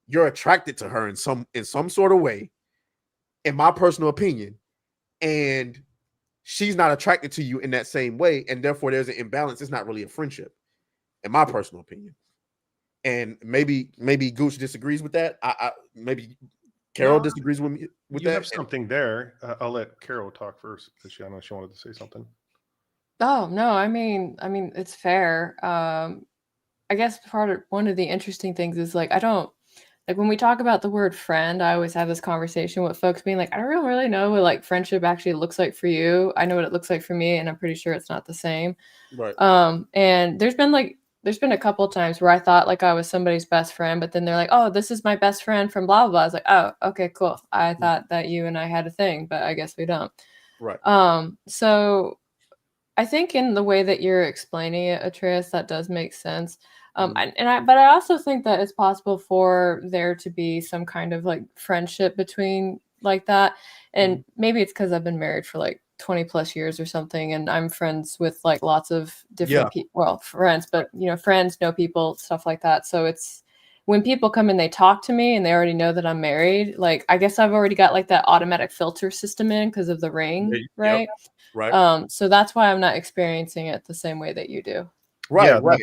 You're attracted to her in some sort of way, in my personal opinion, and she's not attracted to you in that same way, and therefore there's an imbalance. It's not really a friendship, in my personal opinion. And maybe Gooch disagrees with that. Maybe Carol disagrees with me with that. You have something there. I'll let Carol talk first because I know she wanted to say something. Oh no, I mean it's fair. I guess one of the interesting things is like when we talk about the word friend, I always have this conversation with folks being like, I don't really know what like friendship actually looks like for you. I know what it looks like for me, and I'm pretty sure it's not the same. Right. And there's been a couple of times where I thought like I was somebody's best friend, but then they're like, oh, this is my best friend from blah, blah, blah. I was like, oh, okay, cool. I thought that you and I had a thing, but I guess we don't. Right. So I think in the way that you're explaining it, Atreus, that does make sense. But I also think that it's possible for there to be some kind of like friendship between like that. And maybe it's because I've been married for like 20 plus years or something, and I'm friends with like lots of different people. Well, friends, but friends know people, stuff like that. So it's when people come and they talk to me and they already know that I'm married, like I guess I've already got like that automatic filter system in because of the ring, right? Yep. Right. So that's why I'm not experiencing it the same way that you do. Right. Yeah, right.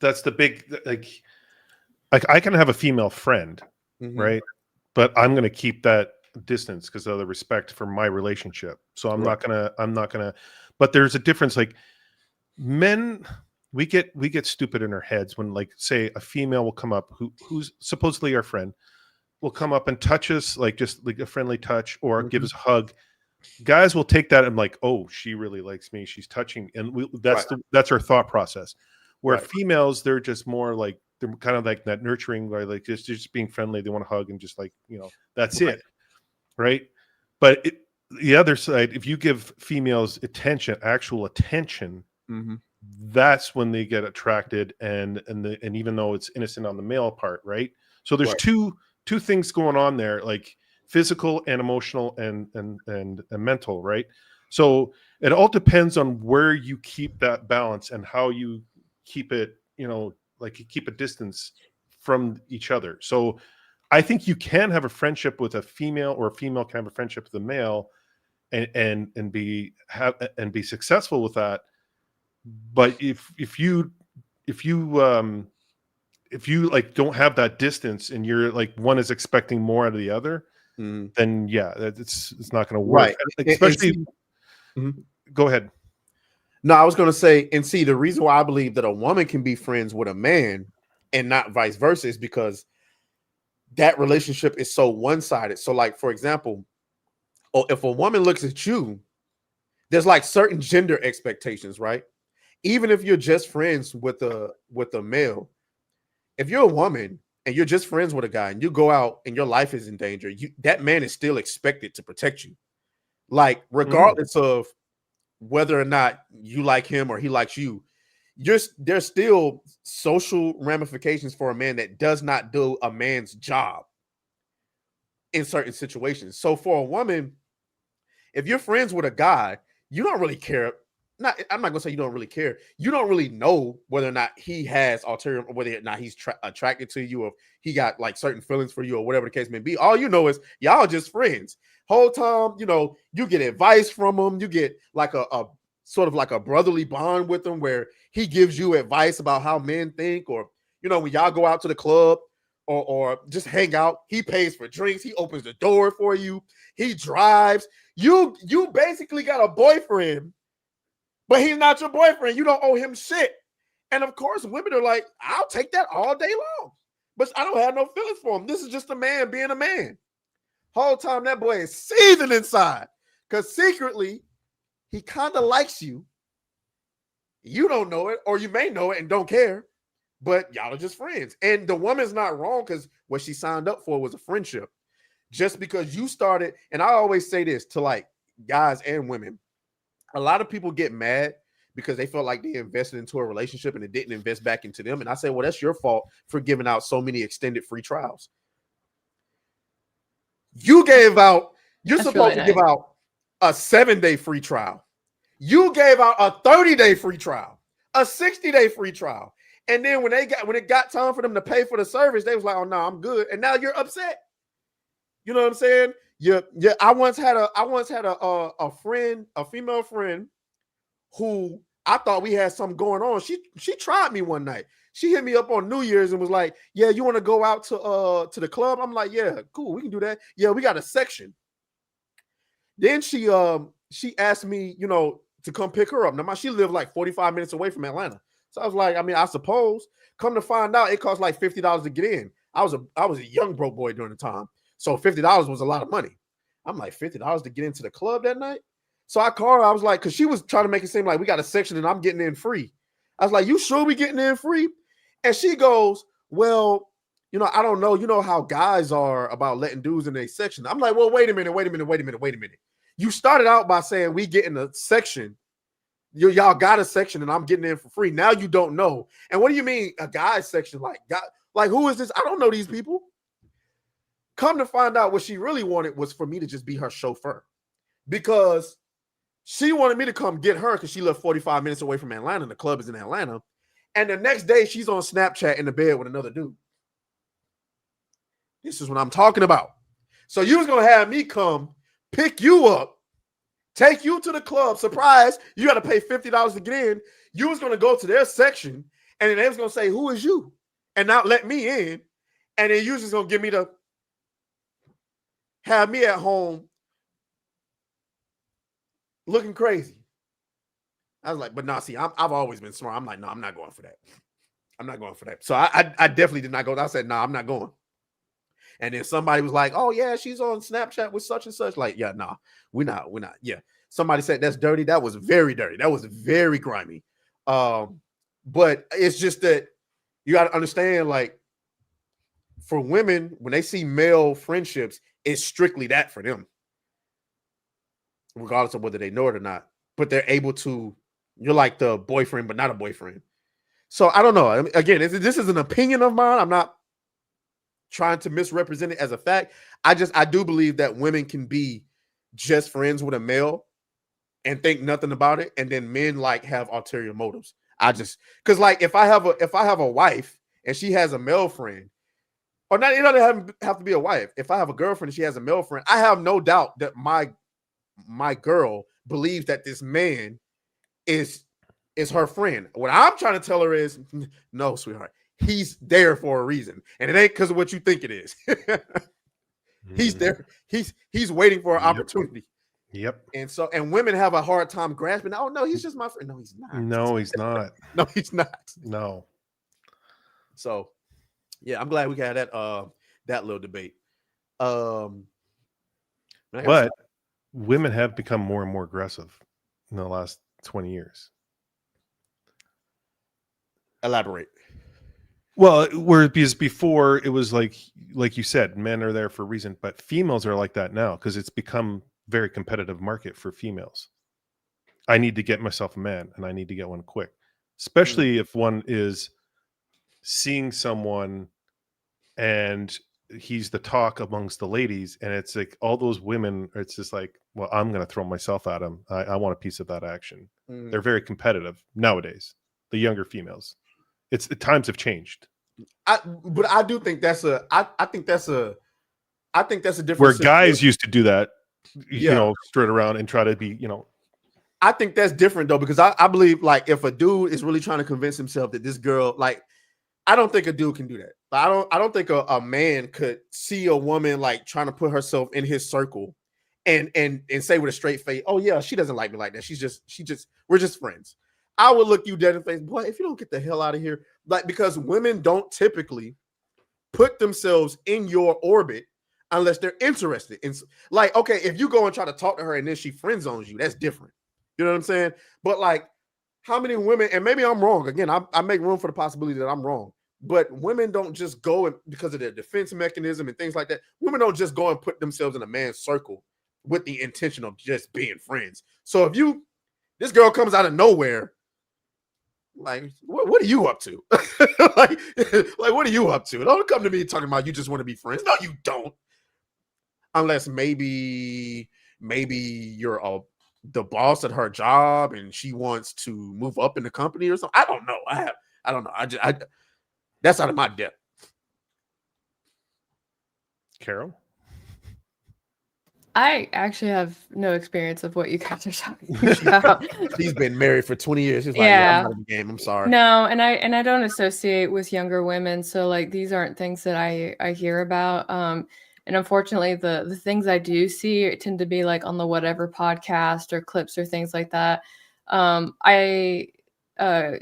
That's the big like I can have a female friend, right? But I'm going to keep that distance because of the respect for my relationship. So I'm not gonna. But there's a difference. Like men, we get stupid in our heads when like say a female will come up who's supposedly our friend will come up and touch us like just like a friendly touch or give us a hug. Guys will take that and like, oh, she really likes me. She's touching, and that's our thought process. Where females, they're just more like they're kind of like that nurturing, like just being friendly. They want to hug and just like that's it, right? But the other side, if you give females actual attention, that's when they get attracted, and even though it's innocent on the male part, right? So there's two things going on there, like physical and emotional and mental, right? So it all depends on where you keep that balance and how you keep it, like you keep a distance from each other. So I think you can have a friendship with a female, or a female can have a friendship with a male, and be successful with that. But if you like don't have that distance, and you're like, one is expecting more out of the other, then yeah, it's not going to work. Right. Especially, go ahead. No, I was going to say, and see, the reason why I believe that a woman can be friends with a man and not vice versa is because that relationship is so one-sided. So, like, for example, if a woman looks at you, there's like certain gender expectations, right? Even if you're just friends with a male, if you're a woman and you're just friends with a guy and you go out and your life is in danger, that man is still expected to protect you. Like, regardless of whether or not you like him or he likes you, there's still social ramifications for a man that does not do a man's job in certain situations. So for a woman, if you're friends with a guy, you don't really care. I'm not gonna say you don't really care. You don't really know whether or not he has ulterior, or whether or not he's attracted to you, or he got like certain feelings for you, or whatever the case may be. All you know is y'all just friends. Whole time, you get advice from him. You get like a sort of like a brotherly bond with him, where he gives you advice about how men think, or when y'all go out to the club or just hang out, he pays for drinks. He opens the door for you. He drives. You basically got a boyfriend, but he's not your boyfriend. You don't owe him shit. And of course, women are like, I'll take that all day long, but I don't have no feelings for him. This is just a man being a man. Whole time that boy is seething inside, because secretly he kind of likes you. You don't know it, or you may know it and don't care, but y'all are just friends. And the woman's not wrong, because what she signed up for was a friendship. Just because you started, and I always say this to like guys and women, a lot of people get mad because they felt like they invested into a relationship and it didn't invest back into them. And I say, well, that's your fault for giving out so many extended free trials. You're supposed to give out a 7-day free trial. You gave out a 30-day free trial, a 60-day free trial. And then when it got time for them to pay for the service, they was like, oh no, I'm good. And now you're upset. You know what I'm saying? Yeah. I once had a friend, a female friend, who I thought we had something going on. She tried me one night. She hit me up on New Year's and was like, yeah, you want to go out to the club? I'm like, yeah, cool, we can do that. Yeah, we got a section. Then she asked me, to come pick her up. Now she lived like 45 minutes away from Atlanta. So I was like, I suppose. Come to find out, it cost like $50 to get in. I was a young broke boy during the time. So $50 was a lot of money. I'm like, $50 to get into the club that night? So I called her. I was like, because she was trying to make it seem like we got a section and I'm getting in free. I was like, you sure we getting in free? And she goes, well, I don't know. You know how guys are about letting dudes in their section. I'm like, well, wait a minute. You started out by saying we get in a section. Y'all got a section and I'm getting in for free. Now you don't know. And what do you mean a guy's section? Like who is this? I don't know these people. Come to find out, what she really wanted was for me to just be her chauffeur, because she wanted me to come get her because she lived 45 minutes away from Atlanta. And the club is in Atlanta. And the next day she's on Snapchat in the bed with another dude. This is what I'm talking about. So you was going to have me come pick you up, take you to the club. Surprise, you got to pay $50 to get in. You was going to go to their section, and then they was going to say, who is you? And not let me in. And then you was just going to give me have me at home looking crazy. I was like, but nah, see, I've always been smart. I'm like, no, I'm not going for that. I'm not going for that. So I definitely did not go. I said, no, I'm not going. And then somebody was like, oh yeah, she's on Snapchat with such and such. Like, yeah, nah, we're not. Yeah. Somebody said that's dirty. That was very dirty. That was very grimy. But it's just that you got to understand, like, for women, when they see male friendships, it's strictly that for them, regardless of whether they know it or not. But they're able to You're like the boyfriend, but not a boyfriend. So I don't know. I mean, again, this is an opinion of mine. I'm not trying to misrepresent it as a fact. I do believe that women can be just friends with a male and think nothing about it, and then men like have ulterior motives. Because like if I have a wife and she has a male friend, or not, it doesn't have to be a wife. If I have a girlfriend and she has a male friend, I have no doubt that my girl believes that this man is her friend. What I'm trying to tell her is, no, sweetheart, he's there for a reason, and it ain't because of what you think it is. He's there. He's waiting for an opportunity. Yep. And women have a hard time grasping. Oh no, he's just my friend. No, he's not. No, he's not. No, he's not. No. So, yeah, I'm glad we had that little debate. But women have become more and more aggressive in the last 20 years. Elaborate. Well, because before it was like you said, men are there for a reason, but females are like that now because it's become very competitive market for females. I need to get myself a man, and I need to get one quick, especially if one is seeing someone and he's the talk amongst the ladies, and it's like all those women, it's just like, well, I'm going to throw myself at him. I want a piece of that action. They're very competitive nowadays, the younger females. The times have changed. But I do think I think that's a different where situation. guys used to do that, you know, straight around and try to be, you know. I think that's different though, because I believe like if a dude is really trying to convince himself that this girl, like, I don't think a dude can do that. I don't think a man could see a woman like trying to put herself in his circle and say with a straight face, oh yeah, she doesn't like me like that. We're just friends. I would look you dead in the face, boy, if you don't get the hell out of here. Like, because women don't typically put themselves in your orbit unless they're interested in, like, okay, if you go and try to talk to her and then she friend zones you, that's different. You know what I'm saying? But like, how many women, and maybe I'm wrong. Again, I make room for the possibility that I'm wrong. But women don't just go and because of their defense mechanism and things like that. Women don't just go and put themselves in a man's circle with the intention of just being friends. So if this girl comes out of nowhere, like, what are you up to? like, what are you up to? Don't come to me talking about you just want to be friends. No, you don't. Unless maybe you're the boss at her job and she wants to move up in the company or something. I don't know. I don't know. I that's out of my depth. Carol? I actually have no experience of what you guys are talking about. She's been married for 20 years. She's like, Yeah. I'm out of the game. I'm sorry. No, and I don't associate with younger women, so like these aren't things that I hear about. And unfortunately, the things I do see tend to be like on the whatever podcast or clips or things like that.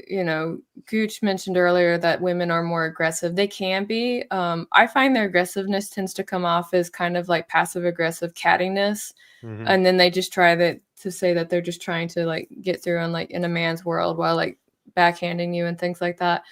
You know, Gooch mentioned earlier that women are more aggressive. They can be. I find their aggressiveness tends to come off as kind of like passive aggressive cattiness. Mm-hmm. And then they just try to say that they're just trying to like get through and like in a man's world while like backhanding you and things like that.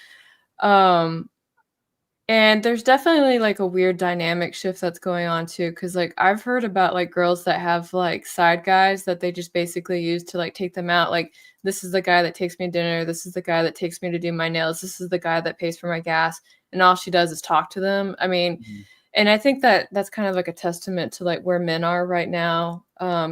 And there's definitely like a weird dynamic shift that's going on too. Cause like I've heard about like girls that have like side guys that they just basically use to like take them out. Like, this is the guy that takes me to dinner. This is the guy that takes me to do my nails. This is the guy that pays for my gas. And all she does is talk to them. I mean, and I think that that's kind of like a testament to like where men are right now.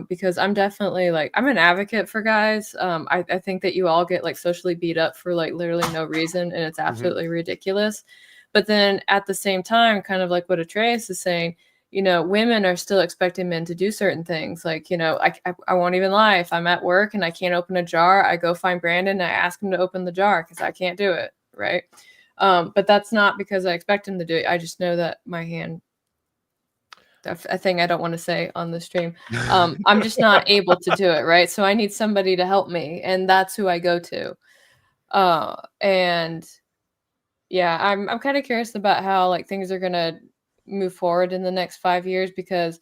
Because I'm definitely like, I'm an advocate for guys. I think that you all get like socially beat up for like literally no reason. And it's absolutely ridiculous. But then at the same time, kind of like what Atreus is saying, you know, women are still expecting men to do certain things. Like, you know, I won't even lie. If I'm at work and I can't open a jar, I go find Brandon and I ask him to open the jar because I can't do it. Right. But that's not because I expect him to do it. I just know that my hand, a thing I don't want to say on the stream. I'm just not able to do it. Right. So I need somebody to help me. And that's who I go to. And yeah, I'm kind of curious about how like things are going to move forward in the next 5 years, because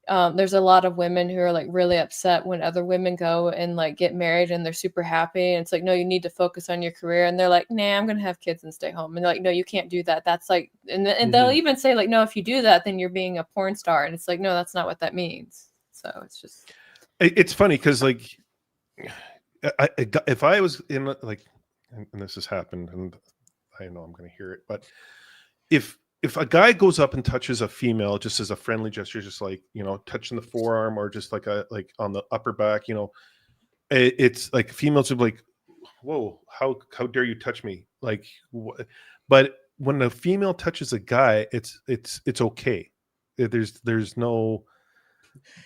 there's a lot of women who are like really upset when other women go and like get married and they're super happy. And it's like, no, you need to focus on your career. And they're like, nah, I'm going to have kids and stay home. And they're like, no, you can't do that. That's like, and they'll even say like, no, if you do that, then you're being a porn star. And it's like, no, that's not what that means. So it's just. It's funny because like if I was in like, and this has happened, and I know I'm going to hear it, but if a guy goes up and touches a female just as a friendly gesture, just like, touching the forearm or just like on the upper back, it's like females are like, whoa, how dare you touch me? Like, but when a female touches a guy, it's okay. There's no.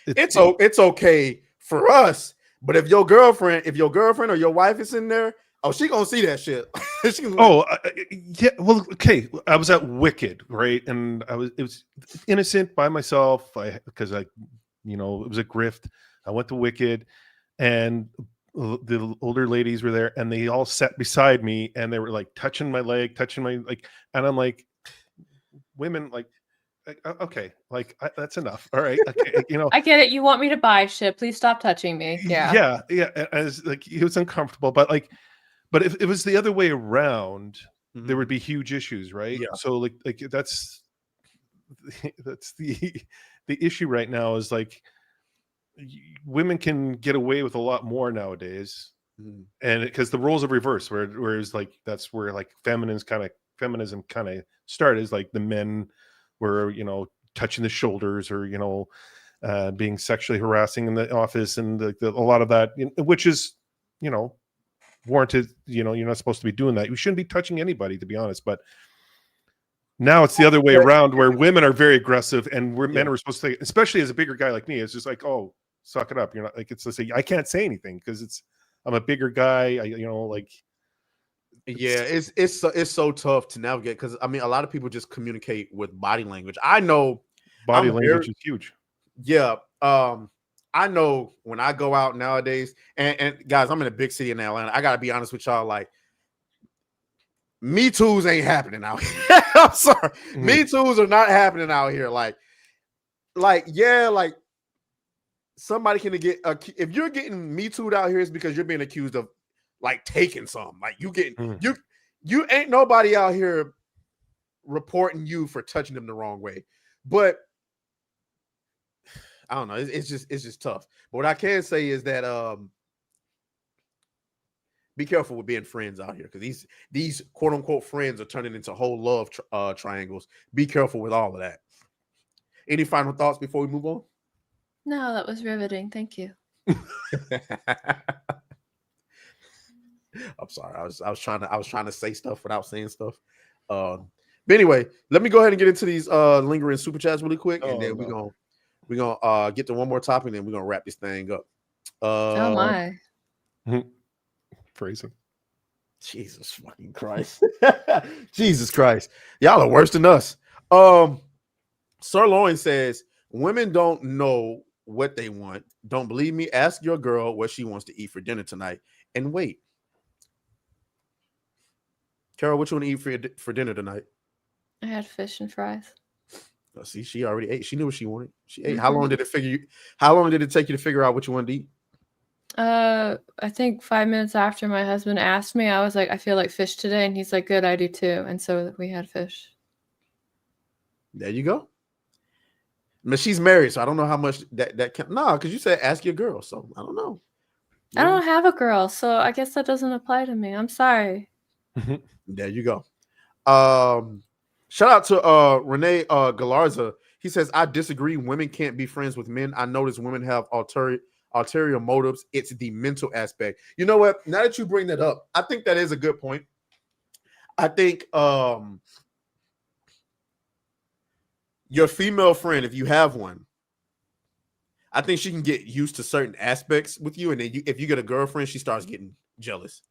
It's okay for us, but if your girlfriend or your wife is in there, oh, she gonna see that shit. Yeah. Well, okay. I was at Wicked, right, and it was innocent by myself. Because it was a grift. I went to Wicked, and the older ladies were there, and they all sat beside me, and they were like touching my leg, touching my and I'm like, women, like, okay, like that's enough. All right, okay, I get it. You want me to buy shit? Please stop touching me. Yeah. Yeah. As like, it was uncomfortable, but if it was the other way around, there would be huge issues, right? Yeah. So like that's the issue right now is like women can get away with a lot more nowadays, and because the roles are reversed, whereas like that's where like feminism kind of started, is like the men were touching the shoulders or being sexually harassing in the office, and a lot of that, which is warranted. You're not supposed to be doing that. You shouldn't be touching anybody, to be honest. But now it's the other way around, where women are very aggressive, and men are supposed to, especially as a bigger guy like me, it's just like, oh, suck it up. You're not like, it's just like, I can't say anything because I'm a bigger guy. It's so tough to navigate, because I mean, a lot of people just communicate with body language. I know body language is huge. Yeah. I know when I go out nowadays, and guys, I'm in a big city in Atlanta. I gotta be honest with y'all, like, Me Too's ain't happening out here. I'm sorry. Me Too's are not happening out here. Like somebody can get if you're getting Me Too'd out here, it's because you're being accused of like taking something. Like you ain't nobody out here reporting you for touching them the wrong way. But I don't know. It's just tough. But what I can say is that be careful with being friends out here, because these quote unquote friends are turning into whole love triangles. Be careful with all of that. Any final thoughts before we move on? No, that was riveting. Thank you. I'm sorry. I was trying to say stuff without saying stuff. But anyway, let me go ahead and get into these lingering super chats really quick, and then we're gonna get to one more topic, and then we're gonna wrap this thing up. Oh my. Phrasing. Jesus fucking Christ. Jesus Christ. Y'all are worse than us. Sirloin says, women don't know what they want. Don't believe me? Ask your girl what she wants to eat for dinner tonight and wait. Carol, what you want to eat for dinner tonight? I had fish and fries. Oh, see, she already ate. She knew what she wanted. She ate. How long did it take you to figure out what you wanted to eat? I think 5 minutes after my husband asked me, I was like, I feel like fish today, and he's like, good, I do too. And so we had fish. There you go. But she's married, so I don't know how much that can. No, because you said ask your girl, so I don't know. I don't have a girl, so I guess that doesn't apply to me. I'm sorry. There you go. Shout out to Renee Galarza. He says, I disagree. Women can't be friends with men. I notice women have ulterior motives. It's the mental aspect. You know what? Now that you bring that up, I think that is a good point. I think your female friend, if you have one, I think she can get used to certain aspects with you, and then if you get a girlfriend, she starts getting jealous.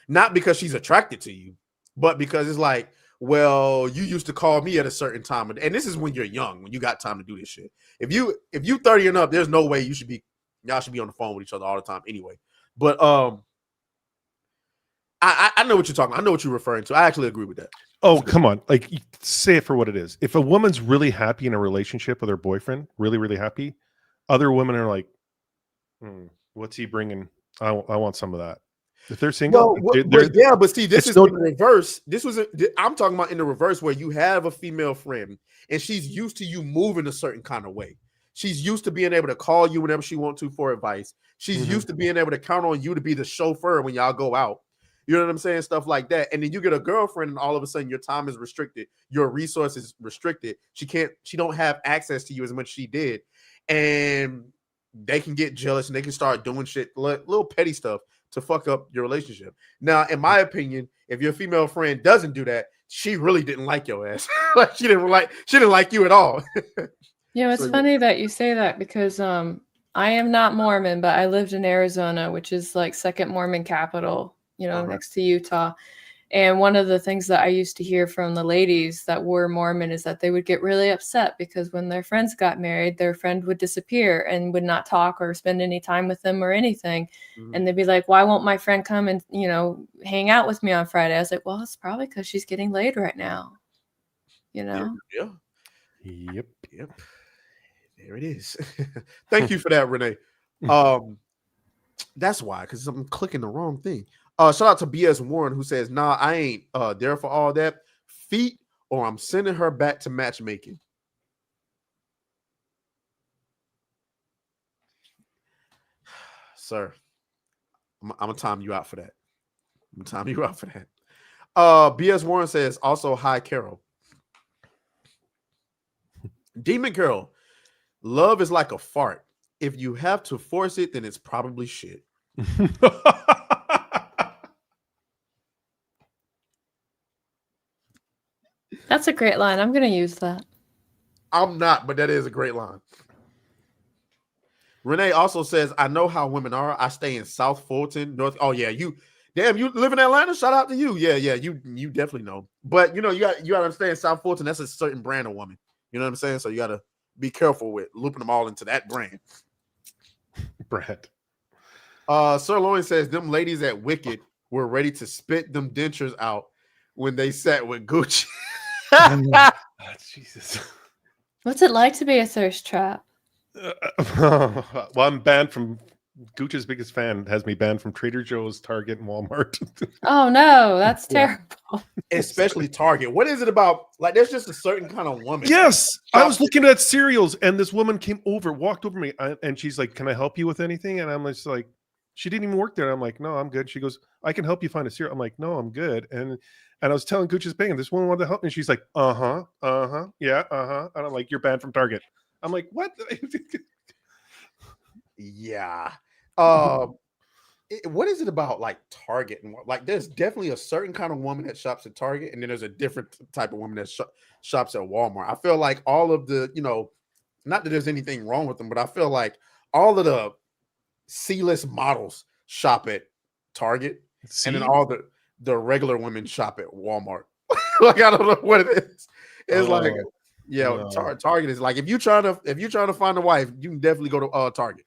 Not because she's attracted to you, but because it's like, well, you used to call me at a certain time, and this is when you're young, when you got time to do this shit. If you 30 and up, there's no way y'all should be on the phone with each other all the time anyway. But I know what you're talking about. I know what you're referring to. I actually agree with that. Oh, come on. Like, say it for what it is. If a woman's really happy in a relationship with her boyfriend, really, really happy, other women are like, what's he bringing? I want some of that. If they're single, but see, this is in the reverse. I'm talking about in the reverse, where you have a female friend and she's used to you moving a certain kind of way. She's used to being able to call you whenever she wants to for advice. She's used to being able to count on you to be the chauffeur when y'all go out. You know what I'm saying? Stuff like that. And then you get a girlfriend and all of a sudden your time is restricted. Your resources restricted. She don't have access to you as much as she did. And they can get jealous and they can start doing shit, little petty stuff to fuck up your relationship. Now, in my opinion, if your female friend doesn't do that, she really didn't like your ass. Like she didn't like you at all. Yeah, it's funny that you say that because I am not Mormon, but I lived in Arizona, which is like second Mormon capital, next to Utah. And one of the things that I used to hear from the ladies that were Mormon is that they would get really upset because when their friends got married, their friend would disappear and would not talk or spend any time with them or anything. And they'd be like, why won't my friend come and, hang out with me on Friday? I was like, well, it's probably because she's getting laid right now. Yeah. Yep. There it is. Thank you for that, Renee. That's why, because I'm clicking the wrong thing. Shout out to BS Warren who says, nah, I ain't there for all that. Feet, or I'm sending her back to matchmaking. Sir, I'm gonna time you out for that. BS Warren says, also, hi, Carol. Demon Carol, love is like a fart. If you have to force it, then it's probably shit. That's a great line. I'm going to use that. I'm not, but that is a great line. Renee also says, I know how women are. I stay in South Fulton, North. Oh, yeah. You live in Atlanta? Shout out to you. Yeah. You definitely know. But, you got to understand South Fulton, that's a certain brand of woman. You know what I'm saying? So you got to be careful with looping them all into that brand. Brad. Sirloin says, them ladies at Wicked were ready to spit them dentures out when they sat with Gucci. Jesus. What's it like to be a thirst trap? Well, I'm banned from Gucci's biggest fan has me banned from Trader Joe's, Target, and Walmart. Oh no, that's terrible. Especially Target. What is it about? Like, there's just a certain kind of woman. Yes, I was looking at cereals, and this woman walked over me, and she's like, "Can I help you with anything?" And I'm just like, she didn't even work there. I'm like, "No, I'm good." She goes, "I can help you find a cereal." I'm like, "No, I'm good." And I was telling Gucci's bang, and this woman wanted to help me. And she's like, yeah, and I'm like, "You're banned from Target." I'm like, "What?" Yeah. What is it about like Target and like there's definitely a certain kind of woman that shops at Target, and then there's a different type of woman that shops at Walmart. I feel like all of the, not that there's anything wrong with them, but I feel like all of the C-list models shop at Target, and then all the regular women shop at Walmart. Like, I don't know what it is. It's like, yeah, Target is like, if you're trying to find a wife, you can definitely go to Target.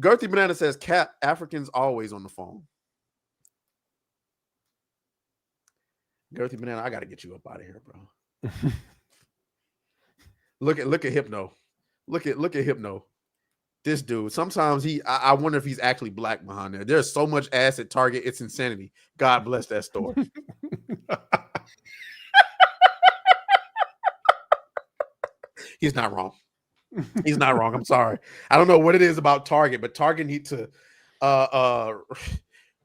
Girthy Banana says, Cat, Africans always on the phone. Girthy Banana, I gotta get you up out of here, bro. Look at Hypno. Look at Hypno. This dude, sometimes I wonder if he's actually black behind there. There's so much ass at Target, it's insanity. God bless that store. He's not wrong. He's not wrong. I'm sorry. I don't know what it is about Target, but Target need to I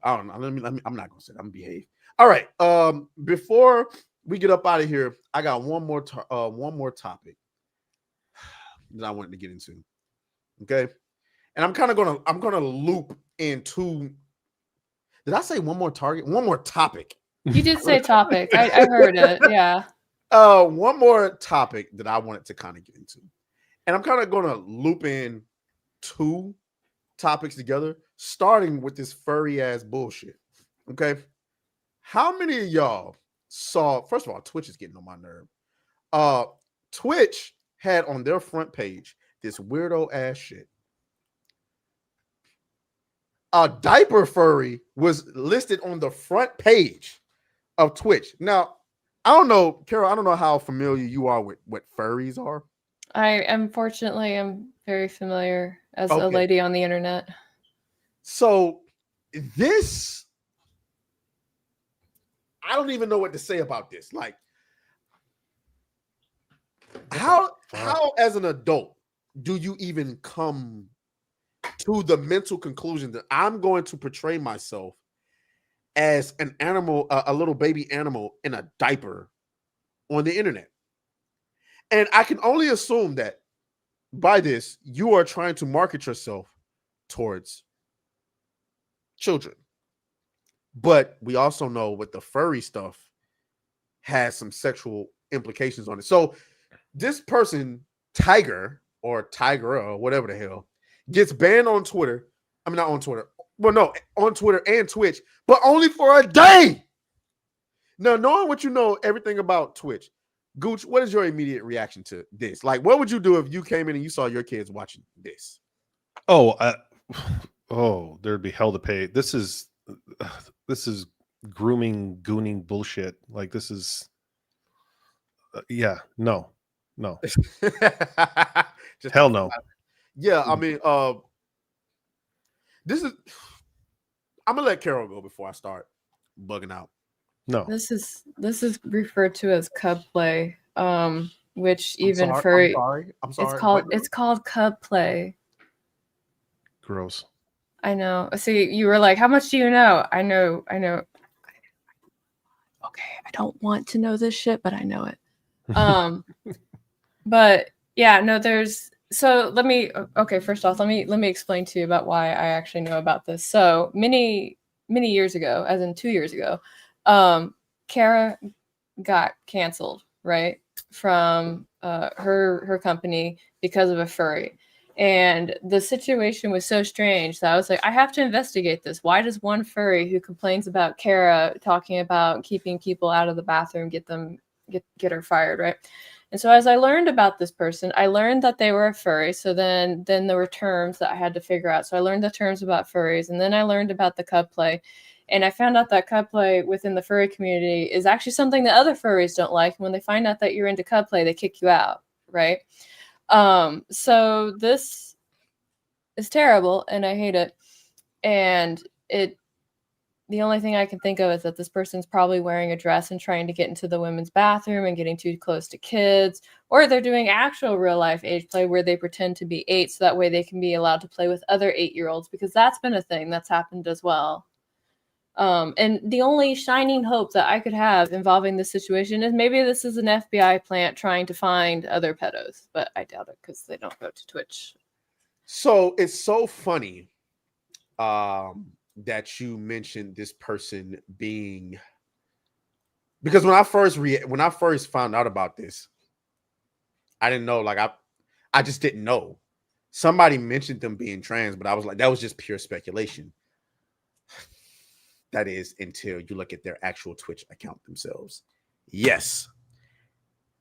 don't know. Let me I'm not gonna say that. I'm gonna behave. All right. Before we get up out of here, I got one more topic that I wanted to get into. Okay. And I'm gonna loop into. Did I say one more target? One more topic. You did say topic. I heard it. Yeah. One more topic that I wanted to kind of get into. And I'm kind of going to loop in two topics together, starting with this furry ass bullshit. Okay. How many of y'all saw, first of all, Twitch is getting on my nerve. Twitch had on their front page this weirdo ass shit. A diaper furry was listed on the front page of Twitch. Now, I don't know, Carol, I don't know how familiar you are with what furries are. I unfortunately am very familiar as a lady on the internet. So this, I don't even know what to say about this. Like, how as an adult do you even come to the mental conclusion that I'm going to portray myself as an animal, a little baby animal in a diaper on the internet? And I can only assume that by this, you are trying to market yourself towards children. But we also know with the furry stuff has some sexual implications on it. So this person, Tiger or whatever the hell, gets banned on Twitter. I mean, not on Twitter. Well, no, on Twitter and Twitch, but only for a day. Now, knowing what you know, everything about Twitch, Gooch, what is your immediate reaction to this? Like, what would you do if you came in and you saw your kids watching this? There'd be hell to pay. This is grooming, gooning bullshit. Like, this is, no. Just hell no. Yeah, I mean, this is. I'm gonna let Carol go before I start bugging out. No, this is referred to as cub play, which even I'm furry. I'm sorry. It's called cub play. Gross. I know. See, you were like, how much do you know? I know. Okay, I don't want to know this shit, but I know it. But yeah, no, so first off, let me explain to you about why I actually know about this. So many years ago, as in 2 years ago, Kara got canceled, right, from her company because of a furry. And the situation was so strange that I was like, I have to investigate this. Why does one furry who complains about Kara talking about keeping people out of the bathroom get her fired, right? And so as I learned about this person, I learned that they were a furry. So then there were terms that I had to figure out. So I learned the terms about furries, and then I learned about the cub play. And I found out that cub play within the furry community is actually something that other furries don't like. When they find out that you're into cub play, they kick you out, right? So this is terrible, and I hate it. And the only thing I can think of is that this person's probably wearing a dress and trying to get into the women's bathroom and getting too close to kids, or they're doing actual real life age play where they pretend to be 8 so that way they can be allowed to play with other 8-year-olds, because that's been a thing that's happened as well. And the only shining hope that I could have involving this situation is maybe this is an FBI plant trying to find other pedos, but I doubt it because they don't go to Twitch. So it's so funny that you mentioned this person being, because when I first found out about this, I didn't know. Like I just didn't know. Somebody mentioned them being trans, but I was like, that was just pure speculation. That is until you look at their actual Twitch account themselves. Yes,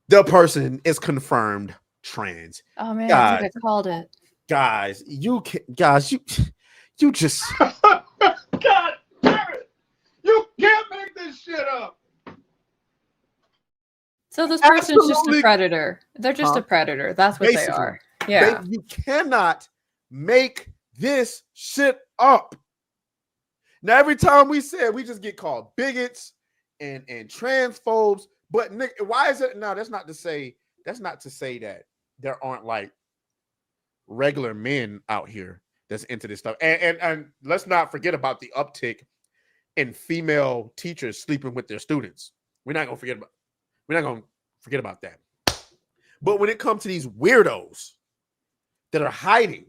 the person is confirmed trans. Oh man, I think I called it. Guys, you just God damn it! You can't make this shit up. So this person's just a predator. They're just a predator. That's what basically, they are. Yeah. You cannot make this shit up. Now, every time we say it, we just get called bigots and transphobes. But Nick, why is it now? That's not to say that there aren't like regular men out here that's into this stuff. And let's not forget about the uptick in female teachers sleeping with their students. We're not gonna forget about that. But when it comes to these weirdos that are hiding,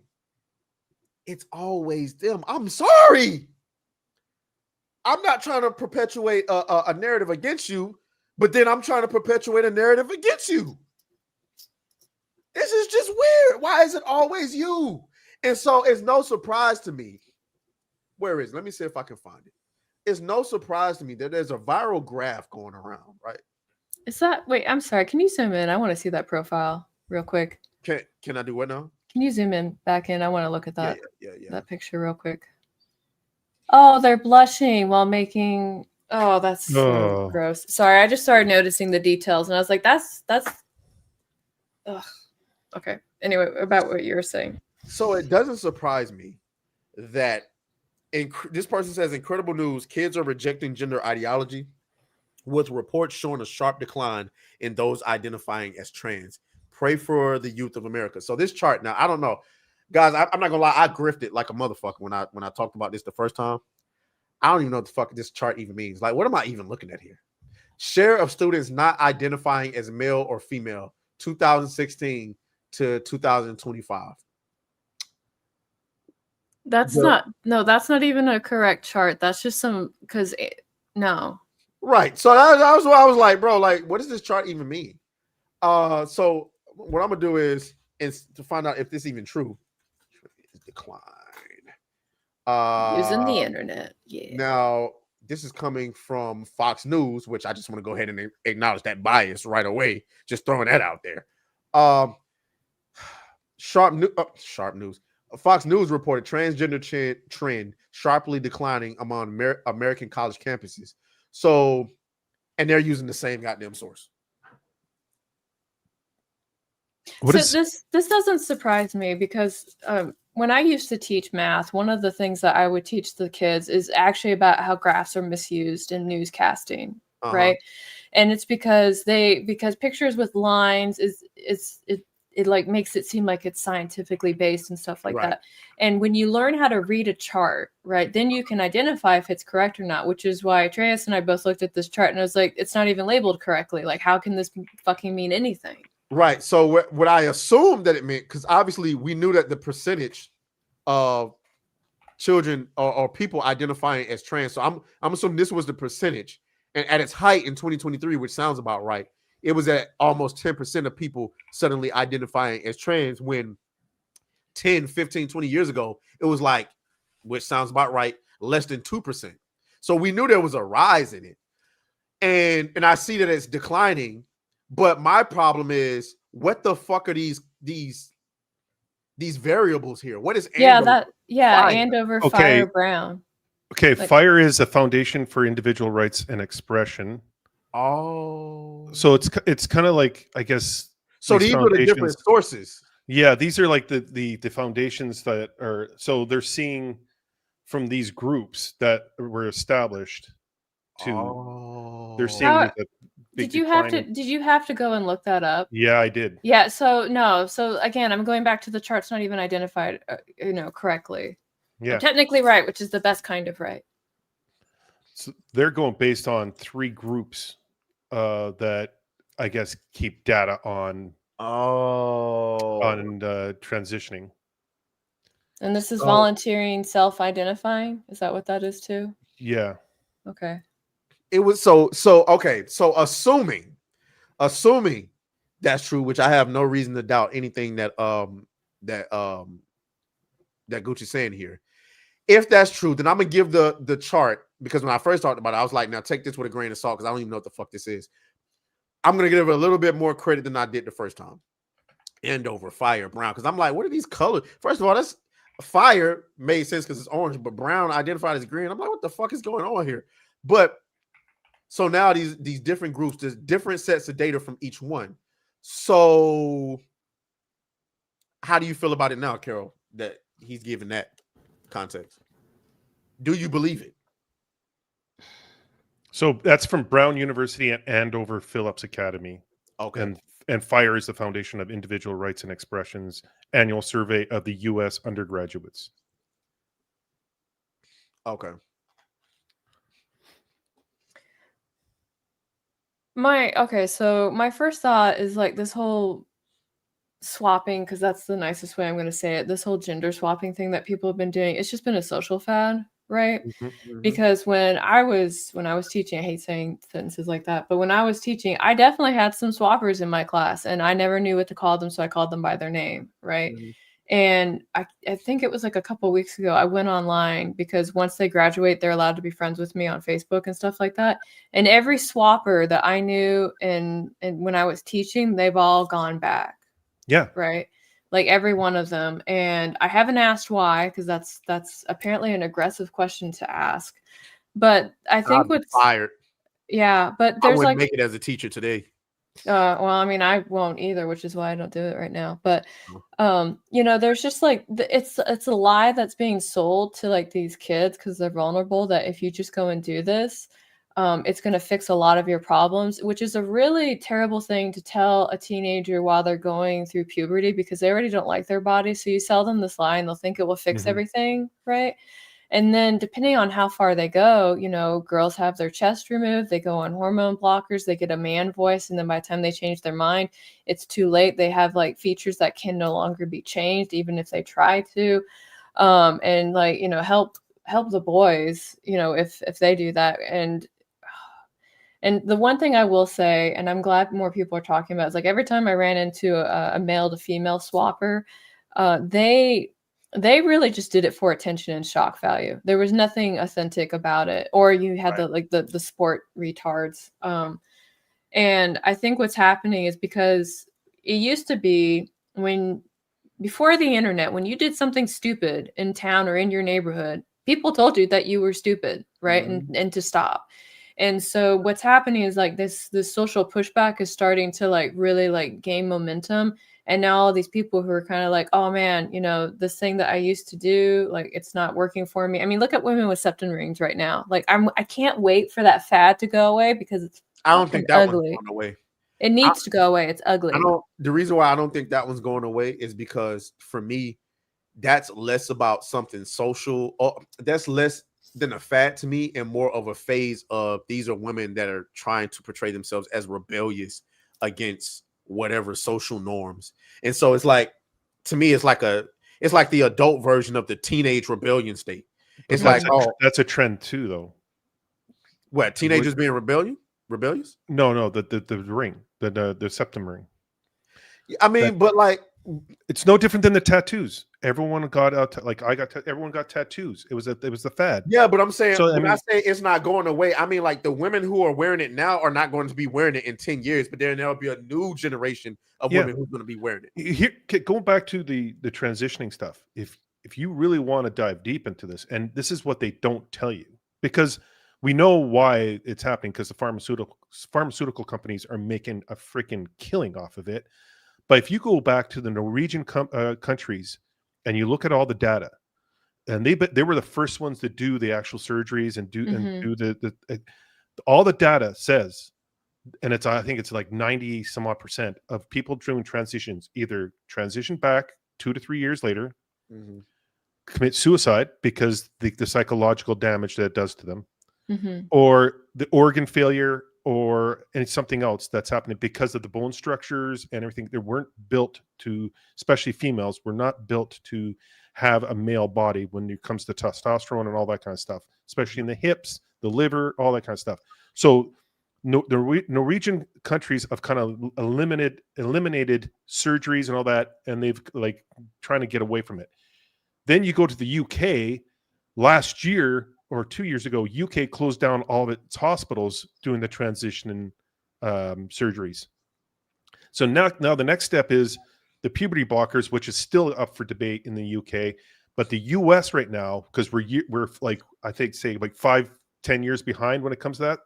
it's always them. I'm sorry. I'm not trying to perpetuate a narrative against you, but then I'm trying to perpetuate a narrative against you. This is just weird. Why is it always you? And so it's no surprise to me. Where is it? Let me see if I can find it. It's no surprise to me that there's a viral graph going around, right? Is that, wait, I'm sorry. Can you zoom in? I want to see that profile real quick. Can I do what now? Can you zoom in back in? I want to look at that. Yeah. That picture real quick. Oh, they're blushing while making. Oh, that's so gross. Sorry, I just started noticing the details, and I was like, that's. Ugh. Okay. Anyway, about what you were saying. So it doesn't surprise me that this person says, incredible news, kids are rejecting gender ideology, with reports showing a sharp decline in those identifying as trans. Pray for the youth of America. So this chart now, I don't know, guys. I'm not gonna lie, I grifted like a motherfucker when I talked about this the first time. I don't even know what the fuck this chart even means. Like, what am I even looking at here? Share of students not identifying as male or female, 2016 to 2025. That's not even a correct chart. That's just some no. Right. So that was what I was like, bro, like, what does this chart even mean? So what I'm gonna do is to find out if this is even true. Decline. Using the internet. Yeah. Now, this is coming from Fox News, which I just want to go ahead and acknowledge that bias right away. Just throwing that out there. Sharp News. Fox News reported transgender trend sharply declining among American college campuses. So, and they're using the same goddamn source. This doesn't surprise me because when I used to teach math, one of the things that I would teach the kids is actually about how graphs are misused in newscasting, right? And it's because pictures with lines it like makes it seem like it's scientifically based and stuff like that. And when you learn how to read a chart, right, then you can identify if it's correct or not, which is why Atreus and I both looked at this chart and I was like, it's not even labeled correctly. Like, how can this fucking mean anything? Right. So what I assumed that it meant, because obviously we knew that the percentage of children or people identifying as trans. So I'm assuming this was the percentage. And at its height in 2023, which sounds about right, it was at almost 10% of people suddenly identifying as trans when 10, 15, 20 years ago, it was like, which sounds about right, less than 2%. So we knew there was a rise in it. And I see that it's declining. But my problem is, what the fuck are these variables here? What is Andover? Andover, Fire, Brown. Okay, FIRE is a foundation for individual rights and expression. Oh, so it's kind of like, I guess. So these are the different sources. Yeah, these are like the foundations that are. So they're seeing from these groups that were established to. They're seeing that. Did you have to go and look that up? Yeah, I did. Yeah. So no. So again, I'm going back to the chart's not even identified, correctly. Yeah. I'm technically right, which is the best kind of right. So they're going based on 3 groups that I guess keep data on. On transitioning. And this is volunteering, self-identifying. Is that what that is too? Yeah. Okay. It was okay. So assuming that's true, which I have no reason to doubt anything that Gucci's saying here. If that's true, then I'm gonna give the chart, because when I first talked about it, I was like, now take this with a grain of salt, because I don't even know what the fuck this is. I'm gonna give it a little bit more credit than I did the first time. Andover, Fire, Brown, because I'm like, what are these colors? First of all, that's Fire made sense because it's orange, but Brown identified as green. I'm like, what the fuck is going on here? But so now these different groups, there's different sets of data from each one. So how do you feel about it now, Carol, that he's giving that context? Do you believe it? So that's from Brown University and Andover Phillips Academy. Okay. And FIRE is the Foundation of Individual Rights and Expressions annual survey of the U.S. undergraduates. Okay. So my first thought is like this whole swapping, because that's the nicest way I'm going to say it. This whole gender swapping thing that people have been doing, it's just been a social fad, right? Mm-hmm. Because when I was teaching, I hate saying sentences like that, but when I was teaching, I definitely had some swappers in my class, and I never knew what to call them, so I called them by their name, right? Mm-hmm. And I think it was like a couple of weeks ago, I went online because once they graduate, they're allowed to be friends with me on Facebook and stuff like that. And every swapper that I knew and when I was teaching, they've all gone back. Yeah. Right. Like every one of them. And I haven't asked why, because that's apparently an aggressive question to ask. But I think what's fired. Yeah, but I there's wouldn't like make it as a teacher today. Well, I mean, I won't either, which is why I don't do it right now. But there's just like it's a lie that's being sold to like these kids because they're vulnerable, that if you just go and do this, It's going to fix a lot of your problems, which is a really terrible thing to tell a teenager while they're going through puberty because they already don't like their body. So you sell them this lie and they'll think it will fix everything, right? And then depending on how far they go, you know, girls have their chest removed, they go on hormone blockers, they get a man voice, and then by the time they change their mind, it's too late. They have like features that can no longer be changed, even if they try to. And like, you know, help the boys, you know, if they do that. And the one thing I will say, and I'm glad more people are talking about, is like every time I ran into a male to female swapper, they really just did it for attention and shock value. There was nothing authentic about it. Or you had the sport retards. And I think what's happening is because it used to be before the internet, when you did something stupid in town or in your neighborhood, people told you that you were stupid, right? And to stop. And so what's happening is like this social pushback is starting to like really like gain momentum. And now all these people who are kind of like, oh man, you know, this thing that I used to do, like it's not working for me. I mean, look at women with septum rings right now. Like I can't wait for that fad to go away because it's I don't think that ugly. one's going away. It needs to go away. It's ugly. The reason why I don't think that one's going away is because for me, that's less about something social. That's less than a fad to me and more of a phase of these are women that are trying to portray themselves as rebellious against whatever social norms. And so it's like, to me, it's like the adult version of the teenage rebellion state. It's like, that's a trend too, though. What, teenagers being rebellious? No, the ring, the septum ring. I mean, but like, it's no different than the tattoos. Everyone got everyone got tattoos. It was the fad. Yeah, but I'm saying, so, when I say it's not going away, I mean like the women who are wearing it now are not going to be wearing it in 10 years, but there'll be a new generation of women who's going to be wearing it. Here, going back to the transitioning stuff, if you really want to dive deep into this, and this is what they don't tell you, because we know why it's happening, because the pharmaceutical companies are making a freaking killing off of it. But if you go back to the Norwegian countries and you look at all the data, and they were the first ones to do the actual surgeries and do all the data says, and I think it's like 90 some odd % of people doing transitions either transition back 2 to 3 years later, commit suicide because the psychological damage that it does to them, or the organ failure, or something else that's happening because of the bone structures and everything. They weren't built to, especially females, were not built to have a male body when it comes to testosterone and all that kind of stuff, especially in the hips, the liver, all that kind of stuff. So the Norwegian countries have kind of eliminated surgeries and all that, and they've like trying to get away from it. Then you go to the UK. Last year or 2 years ago, UK closed down all of its hospitals doing the transition surgeries. So now the next step is the puberty blockers, which is still up for debate in the UK. But the US right now, because we're like, I think, say like 5-10 years behind when it comes to that,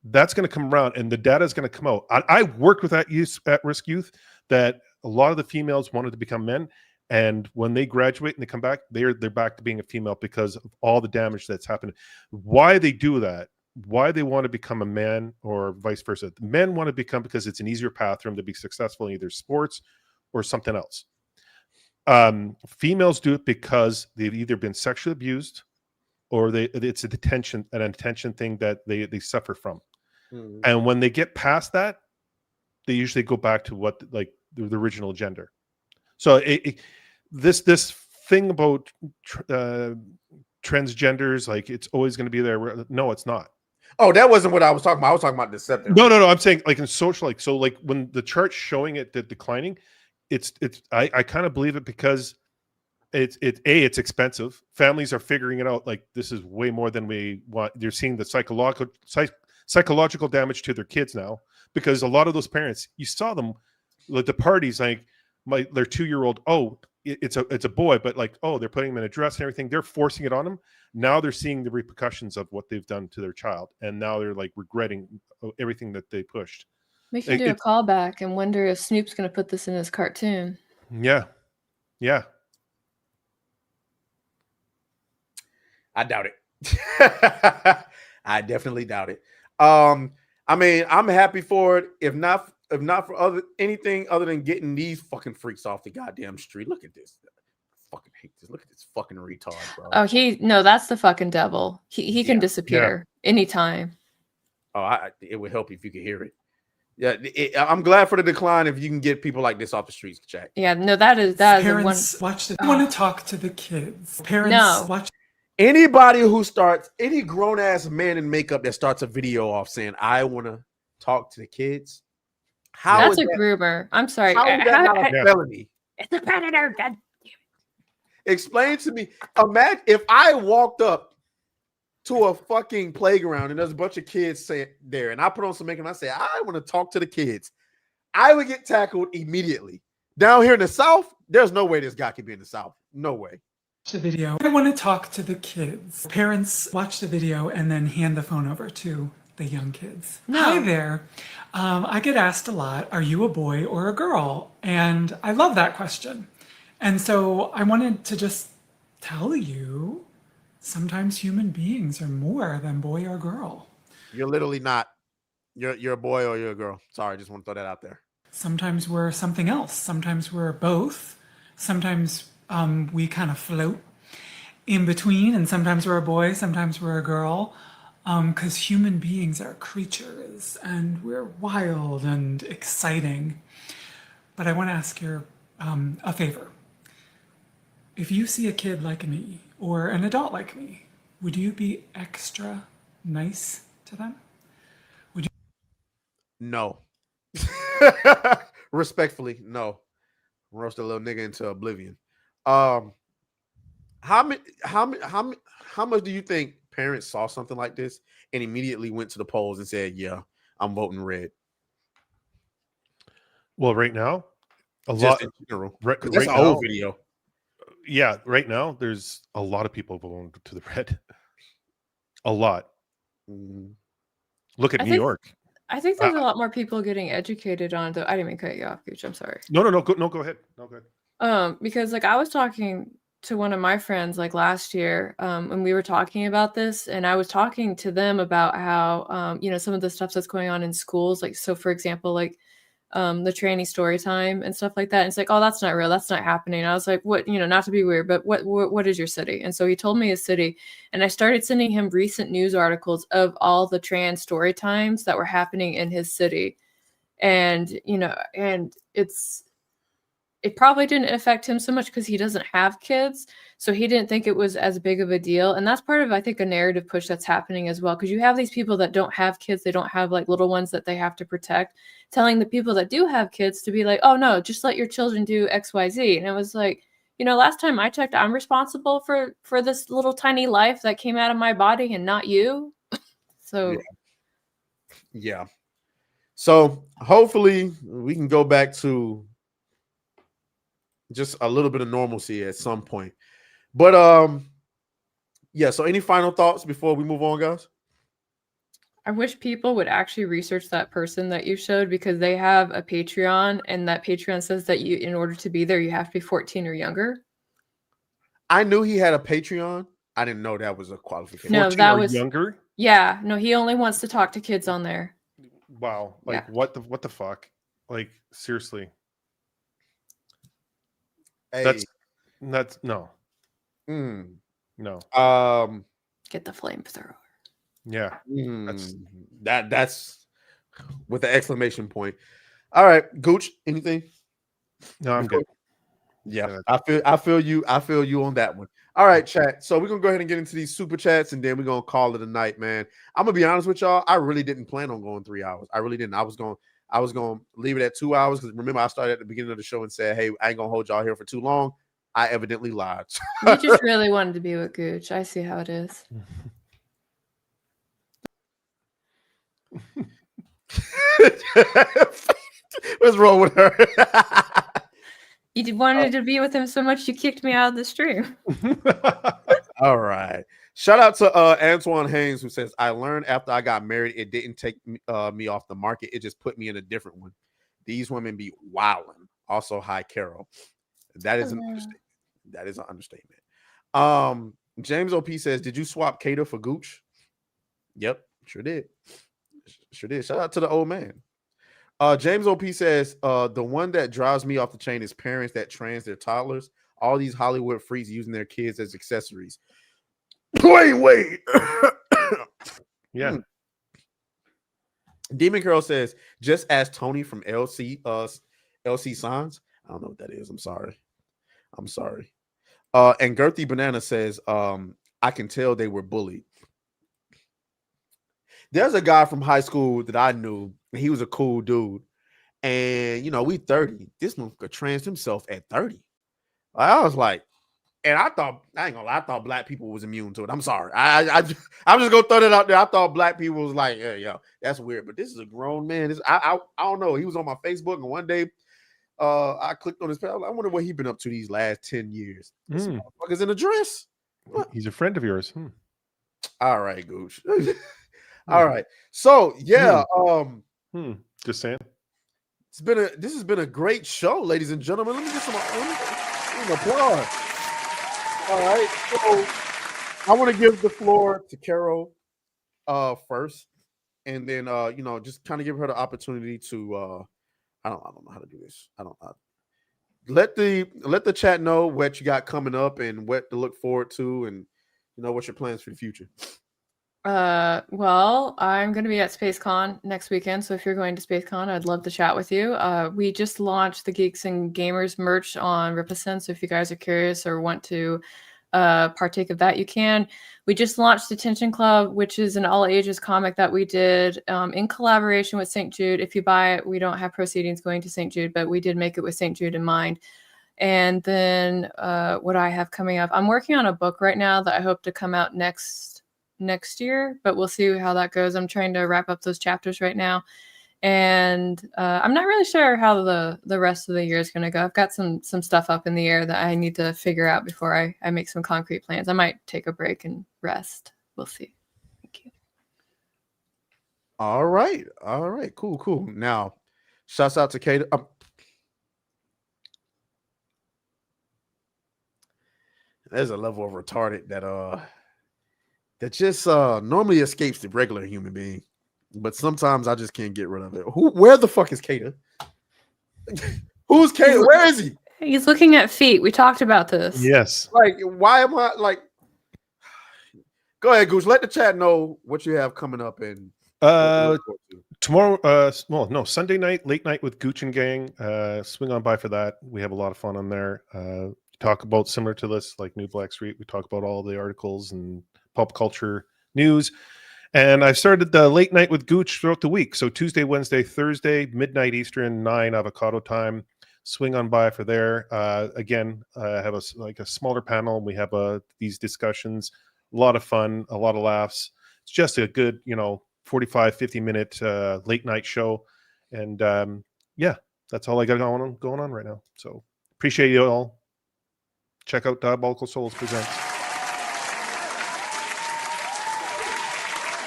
that's going to come around and the data is going to come out. I worked with at-risk youth that a lot of the females wanted to become men. And when they graduate and they come back, they're back to being a female because of all the damage that's happened. Why they do that, why they want to become a man or vice versa. The men want to become because it's an easier path for them to be successful in either sports or something else. Females do it because they've either been sexually abused or it's an attention thing that they suffer from. And when they get past that, they usually go back to what like the original gender. So this thing about transgenders, like it's always going to be there. No, it's not. Oh, that wasn't what I was talking about. I was talking about the septum. No. I'm saying like in social, like so, like when the chart's showing it declining, I kind of believe it because it's expensive. Families are figuring it out. Like this is way more than we want. They're seeing the psychological damage to their kids now because a lot of those parents, you saw them like the parties, like their 2-year-old, it's a boy, but like, they're putting him in a dress and everything. They're forcing it on him. Now they're seeing the repercussions of what they've done to their child. And now they're like regretting everything that they pushed. Make you do a callback and wonder if Snoop's going to put this in his cartoon. Yeah. I doubt it. I definitely doubt it. I mean, I'm happy for it. If not for anything other than getting these fucking freaks off the goddamn street. Look at this. I fucking hate this. Look at this fucking retard, bro. Oh, that's the fucking devil. He can disappear anytime. Oh, it would help if you could hear it. Yeah, I'm glad for the decline if you can get people like this off the streets, Jack. Yeah, no, that is Parents one. watch the. I want to talk to the kids. Parents No. watch. Anybody who starts, any grown ass man in makeup that starts a video off saying, "I want to talk to the kids," That's a groomer. I'm sorry. How is that not a felony? It's a predator. God. Explain to me. Imagine if I walked up to a fucking playground and there's a bunch of kids there, and I put on some makeup and I say, "I want to talk to the kids." I would get tackled immediately. Down here in the South, there's no way this guy could be in the South. No way. The video. I want to talk to the kids. Parents watch the video and then hand the phone over to the young kids. No. Hi there. I get asked a lot, are you a boy or a girl? And I love that question. And so I wanted to just tell you, sometimes human beings are more than boy or girl. You're literally not. You're a boy or you're a girl. Sorry, I just want to throw that out there. Sometimes we're something else. Sometimes we're both. Sometimes we kind of float in between, and sometimes we're a boy, sometimes we're a girl, because human beings are creatures and we're wild and exciting. But I want to ask you a favor. If you see a kid like me or an adult like me, would you be extra nice to them? No. Respectfully, no. Roast a little nigga into oblivion. How much do you think parents saw something like this and immediately went to the polls and said, "Yeah, I'm voting red"? Well, right now, Just lot in general. Right, That's right an old now- video. Yeah, right now there's a lot of people voting to the red. A lot. Look at New York. I think there's a lot more people getting educated on the. I didn't mean to cut you off, Gooch. I'm sorry. No, go ahead. No, go ahead. Because like I was talking to one of my friends like last year, and we were talking about this, and I was talking to them about how some of the stuff that's going on in schools, like so for example, like the tranny story time and stuff like that. And it's like, oh, that's not real, that's not happening. And I was like, what, not to be weird, but what is your city? And so he told me his city, and I started sending him recent news articles of all the trans story times that were happening in his city. And and it probably didn't affect him so much because he doesn't have kids, so he didn't think it was as big of a deal. And that's part of, I think, a narrative push that's happening as well, because you have these people that don't have kids, they don't have like little ones that they have to protect, telling the people that do have kids to be like, oh no, just let your children do XYZ. And it was like, last time I checked, I'm responsible for this little tiny life that came out of my body and not you. So yeah. So hopefully we can go back to just a little bit of normalcy at some point. But yeah, so any final thoughts before we move on, guys? I wish people would actually research that person that you showed, because they have a Patreon, and that Patreon says that in order to be there, you have to be 14 or younger. I knew he had a Patreon. I didn't know that was a qualification. No, that was younger. Yeah, no, he only wants to talk to kids on there. Wow, like what the fuck? Like seriously. Hey. That's no. No. Get the flamethrower. Yeah. That's with the exclamation point. All right, Gooch, anything? No, I'm good. Yeah, I feel you on that one. All right, chat. So we're gonna go ahead and get into these super chats, and then we're gonna call it a night, man. I'm gonna be honest with y'all. I really didn't plan on going 3 hours. I really didn't. I was gonna leave it at 2 hours, because remember I started at the beginning of the show and said, hey, I ain't gonna hold y'all here for too long. I evidently lied. You just really wanted to be with Gooch. I see how it is. What's wrong with her? You wanted to be with him so much you kicked me out of the stream. All right. Shout out to Antoine Haynes, who says, I learned after I got married, it didn't take me off the market. It just put me in a different one. These women be wilding. Also, hi, Carol. That is an understatement. That is an understatement. James OP says, did you swap Cater for Gooch? Yep, sure did. Sure did. Shout out to the old man. James OP says, the one that drives me off the chain is parents that trans their toddlers. All these Hollywood freaks using their kids as accessories. Wait. Yeah. Demon Girl says, just ask Tony from LC Signs. I don't know what that is. I'm sorry. And Girthy Banana says, I can tell they were bullied. There's a guy from high school that I knew. He was a cool dude. And, we 30. This motherfucker trans himself at 30. I was like, and I ain't gonna lie, I thought black people was immune to it. I'm sorry. I'm just gonna throw that out there. I thought black people was like, yeah, yo, that's weird. But this is a grown man. I don't know. He was on my Facebook, and one day I clicked on his page. I wonder what he's been up to these last 10 years. This motherfucker's in a dress. What? He's a friend of yours. All right, Gooch. All right. So yeah, just saying. This has been a great show, ladies and gentlemen. Let me get some applause. All right, so I want to give the floor to Carol first, and then just kind of give her the opportunity to I don't know how to do this. Let the chat know what you got coming up and what to look forward to, and what's your plans for the future. Well, I'm going to be at SpaceCon next weekend, so if you're going to SpaceCon, I'd love to chat with you. We just launched the Geeks and Gamers merch on Ripison, so if you guys are curious or want to partake of that, you can. We just launched Detention Club, which is an all ages comic that we did in collaboration with St. Jude. If you buy it, we don't have proceedings going to St. Jude, but we did make it with St. Jude in mind. And then what I have coming up, I'm working on a book right now that I hope to come out next year, but we'll see how that goes. I'm trying to wrap up those chapters right now, and I'm not really sure how the rest of the year is going to go. I've got some stuff up in the air that I need to figure out before I make some concrete plans. I might take a break and rest. We'll see. Thank you. All right, cool. Now, shouts out to Kate. There's a level of retarded that just normally escapes the regular human being, but sometimes I just can't get rid of it. Where the fuck is Kata? Who's Kata? Where is he? He's looking at feet. We talked about this. Yes. Like, why am I like? Go ahead, Goose. Let the chat know what you have coming up in tomorrow. Sunday night, late night with Gooch and Gang. Swing on by for that. We have a lot of fun on there. Talk about similar to this, like New Black Street. We talk about all the articles and pop culture news, and I've started the late night with Gooch throughout the week. So Tuesday, Wednesday, Thursday, midnight Eastern, 9 avocado time. Swing on by for there. Again, I have a smaller panel. And we have these discussions. A lot of fun, a lot of laughs. It's just a good, 45-50 minute late night show, and that's all I got going on right now. So appreciate you all. Check out Diabolical Souls Presents.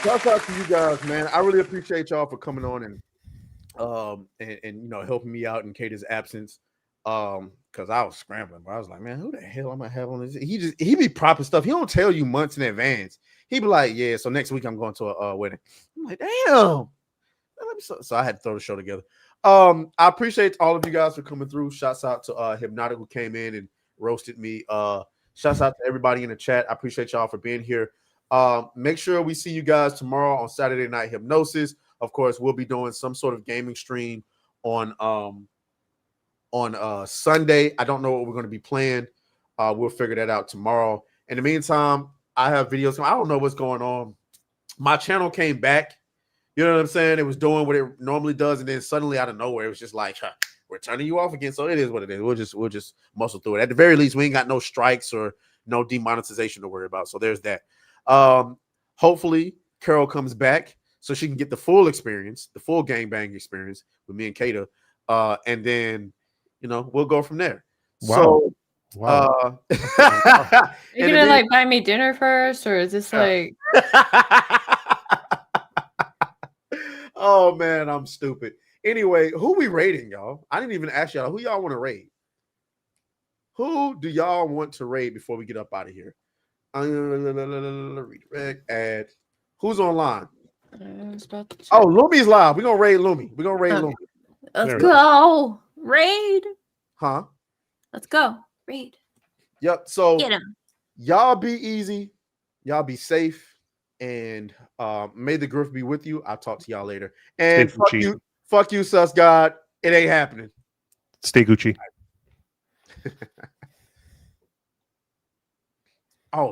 Shout out to you guys, man. I really appreciate y'all for coming on and helping me out in Kata's absence. Because I was scrambling, but I was like, man, who the hell am I have on this? He be propping stuff. He don't tell you months in advance. He be like, yeah, so next week I'm going to a wedding. I'm like, damn. So I had to throw the show together. I appreciate all of you guys for coming through. Shouts out to Hypnotic, who came in and roasted me. Shouts out to everybody in the chat. I appreciate y'all for being here. Make sure we see you guys tomorrow on Saturday Night Hypnosis. Of course, we'll be doing some sort of gaming stream on Sunday. I don't know what we're going to be playing. We'll figure that out tomorrow. In the meantime, I have videos. I don't know what's going on. My channel came back. You know what I'm saying? It was doing what it normally does, and then suddenly out of nowhere, it was just like, we're turning you off again. So it is what it is. We'll just muscle through it. At the very least, we ain't got no strikes or no demonetization to worry about. So there's that. Hopefully Carol comes back so she can get the full experience, the full gangbang experience with me and Kata. And then, we'll go from there. Wow. So, Wow. You're gonna buy me dinner first, or is this like? Oh man, I'm stupid. Anyway, who we rating, y'all? I didn't even ask y'all who y'all want to raid. Who do y'all want to raid before we get up out of here? Redirect, add. Who's online? About to check. Oh, Lumi's live. We're gonna raid Lumi. Okay. Let's There. go. Raid. Huh? Let's go. Raid. Yep. So Get him. y'all be easy. Y'all be safe. And may the griff be with you. I'll talk to y'all later. And Stay fuck you, sus God. It ain't happening. Stay Gucci.